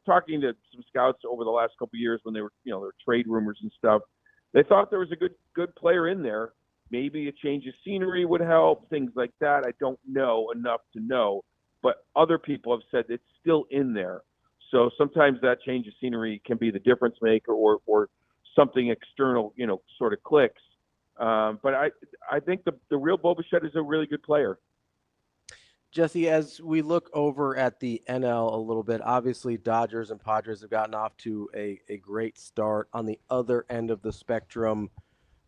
talking to some scouts over the last couple of years when they were there were trade rumors and stuff. They thought there was a good player in there. maybe a change of scenery would help, things like that. I don't know enough to know, but other people have said it's still in there. So sometimes that change of scenery can be the difference maker, or something external, sort of clicks. But I think the real Bo Bichette is a really good player. Jesse, as we look over at the NL a little bit, obviously Dodgers and Padres have gotten off to a great start. On the other end of the spectrum,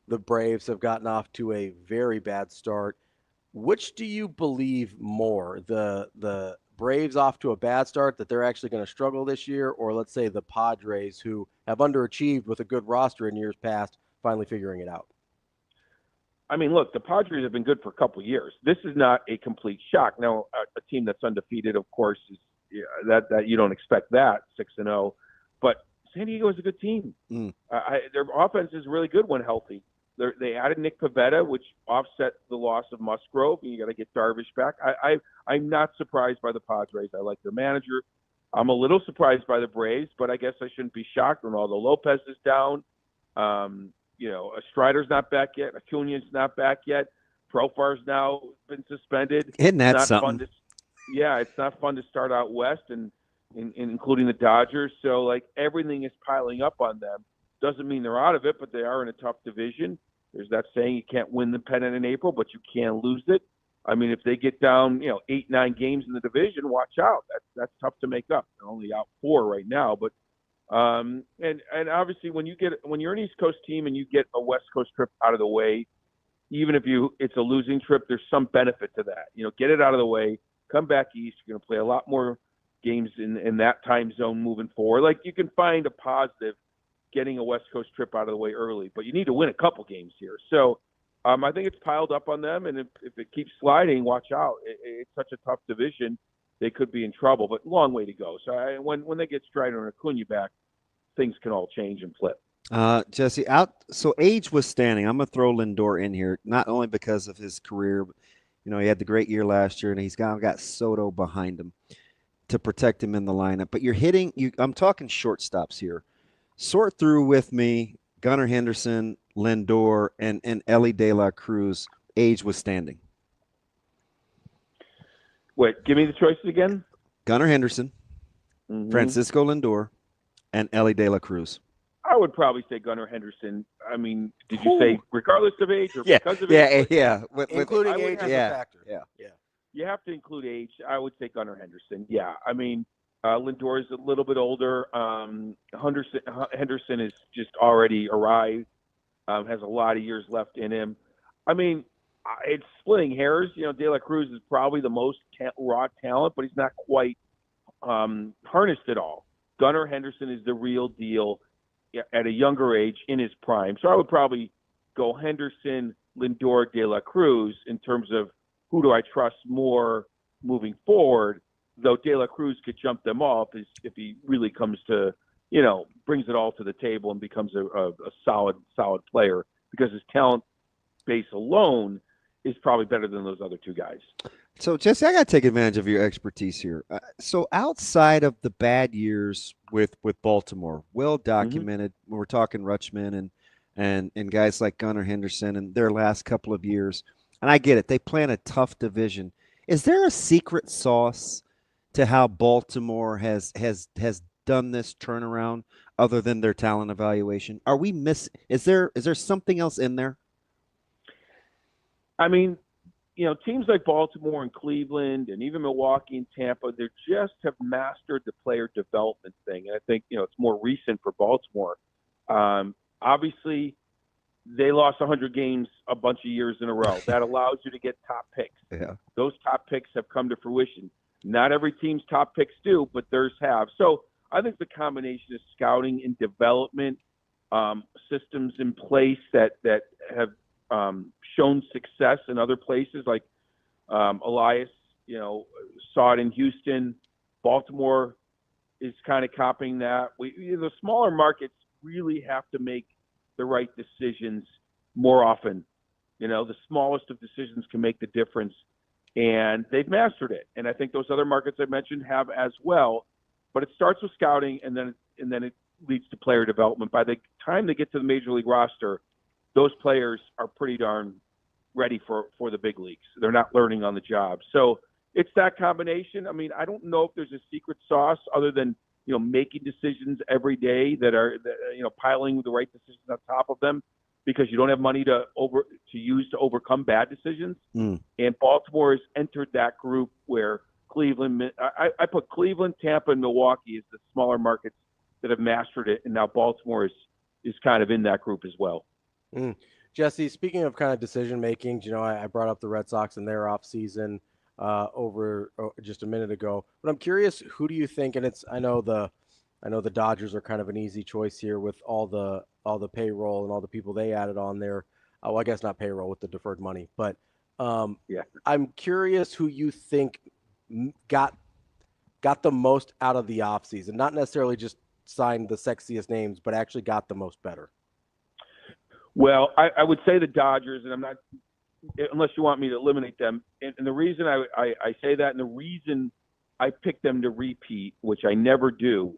the Braves have gotten off to a very bad start. Which do you believe more, the Braves off to a bad start, that they're actually going to struggle this year, or let's say the Padres, who have underachieved with a good roster in years past, finally figuring it out? I mean, look, the Padres have been good for a couple of years. This is not a complete shock. Now, a team that's undefeated, of course, is that you don't expect that 6-0. But San Diego is a good team. Their offense is really good when healthy. They added Nick Pivetta, which offset the loss of Musgrove. You got to get Darvish back. I'm not surprised by the Padres. I like their manager. I'm a little surprised by the Braves, but I guess I shouldn't be shocked. Ronaldo Lopez is down. Strider's not back yet. Acuna's not back yet. Profar's now been suspended. Isn't that something? It's not fun to start out west, and including the Dodgers. So, like, everything is piling up on them. Doesn't mean they're out of it, but they are in a tough division. There's that saying, you can't win the pennant in April, but you can lose it. I mean, if they get down, 8-9 games in the division, watch out. That's tough to make up. They're only out 4 right now, but and obviously when you're an East Coast team and you get a West Coast trip out of the way, even if it's a losing trip, there's some benefit to that. Get it out of the way, come back east. You're going to play a lot more games in that time zone moving forward. Like, you can find a positive getting a West Coast trip out of the way early, but you need to win a couple games here. So I think it's piled up on them, and if it keeps sliding, watch out. It's such a tough division. They could be in trouble, but long way to go. So when they get Strider and Acuna back, things can all change and flip. Jesse, so age was standing. I'm going to throw Lindor in here, not only because of his career, but, he had the great year last year, and he's got Soto behind him to protect him in the lineup. But I'm talking shortstops here. Sort through with me Gunnar Henderson, Lindor, and Elly De La Cruz. Age was standing. Wait, give me the choices again. Gunnar Henderson, Francisco Lindor, and Elly De La Cruz. I would probably say Gunnar Henderson. I mean, did you say regardless of age or because of age? Yeah. Including age as a factor. Yeah. You have to include age. I would say Gunnar Henderson. Yeah. I mean, Lindor is a little bit older. Henderson is just already arrived, has a lot of years left in him. I mean, it's splitting hairs. De La Cruz is probably the most raw talent, but he's not quite harnessed at all. Gunnar Henderson is the real deal at a younger age in his prime. So I would probably go Henderson, Lindor, De La Cruz in terms of who do I trust more moving forward, though De La Cruz could jump them all if he really comes to, brings it all to the table and becomes a solid player, because his talent base alone is probably better than those other two guys. So, Jesse, I got to take advantage of your expertise here. So outside of the bad years with Baltimore, well documented, we're talking Rutschman and guys like Gunnar Henderson and their last couple of years, and I get it, they play in a tough division. Is there a secret sauce to how Baltimore has done this turnaround other than their talent evaluation? Are we is there something else in there? I mean, teams like Baltimore and Cleveland and even Milwaukee and Tampa, they just have mastered the player development thing. And I think, it's more recent for Baltimore. Obviously, they lost 100 games a bunch of years in a row. That allows you to get top picks. Yeah. Those top picks have come to fruition. Not every team's top picks do, but theirs have. So I think the combination of scouting and development, systems in place that have shown success in other places, like Elias, saw it in Houston. Baltimore is kind of copying that. The smaller markets really have to make the right decisions more often. The smallest of decisions can make the difference, and they've mastered it. And I think those other markets I mentioned have as well. But it starts with scouting, and then it leads to player development. By the time they get to the major league roster, those players are pretty darn ready for the big leagues. They're not learning on the job. So it's that combination. I mean, I don't know if there's a secret sauce other than, making decisions every day that are, piling the right decisions on top of them because you don't have money to use to overcome bad decisions. And Baltimore has entered that group where Cleveland, I put Cleveland, Tampa, and Milwaukee as the smaller markets that have mastered it. And now Baltimore is kind of in that group as well. Jesse, speaking of kind of decision making, I brought up the Red Sox and their off season over just a minute ago, but I'm curious, who do you think? And I know the Dodgers are kind of an easy choice here with all the payroll and all the people they added on there. Well, I guess not payroll with the deferred money, but I'm curious who you think got the most out of the offseason, not necessarily just signed the sexiest names, but actually got the most better. Well, I would say the Dodgers, and I'm not, unless you want me to eliminate them. And the reason I say that, and the reason I picked them to repeat, which I never do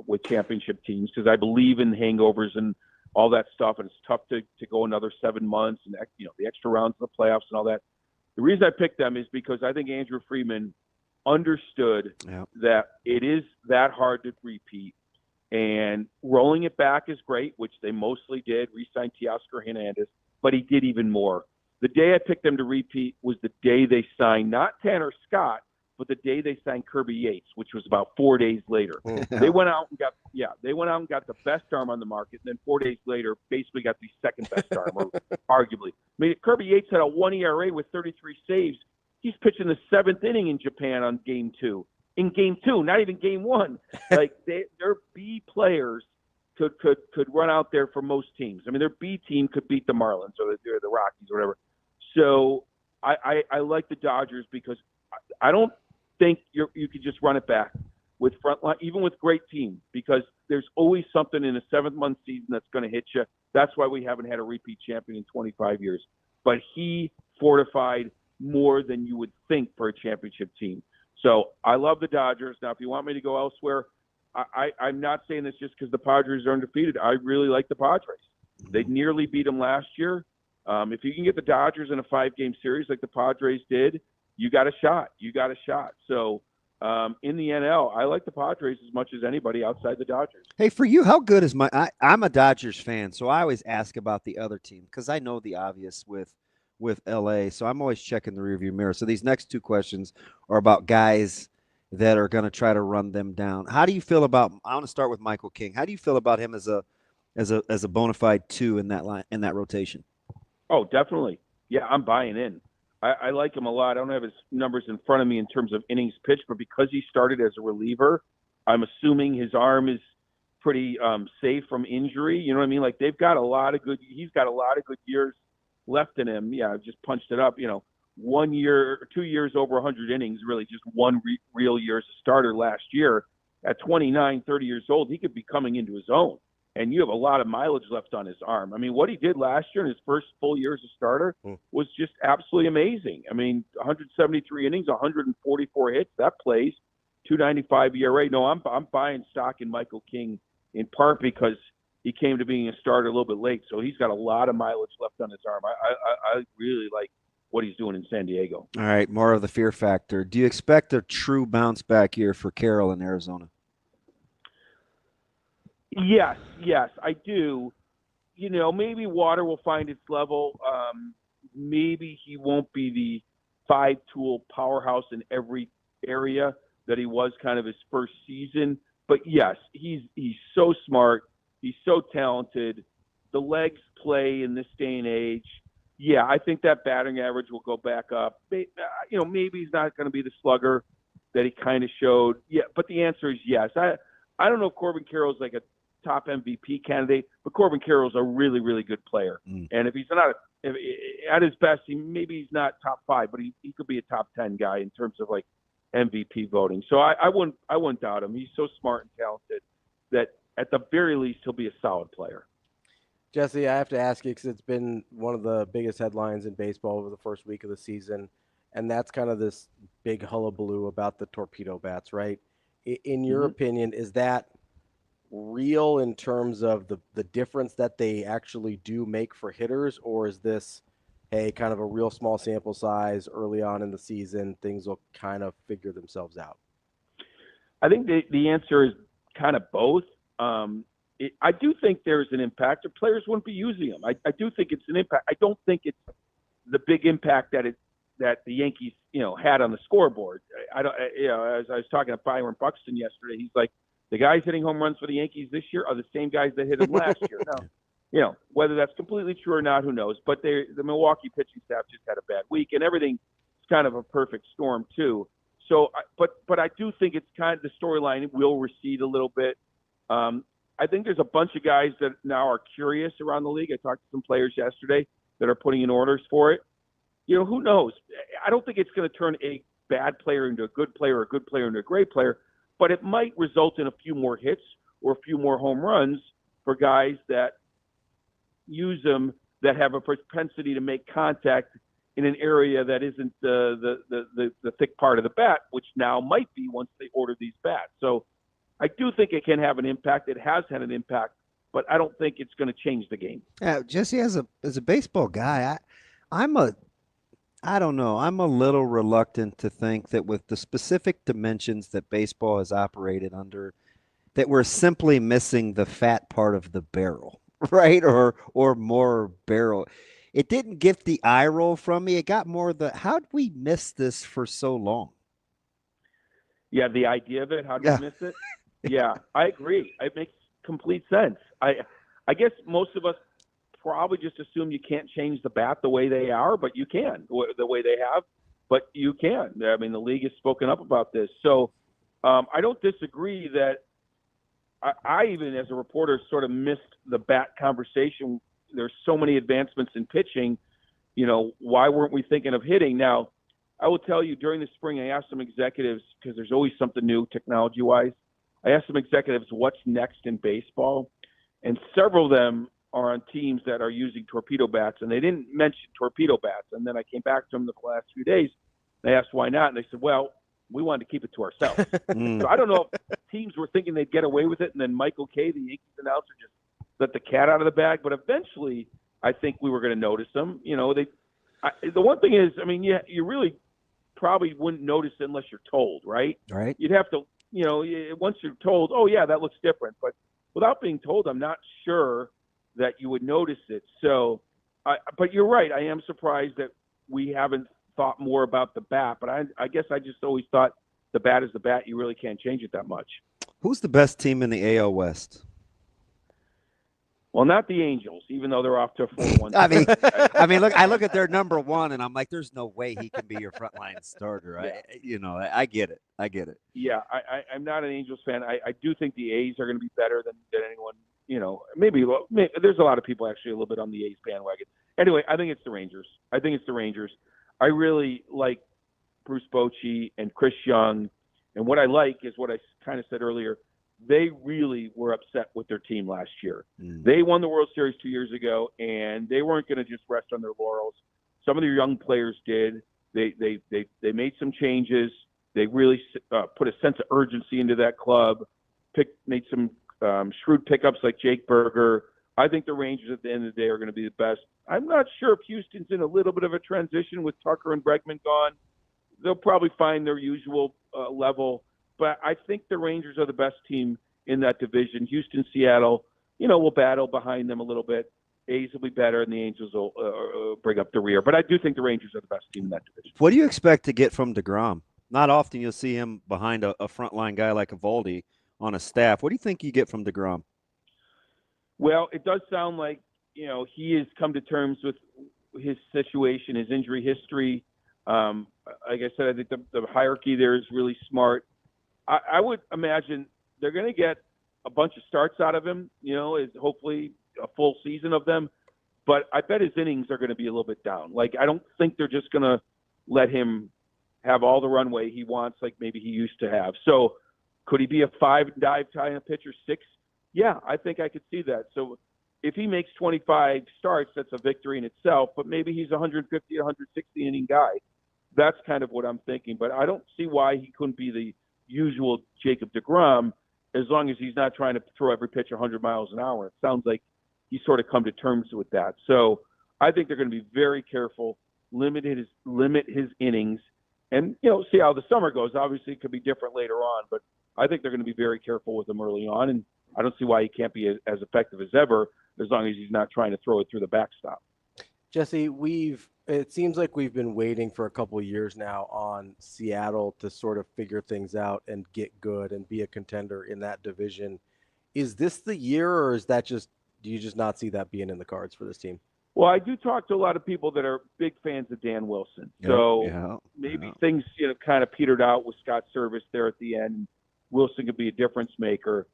with championship teams, because I believe in hangovers and all that stuff, and it's tough to go another 7 months and the extra rounds of the playoffs and all that. The reason I picked them is because I think Andrew Friedman understood that it is that hard to repeat. And rolling it back is great, which they mostly did, re-signed Teoscar Hernandez, but he did even more. The day I picked them to repeat was the day they signed, not Tanner Scott, but the day they signed Kirby Yates, which was about 4 days later. They went out and got the best arm on the market, and then 4 days later basically got the second best arm, or arguably. I mean, Kirby Yates had a 1 ERA with 33 saves. He's pitching the 7th inning in Japan on game 2. In game 2, not even game 1. Like their B players could run out there for most teams. I mean, their B team could beat the Marlins or the Rockies or whatever. So I like the Dodgers because I don't think you could just run it back with front line, even with great teams, because there's always something in a 7-month season that's going to hit you. That's why we haven't had a repeat champion in 25 years. But he fortified more than you would think for a championship team. So I love the Dodgers. Now, if you want me to go elsewhere, I'm not saying this just because the Padres are undefeated. I really like the Padres. They nearly beat them last year. If you can get the Dodgers in a 5-game series like the Padres did, you got a shot. So in the NL, I like the Padres as much as anybody outside the Dodgers. Hey, for you, how good is I'm a Dodgers fan, so I always ask about the other team because I know the obvious with LA, so I'm always checking the rearview mirror. So these next 2 questions are about guys that are going to try to run them down. How do you feel about? I want to start with Michael King. How do you feel about him as a bona fide 2 in that line, in that rotation? Oh, definitely. Yeah, I'm buying in. I like him a lot. I don't have his numbers in front of me in terms of innings pitched, but because he started as a reliever, I'm assuming his arm is pretty safe from injury. You know what I mean? Like he's got a lot of good years left in him. Yeah, I've just punched it up. 1 year or 2 years over 100 innings, really just one real year as a starter last year. At 29, 30 years old, he could be coming into his own. And you have a lot of mileage left on his arm. I mean, what he did last year in his first full year as a starter was just absolutely amazing. I mean, 173 innings, 144 hits, that plays, 2.95 ERA. No, I'm buying stock in Michael King in part because he came to being a starter a little bit late, so he's got a lot of mileage left on his arm. I really like what he's doing in San Diego. All right, more of the fear factor. Do you expect a true bounce back year for Carroll in Arizona? Yes, I do. Maybe Water will find its level. Maybe he won't be the 5-tool powerhouse in every area that he was kind of his first season. But yes, he's so smart. He's so talented. The legs play in this day and age. Yeah, I think that batting average will go back up. Maybe he's not going to be the slugger that he kind of showed. Yeah, but the answer is yes. I don't know if Corbin Carroll's like a top MVP candidate, but Corbin Carroll's a really, really good player. And if he's not at his best, he's not top 5, but he could be a top 10 guy in terms of like MVP voting. So I wouldn't doubt him. He's so smart and talented that at the very least he'll be a solid player. Jesse, I have to ask you because it's been one of the biggest headlines in baseball over the first week of the season, and that's kind of this big hullabaloo about the torpedo bats, right? In your opinion, is that real in terms of the difference that they actually do make for hitters, or is this, hey, kind of a real small sample size early on in the season, things will kind of figure themselves out? I think the answer is kind of both. I do think there's an impact. The players wouldn't be using them. I do think it's an impact. I don't think it's the big impact that the Yankees, had on the scoreboard. As I was talking to Byron Buxton yesterday, he's like, the guys hitting home runs for the Yankees this year are the same guys that hit them last year. Now, whether that's completely true or not, who knows? But the Milwaukee pitching staff just had a bad week, and everything's kind of a perfect storm too. So, but I do think it's kind of the storyline will recede a little bit. I think there's a bunch of guys that now are curious around the league. I talked to some players yesterday that are putting in orders for it. Who knows? I don't think it's going to turn a bad player into a good player or a good player into a great player, but it might result in a few more hits or a few more home runs for guys that use them, that have a propensity to make contact in an area that isn't the thick part of the bat, which now might be once they order these bats. So I do think it can have an impact. It has had an impact, but I don't think it's going to change the game. Yeah, Jesse, as a baseball guy, I don't know. I'm a little reluctant to think that with the specific dimensions that baseball has operated under, that we're simply missing the fat part of the barrel, right? Or more barrel. It didn't get the eye roll from me. It got more how'd we miss this for so long? Yeah, the idea of it, how'd we miss it? Yeah, I agree. It makes complete sense. I guess most of us probably just assume you can't change the bat the way they are, but you can, the way they have, but you can. I mean, the league has spoken up about this. So I don't disagree that I even as a reporter sort of missed the bat conversation. There's so many advancements in pitching. Why weren't we thinking of hitting? Now, I will tell you, during the spring, I asked some executives, because there's always something new technology-wise, I asked some executives what's next in baseball, and several of them are on teams that are using torpedo bats, and they didn't mention torpedo bats. And then I came back to them the last few days. They asked why not, and they said, well, we wanted to keep it to ourselves. So I don't know if teams were thinking they'd get away with it, and then Michael Kay, the Yankees announcer, just let the cat out of the bag. But eventually, I think we were going to notice them. The one thing is, I mean, you really probably wouldn't notice it unless you're told, right? Right. You'd have to, once you're told, oh, yeah, that looks different. But without being told, I'm not sure that you would notice it. So, but you're right. I am surprised that we haven't thought more about the bat. But I guess I just always thought the bat is the bat. You really can't change it that much. Who's the best team in the AL West? Well, not the Angels, even though they're off to a 4-1. I mean, look, I look at their number one, and I'm like, there's no way he can be your frontline starter. I get it. I get it. Yeah, I'm not an Angels fan. I do think the A's are going to be better than anyone. Maybe there's a lot of people actually a little bit on the A's bandwagon. Anyway, I think it's the Rangers. I really like Bruce Bochy and Chris Young, and what I like is what I kind of said earlier. They really were upset with their team last year. They won the World Series 2 years ago, and they weren't going to just rest on their laurels. Some of their young players did. They made some changes. They really put a sense of urgency into that club. Made some shrewd pickups like Jake Berger. I think the Rangers at the end of the day are going to be the best. I'm not sure if Houston's in a little bit of a transition with Tucker and Bregman gone. They'll probably find their usual level. But I think the Rangers are the best team in that division. Houston, Seattle, will battle behind them a little bit. A's will be better, and the Angels will bring up the rear. But I do think the Rangers are the best team in that division. What do you expect to get from DeGrom? Not often you'll see him behind a frontline guy like Eovaldi on a staff. What do you think you get from DeGrom? Well, it does sound like, he has come to terms with his situation, his injury history. Like I said, I think the hierarchy there is really smart. I would imagine they're going to get a bunch of starts out of him, is hopefully a full season of them. But I bet his innings are going to be a little bit down. Like, I don't think they're just going to let him have all the runway he wants like maybe he used to have. So could he be a 5 dive tie pitcher, 6? Yeah, I think I could see that. So if he makes 25 starts, that's a victory in itself. But maybe he's a 150, 160 inning guy. That's kind of what I'm thinking. But I don't see why he couldn't be the usual Jacob deGrom, as long as he's not trying to throw every pitch 100 miles an hour. It sounds like he's sort of come to terms with that. So I think they're going to be very careful, limit his innings, and see how the summer goes. Obviously, it could be different later on, but I think they're going to be very careful with him early on, and I don't see why he can't be as effective as ever as long as he's not trying to throw it through the backstop. Jesse, it seems like we've been waiting for a couple of years now on Seattle to sort of figure things out and get good and be a contender in that division. Is this the year, or is that do you just not see that being in the cards for this team? Well, I do talk to a lot of people that are big fans of Dan Wilson. So maybe things, kind of petered out with Scott Service there at the end. Wilson could be a difference maker.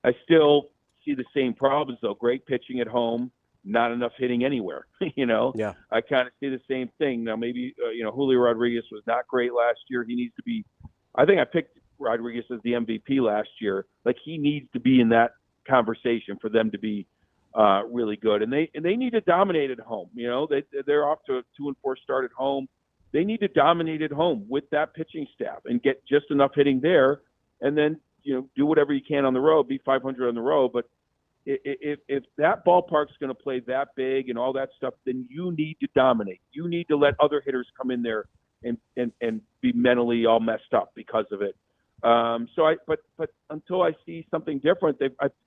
I still see the same problems, though. Great pitching at home, not enough hitting anywhere. Yeah. I kind of see the same thing. Now, maybe, Julio Rodriguez was not great last year. He needs to be – I think I picked Rodriguez as the MVP last year. Like, he needs to be in that conversation for them to be really good. And they need to dominate at home. They're off to a 2-4 start at home. They need to dominate at home with that pitching staff and get just enough hitting there, and then do whatever you can on the road, be 500 on the road. But if that ballpark's going to play that big and all that stuff, then you need to dominate. You need to let other hitters come in there and be mentally all messed up because of it. But until I see something different,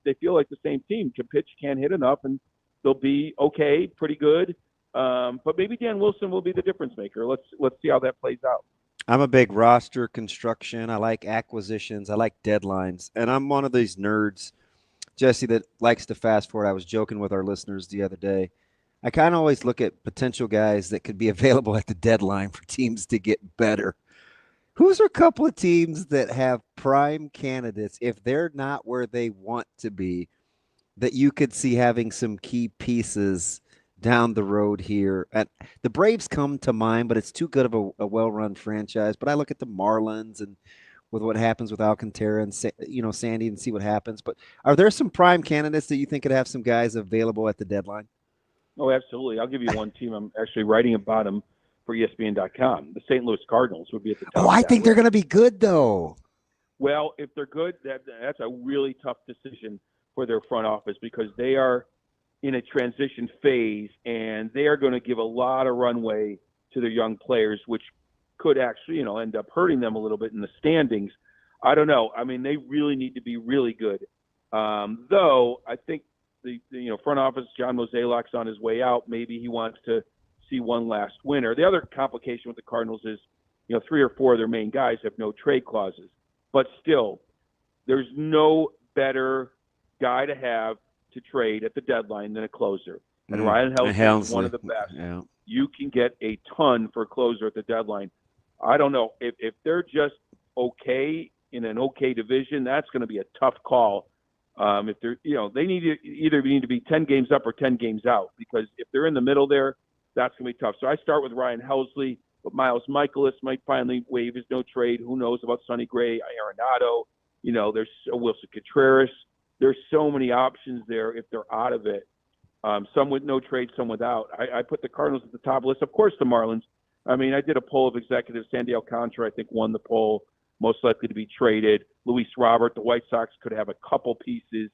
they feel like the same team. Can pitch, can't hit enough, and they'll be okay, pretty good. But maybe Dan Wilson will be the difference maker. Let's see how that plays out. I'm a big roster construction. I like acquisitions. I like deadlines. And I'm one of these nerds, Jesse, that likes to fast forward. I was joking with our listeners the other day. I kind of always look at potential guys that could be available at the deadline for teams to get better. Who's a couple of teams that have prime candidates, if they're not where they want to be, that you could see having some key pieces down the road here? And the Braves come to mind, but it's too good of a well-run franchise. But I look at the Marlins and with what happens with Alcantara and Sandy and see what happens. But are there some prime candidates that you think could have some guys available at the deadline? Oh, absolutely. I'll give you one team. I'm actually writing about them for ESPN.com. The St. Louis Cardinals would be at the top. Oh, I think they're going to be good, though. Well, if they're good, that's a really tough decision for their front office because they are in a transition phase, and they are going to give a lot of runway to their young players, which could actually, end up hurting them a little bit in the standings. I don't know. I mean, they really need to be really good. Though I think the front office, John Mozeliak's on his way out. Maybe he wants to see one last winner. The other complication with the Cardinals is, 3 or 4 of their main guys have no trade clauses. But still, there's no better guy to have to trade at the deadline than a closer. And Ryan Helsley is one of the best. Yeah. You can get a ton for a closer at the deadline. I don't know. If they're just okay in an okay division, that's going to be a tough call. If they're, they need to be 10 games up or 10 games out, because if they're in the middle there, that's going to be tough. So I start with Ryan Helsley, but Miles Michaelis might finally waive his no trade. Who knows about Sonny Gray, Arenado? There's Wilson Contreras. There's so many options there if they're out of it. Some with no trade, some without. I put the Cardinals at the top list. Of course, the Marlins. I mean, I did a poll of executives. Sandy Alcantara, I think, won the poll, most likely to be traded. Luis Robert, the White Sox could have a couple pieces.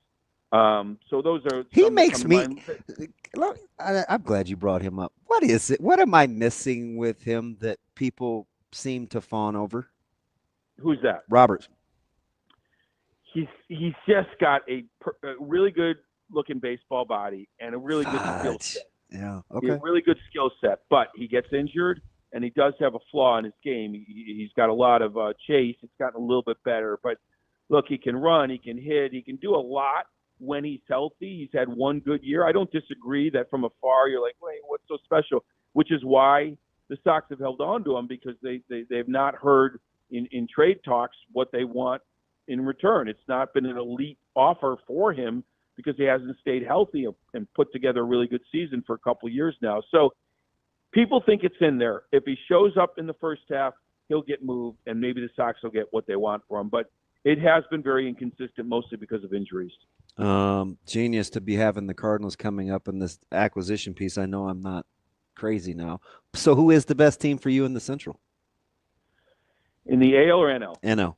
So those are. He makes me. I'm glad you brought him up. What is it? What am I missing with him that people seem to fawn over? Who's that? Roberts. He's just got a really good looking baseball body and a really good skill set. Yeah, okay. A really good skill set, but he gets injured, and he does have a flaw in his game. He's got a lot of chase. It's gotten a little bit better, but look, he can run, he can hit, he can do a lot when he's healthy. He's had one good year. I don't disagree that from afar you're like, wait, what's so special? Which is why the Sox have held on to him, because they've not heard in trade talks what they want in return. It's not been an elite offer for him because he hasn't stayed healthy and put together a really good season for a couple of years now. So people think it's in there. If he shows up in the first half, he'll get moved, and maybe the Sox will get what they want for him. But it has been very inconsistent, mostly because of injuries. Genius to be having the Cardinals coming up in this acquisition piece. I know I'm not crazy now. So who is the best team for you in the Central? In the AL or NL? NL.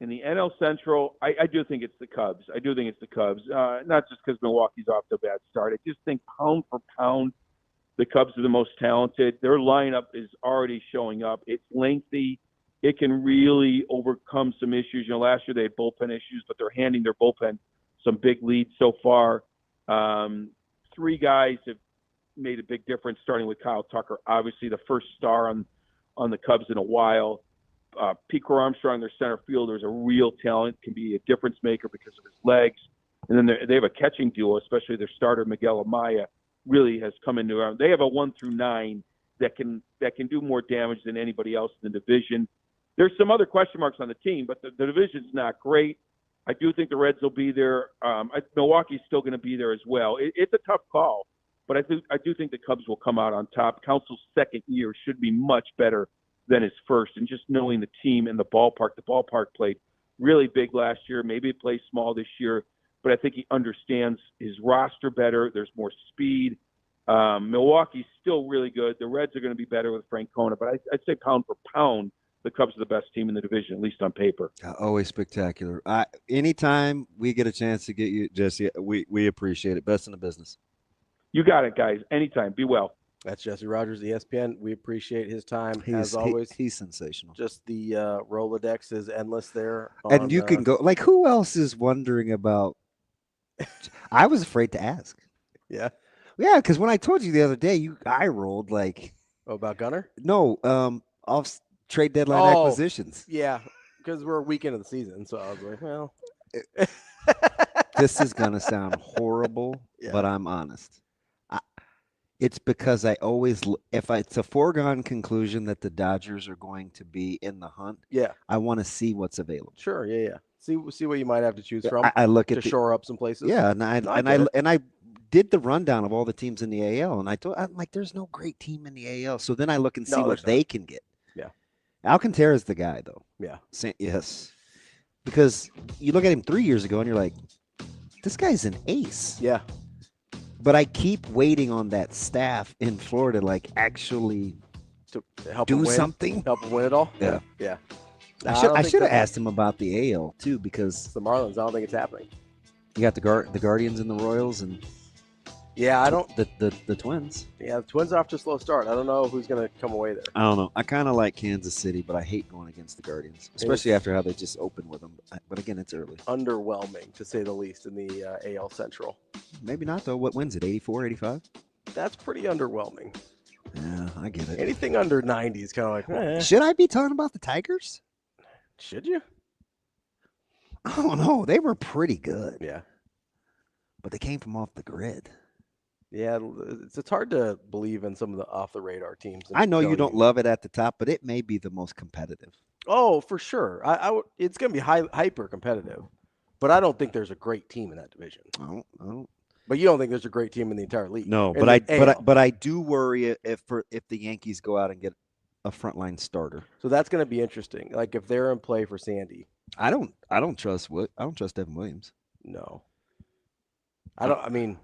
In the NL Central, I do think it's the Cubs. Not just because Milwaukee's off to a bad start. I just think pound for pound, the Cubs are the most talented. Their lineup is already showing up. It's lengthy. It can really overcome some issues. Last year they had bullpen issues, but they're handing their bullpen some big leads so far. 3 guys have made a big difference, starting with Kyle Tucker, obviously the first star on the Cubs in a while. Pete Armstrong, their center fielder, is a real talent, can be a difference maker because of his legs. And then they have a catching duo, especially their starter, Miguel Amaya, really has come into our. They have a 1 through 9 that can do more damage than anybody else in the division. There's some other question marks on the team, but the division's not great. I do think the Reds will be there. Milwaukee's still going to be there as well. It's a tough call, but I do think the Cubs will come out on top. Council's second year should be much better than his first, and just knowing the team and the ballpark played really big last year. Maybe it plays small this year, but I think he understands his roster better. There's more speed. Milwaukee's still really good. The Reds are going to be better with Francona, but I'd say pound for pound, the Cubs are the best team in the division, at least on paper. Always spectacular. Anytime we get a chance to get you, Jesse, we appreciate it. Best in the business. You got it, guys. Anytime. Be well. That's Jesse Rogers, ESPN. We appreciate his time, as always. He's sensational. Just the Rolodex is endless there. And you can go, like, who else is wondering about – I was afraid to ask. Yeah? Yeah, because when I told you the other day, I rolled like – Oh, about Gunnar? No, off trade deadline acquisitions. Yeah, because we're a week into the season, so I was like, well. This is going to sound horrible, but I'm honest. It's because I always – it's a foregone conclusion that the Dodgers are going to be in the hunt. Yeah. I want to see what's available. Sure, yeah. See what you might have to choose from. I look at to shore up some places. Yeah, and I did the rundown of all the teams in the AL, and I'm like, there's no great team in the AL. So then I look and see what they can get. Yeah. Alcantara's the guy, though. Yeah. Yes. Because you look at him 3 years ago, and you're like, this guy's an ace. Yeah. But I keep waiting on that staff in Florida, like, actually to help do him win, something. Help him win it all? Yeah. Yeah. I should have asked him about the AL, too, because the Marlins, I don't think it's happening. You got the Guardians and the Royals, and I don't the Twins. Yeah, the Twins are off to a slow start. I don't know who's going to come away there. I don't know. I kind of like Kansas City, but I hate going against the Guardians, especially after how they just opened with them. But again, it's early. Underwhelming, to say the least, in the AL Central. Maybe not, though. What wins it, 84, 85? That's pretty underwhelming. Yeah, I get it. Anything under 90 is kind of like, Should I be talking about the Tigers? Should you? I don't know. They were pretty good. Yeah. But they came from off the grid. Yeah, it's hard to believe in some of the off-the-radar teams. I know you don't love it at the top, but it may be the most competitive. Oh, for sure. It's going to be hyper competitive, but I don't think there's a great team in that division. I don't. But you don't think there's a great team in the entire league? No, but I do worry if the Yankees go out and get a frontline starter. So that's going to be interesting. Like if they're in play for Sandy. I don't trust Devin Williams. No. I mean,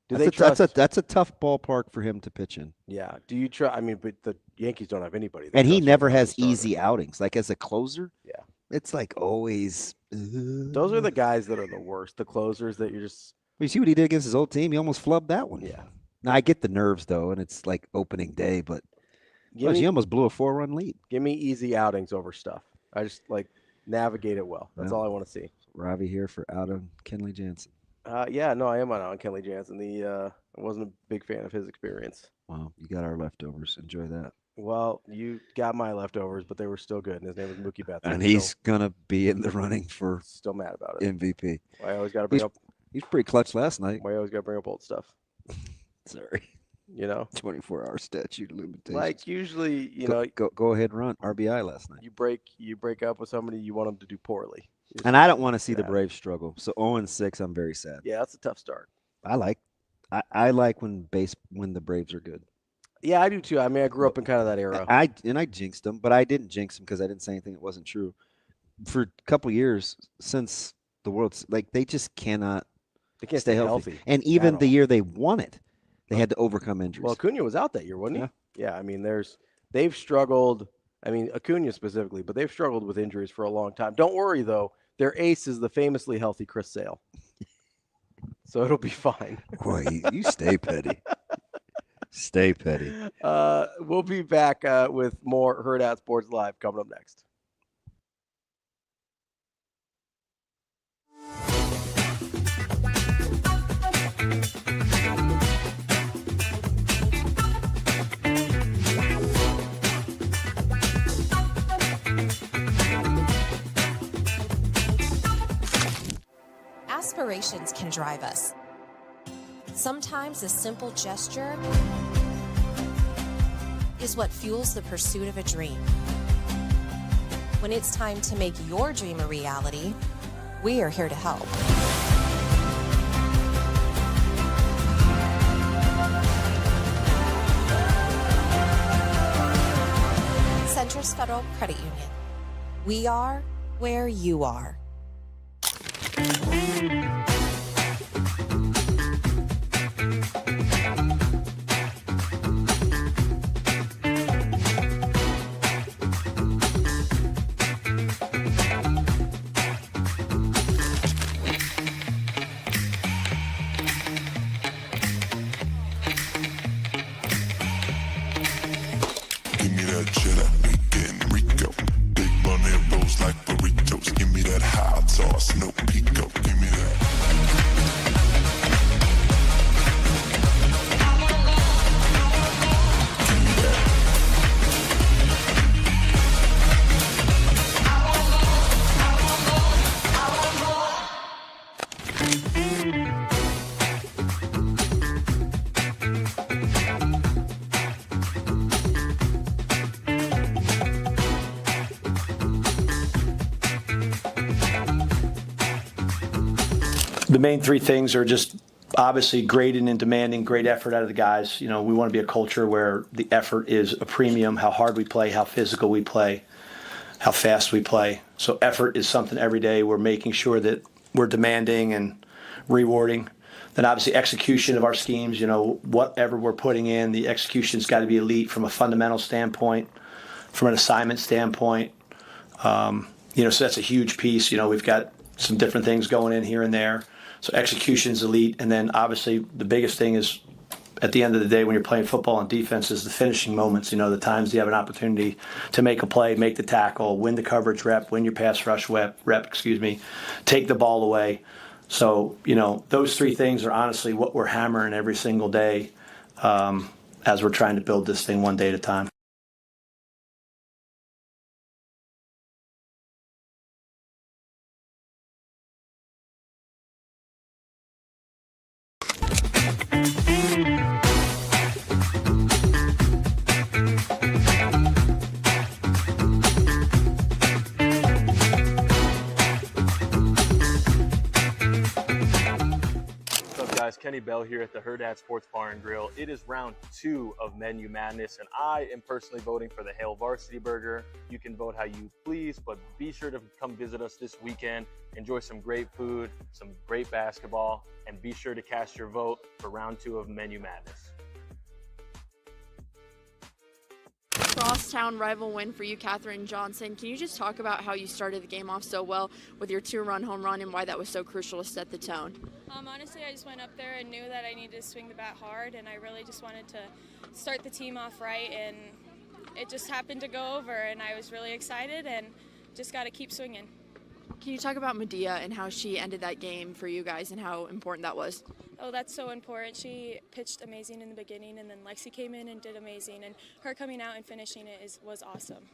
that's a tough ballpark for him to pitch in. Yeah. Do you try? I mean, but the Yankees don't have anybody. And he never has easy outings. Like as a closer. Yeah. It's like always. Those are the guys that are the worst. The closers that you're just. You see what he did against his old team? He almost flubbed that one. Yeah. Now I get the nerves though, and it's like opening day, but he almost blew a 4-run lead. Give me easy outings over stuff. I just like navigate it well. That's all I want to see. Ravi here for Adam Kenley Jansen. Yeah, no, I am on Kenley Jansen. I wasn't a big fan of his experience. Wow, you got our leftovers. Enjoy that. Well, you got my leftovers, but they were still good. And his name was Mookie Betts. And he's gonna be in the running for still mad about it. MVP. I always got to bring up. He's pretty clutch last night. I always got to bring up old stuff. Sorry. 24-hour statute of limitations. Like usually, go ahead and run RBI last night. You break up with somebody, you want them to do poorly. And I don't want to see the Braves struggle. So 0-6, I'm very sad. Yeah, that's a tough start. I like when the Braves are good. Yeah, I do too. I mean, I grew up in kind of that era. I jinxed them, but I didn't jinx them because I didn't say anything that wasn't true. For a couple years since the World's they just cannot. They can't stay healthy. And even the year they won it, they had to overcome injuries. Well, Acuna was out that year, wasn't he? Yeah. I mean, they've struggled. I mean, Acuna specifically, but they've struggled with injuries for a long time. Don't worry though. Their ace is the famously healthy Chris Sale. So it'll be fine. Boy, you stay petty. Stay petty. We'll be back with more Hurrdat Sports Live coming up next. Aspirations can drive us. Sometimes a simple gesture is what fuels the pursuit of a dream. When it's time to make your dream a reality, we are here to help. Centris Federal Credit Union. We are where you are. The main three things are just obviously grading and demanding great effort out of the guys. You know, we want to be a culture where the effort is a premium, how hard we play, how physical we play, how fast we play. So effort is something every day we're making sure that we're demanding and rewarding. Then obviously execution of our schemes, you know, whatever we're putting in, the execution's got to be elite from a fundamental standpoint, from an assignment standpoint. You know, so that's a huge piece. You know, we've got some different things going in here and there. So execution's elite, and then obviously the biggest thing is at the end of the day when you're playing football on defense is the finishing moments. You know, the times you have an opportunity to make a play, make the tackle, win the coverage rep, win your pass rush rep, take the ball away. So, you know, those three things are honestly what we're hammering every single day as we're trying to build this thing one day at a time. Kenny Bell here at the Hurrdat Sports Bar and Grill. It is round 2 of Menu Madness, and I am personally voting for the Hail Varsity Burger. You can vote how you please, but be sure to come visit us this weekend. Enjoy some great food, some great basketball, and be sure to cast your vote for round 2 of Menu Madness. Crosstown rival win for you, Katherine Johnson. Can you just talk about how you started the game off so well with your 2-run home run and why that was so crucial to set the tone? Honestly, I just went up there and knew that I needed to swing the bat hard, and I really just wanted to start the team off right, and it just happened to go over, and I was really excited and just got to keep swinging. Can you talk about Medea and how she ended that game for you guys and how important that was? Oh, that's so important. She pitched amazing in the beginning, and then Lexi came in and did amazing, and her coming out and finishing it was awesome.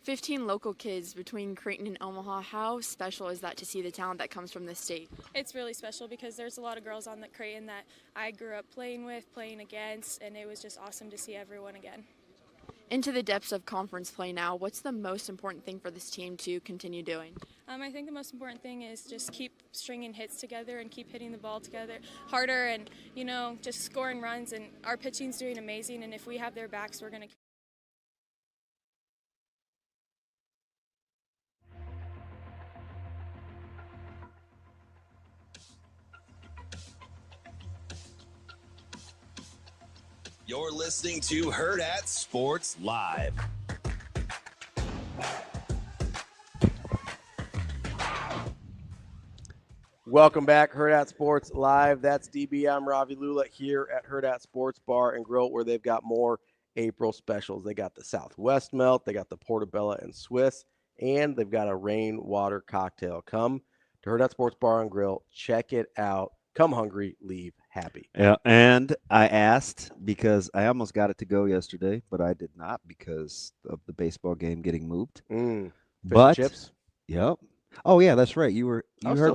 15 local kids between Creighton and Omaha. How special is that to see the talent that comes from this state? It's really special because there's a lot of girls on the Creighton that I grew up playing with, playing against, and it was just awesome to see everyone again. Into the depths of conference play now, what's the most important thing for this team to continue doing? I think the most important thing is just keep stringing hits together and keep hitting the ball together harder and, you know, just scoring runs. And our pitching's doing amazing, and if we have their backs, we're going to. You're listening to Hurrdat Sports Live. Welcome back, Hurrdat Sports Live. That's DB. I'm Ravi Lulla here at Hurrdat Sports Bar and Grill, where they've got more April specials. They got the Southwest Melt, they got the Portobello and Swiss, and they've got a rainwater cocktail. Come to Hurrdat Sports Bar and Grill. Check it out. Come hungry, leave happy. Yeah, and I asked because I almost got it to go yesterday, but I did not because of the baseball game getting moved. But chips? Yep. Oh yeah, that's right. You heard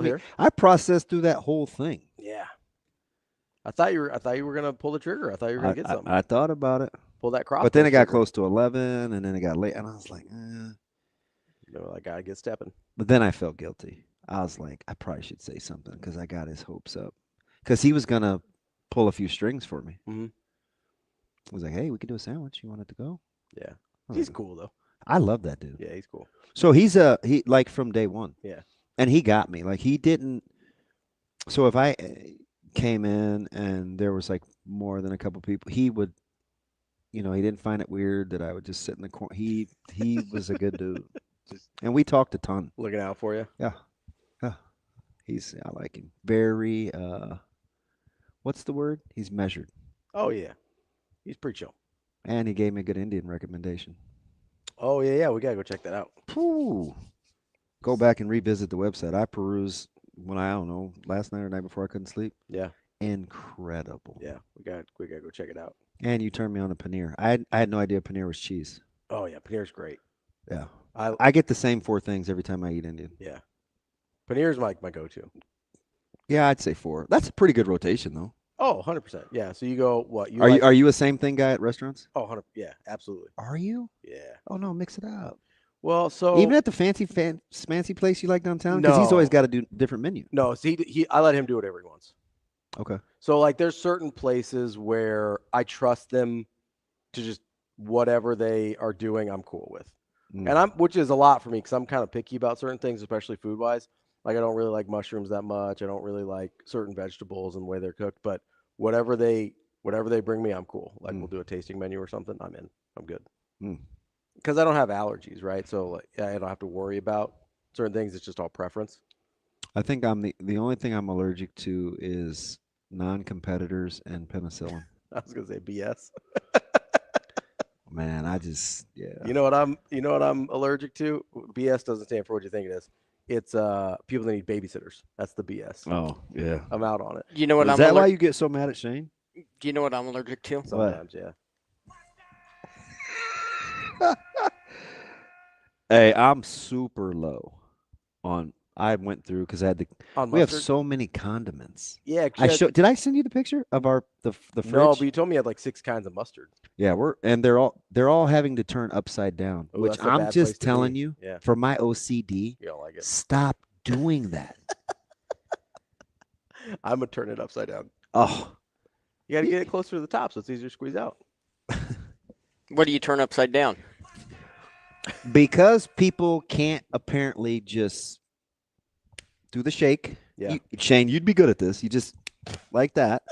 me. Here. I processed through that whole thing. Yeah. I thought you were gonna pull the trigger. I thought you were gonna get something. I thought about it. Pull that cross. But then it got close to 11, and then it got late, and I was like, I gotta get stepping. But then I felt guilty. I was like, I probably should say something because I got his hopes up. Because he was gonna pull a few strings for me. Mm-hmm. I was like, hey, we can do a sandwich. You want it to go? Yeah. He's cool though. I love that dude. Yeah, he's cool. So he like from day one. Yeah. And he got me. Like he didn't. So if I came in and there was like more than a couple people, he would, he didn't find it weird that I would just sit in the corner. He was a good dude. And we talked a ton. Looking out for you. Yeah. I like him. Very, what's the word? He's measured. Oh, yeah. He's pretty chill. And he gave me a good Indian recommendation. Oh, yeah. We got to go check that out. Ooh. Go back and revisit the website. I perused last night or night before I couldn't sleep. Yeah. Incredible. Yeah. We got to go check it out. And you turned me on to paneer. I had no idea paneer was cheese. Oh, yeah. Paneer's great. Yeah. I get the same 4 things every time I eat Indian. Yeah. Paneer's my go-to. Yeah, I'd say 4. That's a pretty good rotation, though. Oh, 100%. Yeah. So you go what? Are you a same thing guy at restaurants? Oh, 100. Yeah, absolutely. Are you? Yeah. Oh no, mix it up. Well, so even at the fancy place you like downtown, because he's always got to do different menu. No, I let him do whatever he wants. Okay. So like, there's certain places where I trust them to just whatever they are doing, I'm cool with, and which is a lot for me because I'm kind of picky about certain things, especially food wise. Like I don't really like mushrooms that much. I don't really like certain vegetables and the way they're cooked. But whatever they bring me, I'm cool. Like we'll do a tasting menu or something. I'm in. I'm good. Because I don't have allergies, right? So like, I don't have to worry about certain things. It's just all preference. I think the only thing I'm allergic to is non-competitors and penicillin. I was gonna say BS. Man, yeah. You know what I'm allergic to? BS doesn't stand for what you think it is. It's people that need babysitters. That's the BS. Oh, yeah. I'm out on it. You know what? Is that why you get so mad at Shane? Do you know what I'm allergic to? Sometimes, yeah. Hey, I'm super low on. I went through because I had we have so many condiments. Yeah, did I send you the picture of the fridge? No, but you told me you had like 6 kinds of mustard. Yeah, they're all having to turn upside down, Ooh, which I'm just telling you, for my OCD, you don't like it. Stop doing that. I'm gonna turn it upside down. Oh, you got to get it closer to the top so it's easier to squeeze out. What do you turn upside down? Because people can't apparently just do the shake. Yeah. Shane, you'd be good at this. You just like that.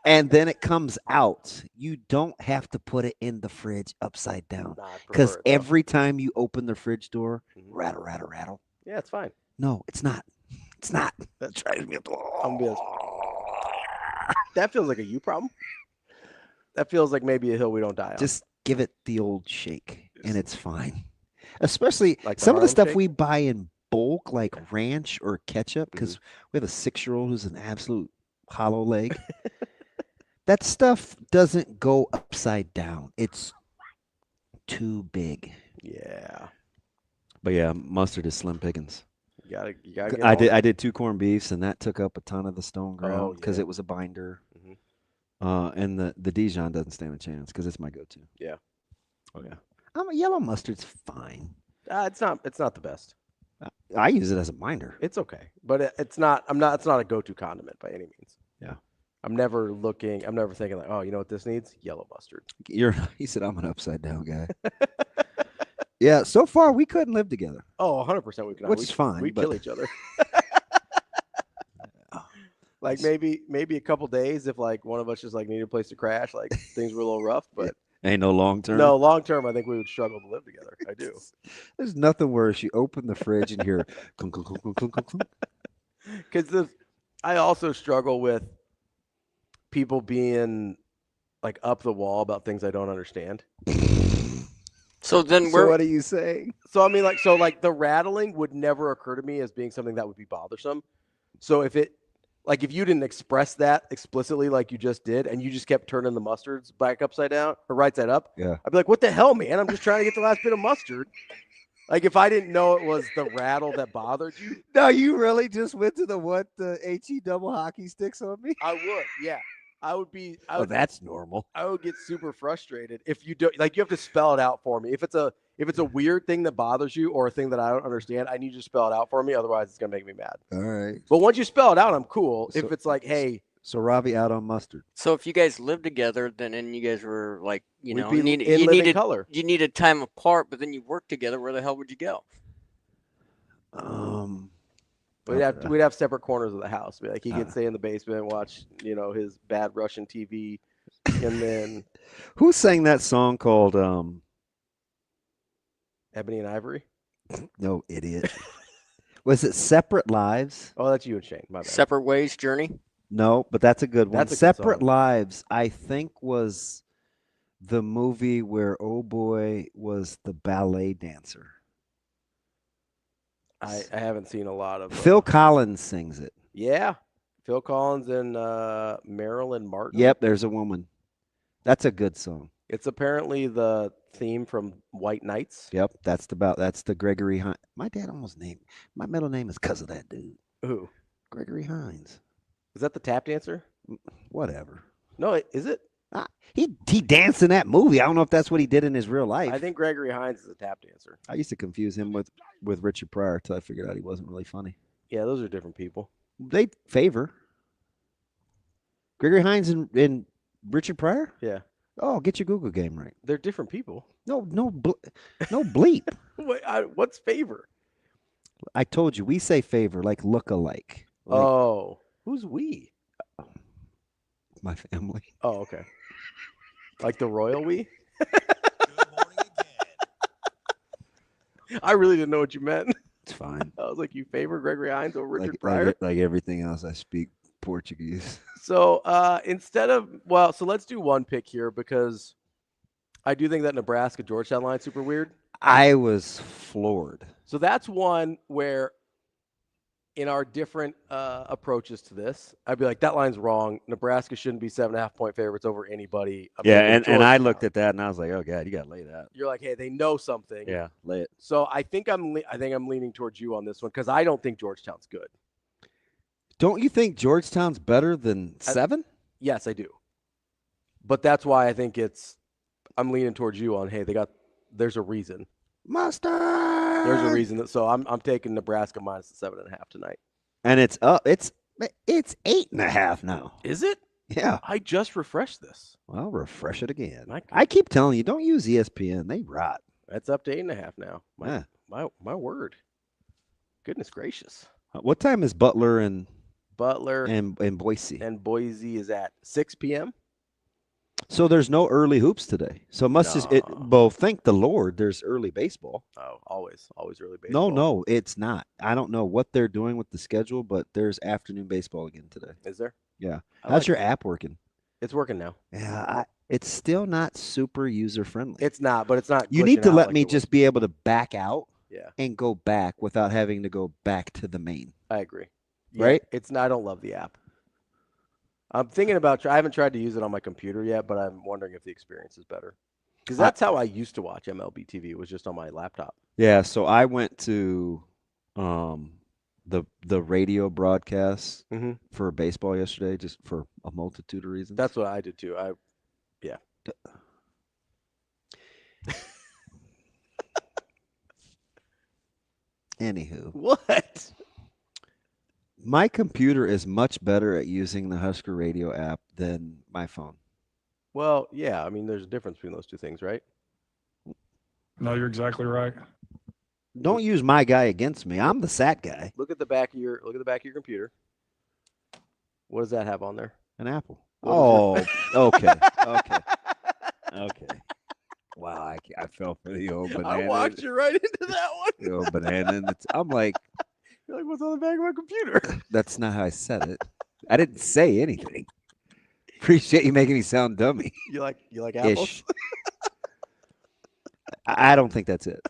And then it comes out. You don't have to put it in the fridge upside down. Because every time you open the fridge door, rattle, rattle, rattle. Yeah, it's fine. No, it's not. It's not. That drives me up. That feels like a you problem. That feels like maybe a hill we don't die on. Just give it the old shake, and it's fine. Especially like some of the stuff shake? we buy in bulk, like ranch or ketchup, because we have a 6-year-old who's an absolute hollow leg. That stuff doesn't go upside down. It's too big. Yeah. But yeah, mustard is slim pickings. You gotta get I did 2 corned beefs, and that took up a ton of the stone ground because it was a binder. And the Dijon doesn't stand a chance because it's my go-to. Yeah. Oh yeah. Yellow mustard's fine. It's not the best. I use it as a binder. It's okay, but it's not. It's not a go-to condiment by any means. Yeah. I'm never thinking like, oh, you know what this needs? Yellow mustard. He said I'm an upside down guy. Yeah. So far we couldn't live together. Oh, 100% we could. Which is fine. We kill each other. Like maybe a couple days if like one of us just like needed a place to crash, like things were a little rough, but ain't no long term. No, long term I think we would struggle to live together. I do. There's nothing worse. You open the fridge and hear clunk, clunk, clunk, clunk, clunk, clunk. Because I also struggle with people being like up the wall about things I don't understand. So what are you saying? So I mean, like the rattling would never occur to me as being something that would be bothersome. So if you didn't express that explicitly like you just did, and you just kept turning the mustards back upside down or right side up, yeah, I'd be like, what the hell, man? I'm just trying to get the last bit of mustard. Like if I didn't know it was the rattle that bothered you. No, you really just went to the HE double hockey sticks on me? I would, yeah. That's normal. I would get super frustrated if you do. Like you have to spell it out for me. If it's a weird thing that bothers you or a thing that I don't understand, I need you to spell it out for me. Otherwise, it's gonna make me mad. All right. But once you spell it out, I'm cool. If it's like, hey. So Ravi out on mustard. So if you guys lived together, then you guys were like, you color. You needed time apart, but then you worked together. Where the hell would you go? We'd have separate corners of the house. Like he could stay in the basement and watch, his bad Russian TV, and then who sang that song called Ebony and Ivory? No, idiot. Was it Separate Lives? Oh, that's you and Shane. My bad. Separate Ways Journey? No, but that's a good one. That's a Separate good song. Lives, I think, was the movie where Oh Boy was the ballet dancer. I haven't seen a lot of Phil Collins sings it. Yeah. Phil Collins and Marilyn Martin. Yep, there's a woman. That's a good song. It's apparently the theme from White Knights. Yep, that's the Gregory Hines. My dad almost named my middle name is because of that dude. Who? Gregory Hines. Is that the tap dancer? Whatever. No, is it? He danced in that movie. I don't know if that's what he did in his real life. I think Gregory Hines is a tap dancer. I used to confuse him with Richard Pryor until I figured out he wasn't really funny. Yeah, those are different people. They favor. Gregory Hines and Richard Pryor? Yeah. Oh, get your Google game right. They're different people. No bleep. Wait, what's favor? I told you, we say favor like look-alike. Oh, who's we? My family. Oh, okay. Like the royal we? I really didn't know what you meant. It's fine. I was like, you favor Gregory Hines over Richard Pryor? Like everything else, I speak Portuguese. So so let's do one pick here because I do think that Nebraska-Georgetown line is super weird. I was floored. So that's one where in our different approaches to this, I'd be like, that line's wrong. Nebraska shouldn't be 7.5-point favorites over anybody. And I looked at that and I was like, oh God, you got to lay that. You're like, hey, they know something. Yeah, lay it. So I think I'm leaning towards you on this one because I don't think Georgetown's good. Don't you think Georgetown's better than 7? Yes, I do. But that's why I think I'm leaning towards you on, hey, there's a reason. Mustard. There's a reason that I'm taking Nebraska minus the 7.5 tonight. And it's up. It's 8.5 now. Is it? Yeah. I just refreshed this. Well, refresh it again. I keep telling you, don't use ESPN. They rot. That's up to 8.5 now. My word. Goodness gracious. What time is Butler and Boise? And Boise is at 6 p.m. So there's no early hoops today. So thank the Lord there's early baseball. Oh, always early baseball. No, it's not. I don't know what they're doing with the schedule, but there's afternoon baseball again today. Is there? Yeah. How's your app working? It's working now. Yeah, it's still not super user friendly. It's not, but it's not. You need to let me just be able to back out and go back without having to go back to the main. I agree. Right? I don't love the app. I'm thinking about. I haven't tried to use it on my computer yet, but I'm wondering if the experience is better. Because that's how I used to watch MLB TV. Was just on my laptop. Yeah. So I went to the radio broadcast for baseball yesterday, just for a multitude of reasons. That's what I did too. Anywho, what? My computer is much better at using the Husker Radio app than my phone. Well, yeah. I mean, there's a difference between those two things, right? No, you're exactly right. Don't use my guy against me. I'm the SAT guy. Look at the back of your computer. What does that have on there? An apple. Oh, okay. Wow, I fell for the old banana. I walked you right into that one. The old banana. I'm like, you're like, what's on the back of my computer. That's not how I said it. I didn't say anything. Appreciate you making me sound dummy. You like apples? I don't think that's it.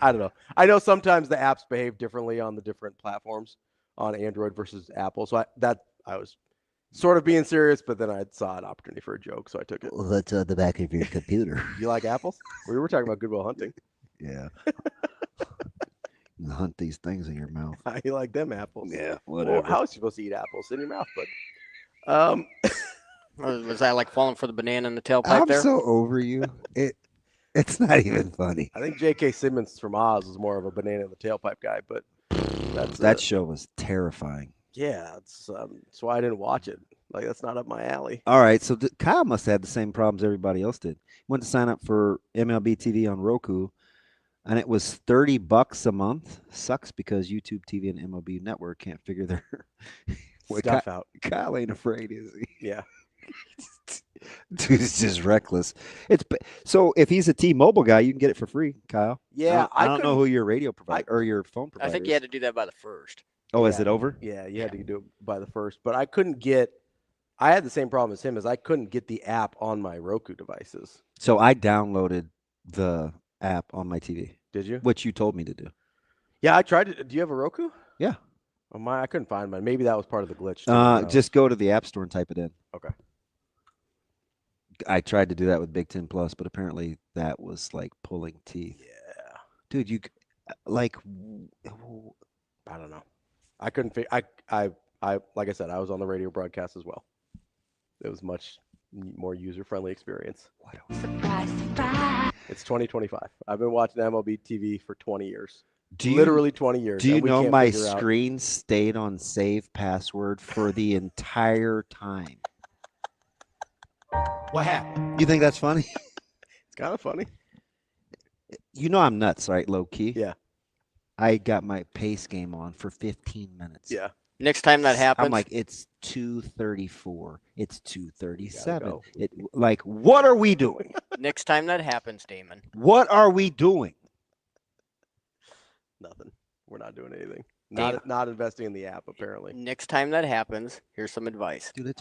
I don't know. I know sometimes the apps behave differently on the different platforms on Android versus Apple. So I was sort of being serious, but then I saw an opportunity for a joke, so I took it. Well, that's on the back of your computer. You like apples? We were talking about Goodwill Hunting. Yeah. You hunt these things in your mouth. You like them apples? Yeah, whatever. Well, how is you supposed to eat apples? In your mouth, but Was that like falling for the banana in the tailpipe there? I'm so over you. It's not even funny. I think J.K. Simmons from Oz was more of a banana in the tailpipe guy, but that show was terrifying. Yeah, that's why I didn't watch it. Like, that's not up my alley. All right, so Kyle must have had the same problems everybody else did. He went to sign up for MLB TV on Roku, and it was $30 a month. Sucks because YouTube TV and MLB Network can't figure their stuff out. Kyle ain't afraid, is he? Yeah. Dude's just reckless. So if he's a T-Mobile guy, you can get it for free, Kyle. Yeah, I don't know who your radio provider or your phone provider. I think is. you had to do that by the first. Oh, is it over? Yeah, you had to do it by the first. But I couldn't get – I had the same problem as him, as I couldn't get the app on my Roku devices. So I downloaded the app on my TV. Did you? Which you told me to do. Yeah, I tried to – do you have a Roku? Yeah. Oh, I couldn't find mine. Maybe that was part of the glitch. Just go to the App Store and type it in. Okay. I tried to do that with Big Ten Plus, but apparently that was like pulling teeth. Yeah. Dude, you like I don't know. I couldn't figure I like I said, I was on the radio broadcast as well. It was much more user-friendly experience. What It's 2025. I've been watching MLB TV for 20 years. Literally 20 years. Do you know my screen stayed on save password for the entire time? What happened? You think that's funny? It's kind of funny. You know I'm nuts, right? Low key. Yeah. I got my pace game on for 15 minutes. Yeah. Next time that happens, I'm like, it's 2:34. It's 2:37. Like, what are we doing? Next time that happens, Damon. What are we doing? Nothing. We're not doing anything. Not investing in the app, apparently. Next time that happens, here's some advice. Dude,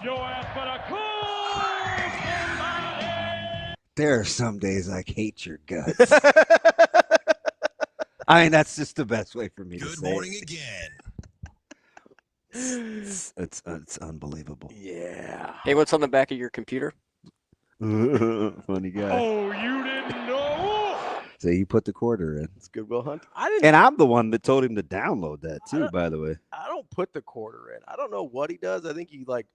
there are some days I hate your guts. I mean, that's just the best way for me to say it. Good morning again. It's unbelievable. Yeah. Hey, what's on the back of your computer? Funny guy. Oh, you didn't know? So he put the quarter in. It's Goodwill Hunt. And I'm the one that told him to download that too, by the way. I don't put the quarter in. I don't know what he does. I think he like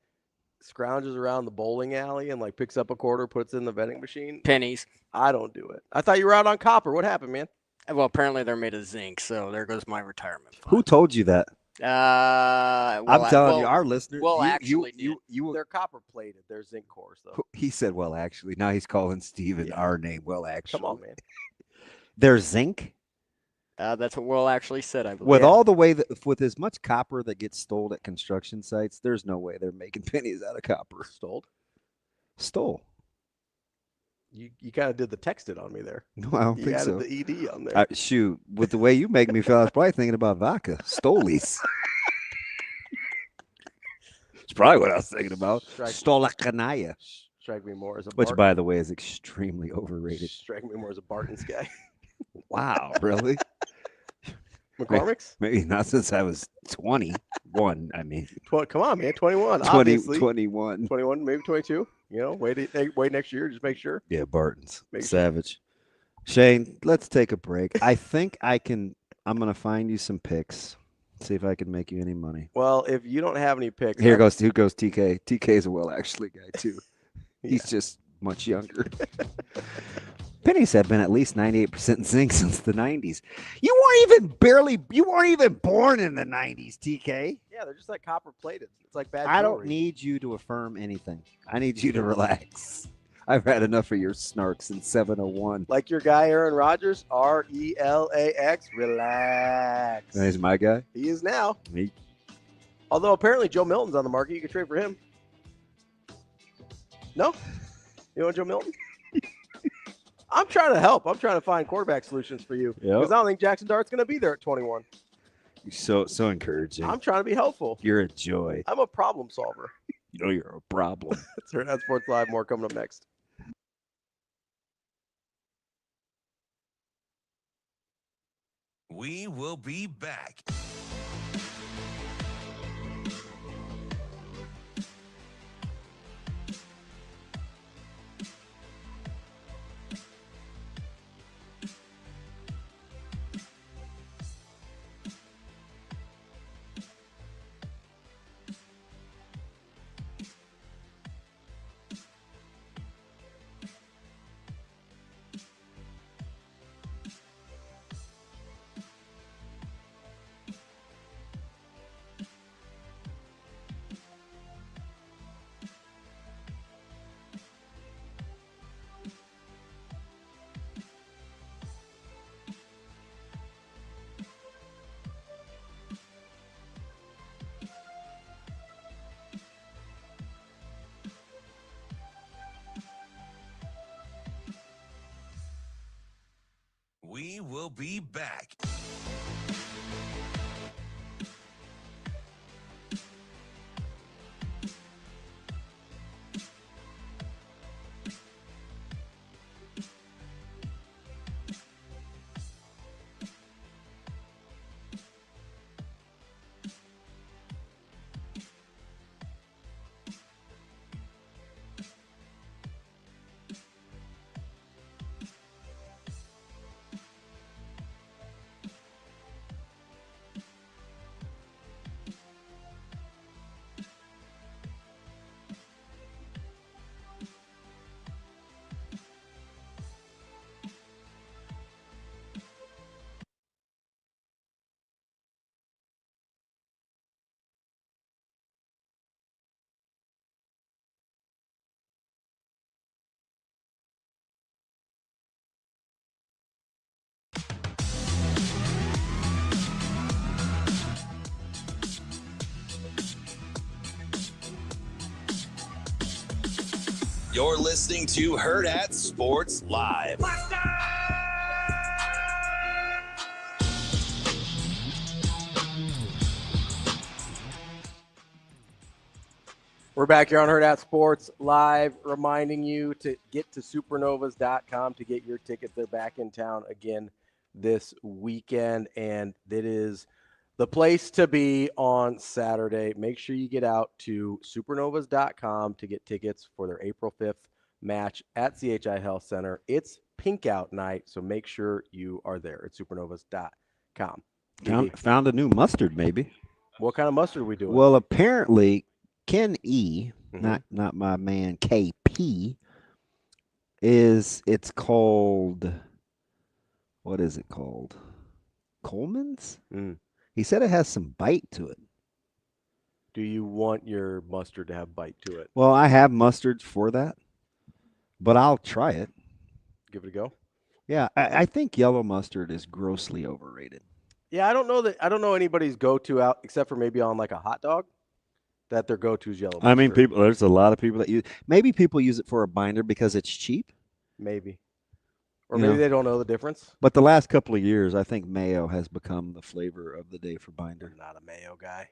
scrounges around the bowling alley and like picks up a quarter, puts it in the vending machine. Pennies. I don't do it. I thought you were out on copper. What happened, man? Well, apparently they're made of zinc, so there goes my retirement fund. Who told you that? I'm telling you, our listeners. Well, They're copper plated. They're zinc cores, though. He said, "Well, actually." Now he's calling Steven our name. Well, actually. Come on, man. They're zinc. That's what Will actually said, I believe. With all the way that, with as much copper that gets stole at construction sites, there's no way they're making pennies out of copper. Stole. You kind of did the texted on me there. No, I don't think so. You added the ED on there. Shoot, with the way you make me feel, I was probably thinking about vodka. Stolies. It's probably what I was thinking about. Stolakanaya. Strike me more as a Which, by the way, is extremely overrated. Strike me more as a Barton's guy. Wow, really? McCormick's? Maybe not since I was 21, I mean. Come on, man. 21. 21. 21, maybe 22. You know, wait next year. Just make sure. Yeah, Barton's. Savage. Shane, let's take a break. I think I'm going to find you some picks. See if I can make you any money. Well, if you don't have any picks. Who goes TK. TK's a well-actually guy, too. He's just much younger. Pennies have been at least 98% zinc since the 90s. You weren't even born in the 90s, TK. Yeah, they're just like copper plated. It's like bad I jewelry. don't need you to affirm anything. I need you to relax. I've had enough of your snarks in 701. Like your guy, Aaron Rodgers, RELAX, relax. He's my guy? He is now. Me. Although apparently Joe Milton's on the market. You could trade for him. No? You want Joe Milton? I'm trying to help. I'm trying to find quarterback solutions for you. Because I don't think Jackson Dart's going to be there at 21. So encouraging. I'm trying to be helpful. You're a joy. I'm a problem solver. You know you're a problem. It's Hurrdat Sports Live. More coming up next. We will be back. We will be back. You're listening to Hurrdat Sports Live. We're back here on Hurrdat Sports Live, reminding you to get to supernovas.com to get your tickets. They're back in town again this weekend, and it is the place to be on Saturday. Make sure you get out to supernovas.com to get tickets for their April 5th match at CHI Health Center. It's pink out night, so make sure you are there at supernovas.com. Found a new mustard, maybe. What kind of mustard are we doing? Well, apparently Ken E, not my man KP, it's called, what is it called? Coleman's? He said it has some bite to it. Do you want your mustard to have bite to it? Well, I have mustards for that, but I'll try it. Give it a go? Yeah, I think yellow mustard is grossly overrated. Yeah, I don't know anybody's go-to out except for maybe on like a hot dog that their go-to is yellow mustard. I mean, there's a lot of people that maybe people use it for a binder because it's cheap. Maybe. Or maybe they don't know the difference. But the last couple of years, I think mayo has become the flavor of the day for binder. I'm not a mayo guy.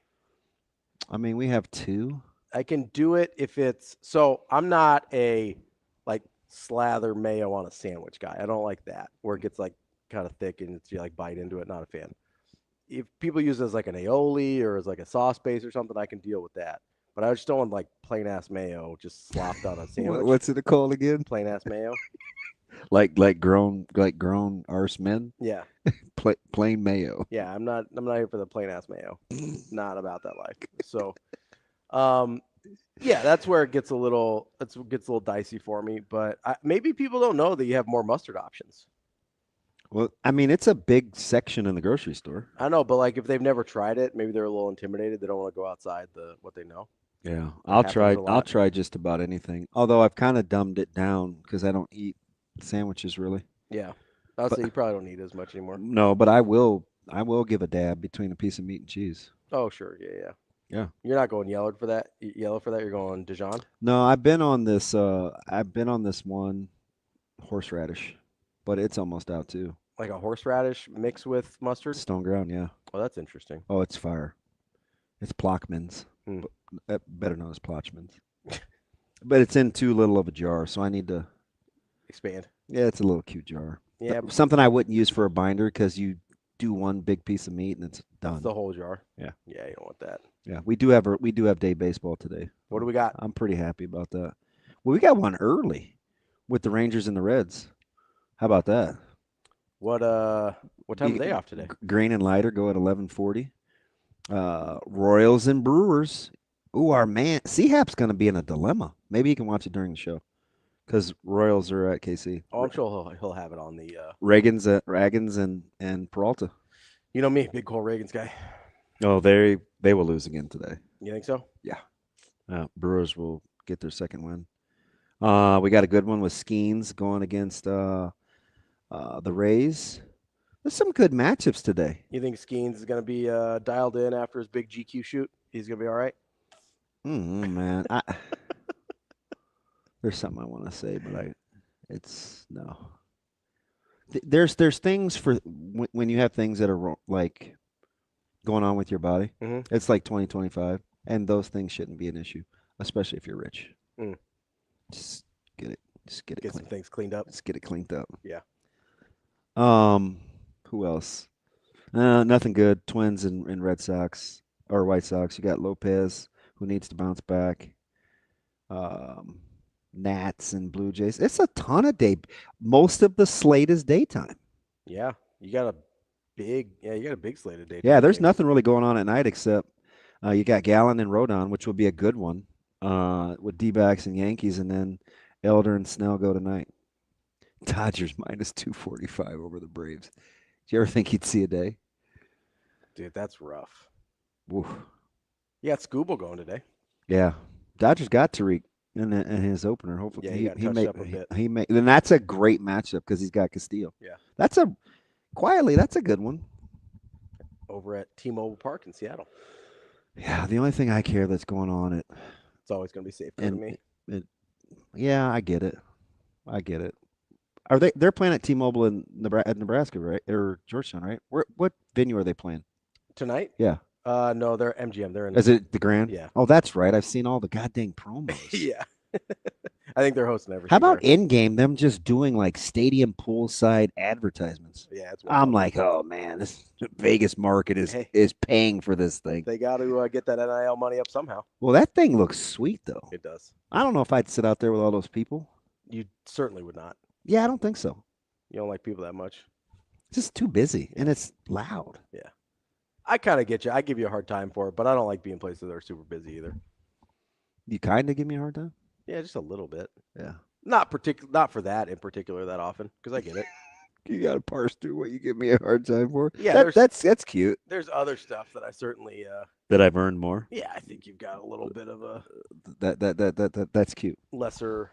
I mean, we have two. I can do it if it's so. I'm not a like slather mayo on a sandwich guy. I don't like that where it gets like kind of thick and you like bite into it. Not a fan. If people use it as like an aioli or as like a sauce base or something, I can deal with that. But I just don't want like plain ass mayo just slopped on a sandwich. What's it called again? Plain ass mayo. like grown arse men. Yeah. Plain mayo. Yeah, I'm not here for the plain ass mayo. Not about that life. So, yeah, that's where it gets a little dicey for me. But maybe people don't know that you have more mustard options. Well, I mean, it's a big section in the grocery store. I know, but like if they've never tried it, maybe they're a little intimidated. They don't want to go outside what they know. Yeah, I'll try just about anything. Although I've kind of dumbed it down because I don't eat sandwiches really. Yeah, I'll say you probably don't eat as much anymore. No, but I will give a dab between a piece of meat and cheese. Oh sure, yeah. Yeah. You're not going yellow for that. You're going Dijon. No, I've been on this. I've been on this one horseradish, but it's almost out too. Like a horseradish mixed with mustard? Stone ground, yeah. Oh, that's interesting. Oh, it's fire. It's Plockman's, better known as Plotchman's. But it's in too little of a jar, so I need to expand. Yeah, it's a little cute jar. Yeah, something I wouldn't use for a binder because you do one big piece of meat and it's done. It's the whole jar. Yeah. Yeah, you don't want that. Yeah, we do have day baseball today. What do we got? I'm pretty happy about that. Well, we got one early with the Rangers and the Reds. How about that? What time are they off today? Grain and lighter go at 11:40. Royals and Brewers. Ooh, our man C-Hap's going to be in a dilemma. Maybe he can watch it during the show because Royals are at KC. Oh, I'm sure he'll have it on the Ragans and Peralta. You know me, big Cole Reagans guy. Oh, they will lose again today. You think so? Yeah. Brewers will get their second win. We got a good one with Skeens going against the Rays. There's some good matchups today. You think Skeens is going to be dialed in after his big GQ shoot? He's going to be all right? Man. There's something I want to say, but no. There's things for when you have things that are like going on with your body. Mm-hmm. It's like 2025, and those things shouldn't be an issue, especially if you're rich. Just get it some things cleaned up. Just get it cleaned up. Yeah. Who else? Nothing good. Twins and Red Sox or White Sox. You got Lopez who needs to bounce back. Nats and Blue Jays. It's a ton of day. Most of the slate is daytime. Yeah, you got a big slate of daytime. Yeah, there's nothing really going on at night except you got Gallen and Rodon, which will be a good one with D-backs and Yankees, and then Elder and Snell go tonight. Dodgers minus 245 over the Braves. Do you ever think you'd see a day? Dude, that's rough. Oof. You got Scooble going today. Yeah, Dodgers got Tariq in his opener. Hopefully, yeah, he got touched up a bit. And that's a great matchup because he's got Castillo. Yeah, that's a good one. Over at T-Mobile Park in Seattle. Yeah, the only thing I care that's going on it's always going to be safe for me. Yeah, I get it. Are they're playing at T-Mobile in Nebraska, right? Or Georgetown, right? What venue are they playing? Tonight? Yeah. No, they're MGM. They're in. Is it the Grand? Yeah. Oh, that's right. I've seen all the goddamn promos. Yeah. I think they're hosting everything. How about in game them just doing like stadium poolside advertisements? Yeah, I'm like, oh man, this Vegas market is paying for this thing. They got to get that NIL money up somehow. Well, that thing looks sweet though. It does. I don't know if I'd sit out there with all those people. You certainly would not. Yeah, I don't think so. You don't like people that much. It's just too busy and it's loud. Yeah. I kind of get you. I give you a hard time for it, but I don't like being places that are super busy either. You kind of give me a hard time? Yeah, just a little bit. Yeah. Not for that in particular that often, because I get it. You got to parse through what you give me a hard time for. Yeah, that's cute. There's other stuff that I certainly that I've earned more. Yeah, I think you've got a little bit of a that's cute. Lesser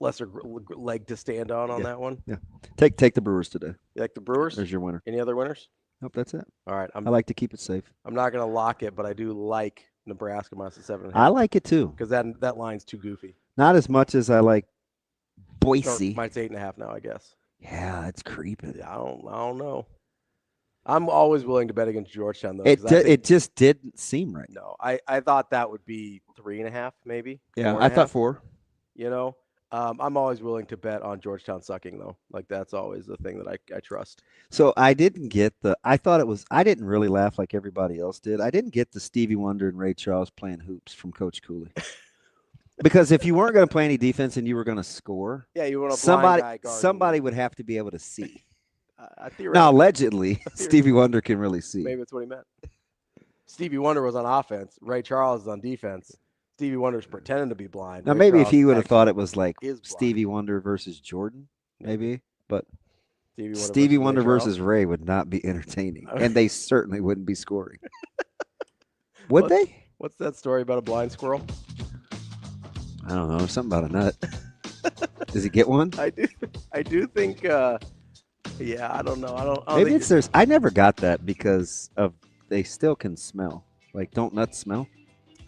leg to stand on that one. Yeah. Take the Brewers today. You like the Brewers? There's your winner. Any other winners? Nope, that's it. All right. I like to keep it safe. I'm not going to lock it, but I do like Nebraska minus the 7.5. I like it too. Because that line's too goofy. Not as much as I like Boise. Mine's 8.5 now, I guess. Yeah, it's creeping. Yeah, I don't know. I'm always willing to bet against Georgetown though. It just didn't seem right. No, I thought that would be 3.5 maybe. Yeah, I thought 4. You know, I'm always willing to bet on Georgetown sucking though. Like that's always the thing that I trust. So I didn't get I didn't really laugh like everybody else did. I didn't get the Stevie Wonder and Ray Charles playing hoops from Coach Cooley. Because if you weren't going to play any defense and you were going to score, yeah, you want somebody would have to be able to see. Now, allegedly, Stevie Wonder can really see. Maybe that's what he meant. Stevie Wonder was on offense. Ray Charles is on defense. Stevie Wonder's pretending to be blind. Now, maybe if he would have thought it was like Stevie Wonder versus Jordan, maybe. But Stevie Wonder versus Ray would not be entertaining. And they certainly wouldn't be scoring. Would they? What's that story about a blind squirrel? I don't know. Something about a nut. Does he get one? I do think. Yeah, I don't know. Maybe it's theirs. I never got that because of they still can smell. Like, don't nuts smell?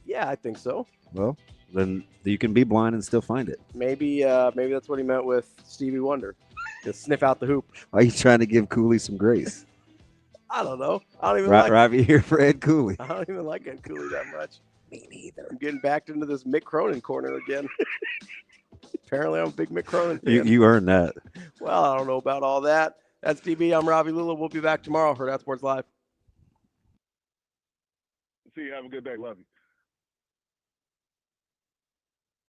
Yeah, I think so. Well, then you can be blind and still find it. Maybe that's what he meant with Stevie Wonder. Just sniff out the hoop. Why are you trying to give Cooley some grace? I don't know. I don't even like Ravi here for Ed Cooley. I don't even like Ed Cooley that much. Me neither. I'm getting backed into this Mick Cronin corner again. Apparently, I'm a big Mick Cronin fan. You earned that. Well, I don't know about all that. That's DB. I'm Ravi Lulla. We'll be back tomorrow. Hurrdat Sports Live. See you. Have a good day. Love you.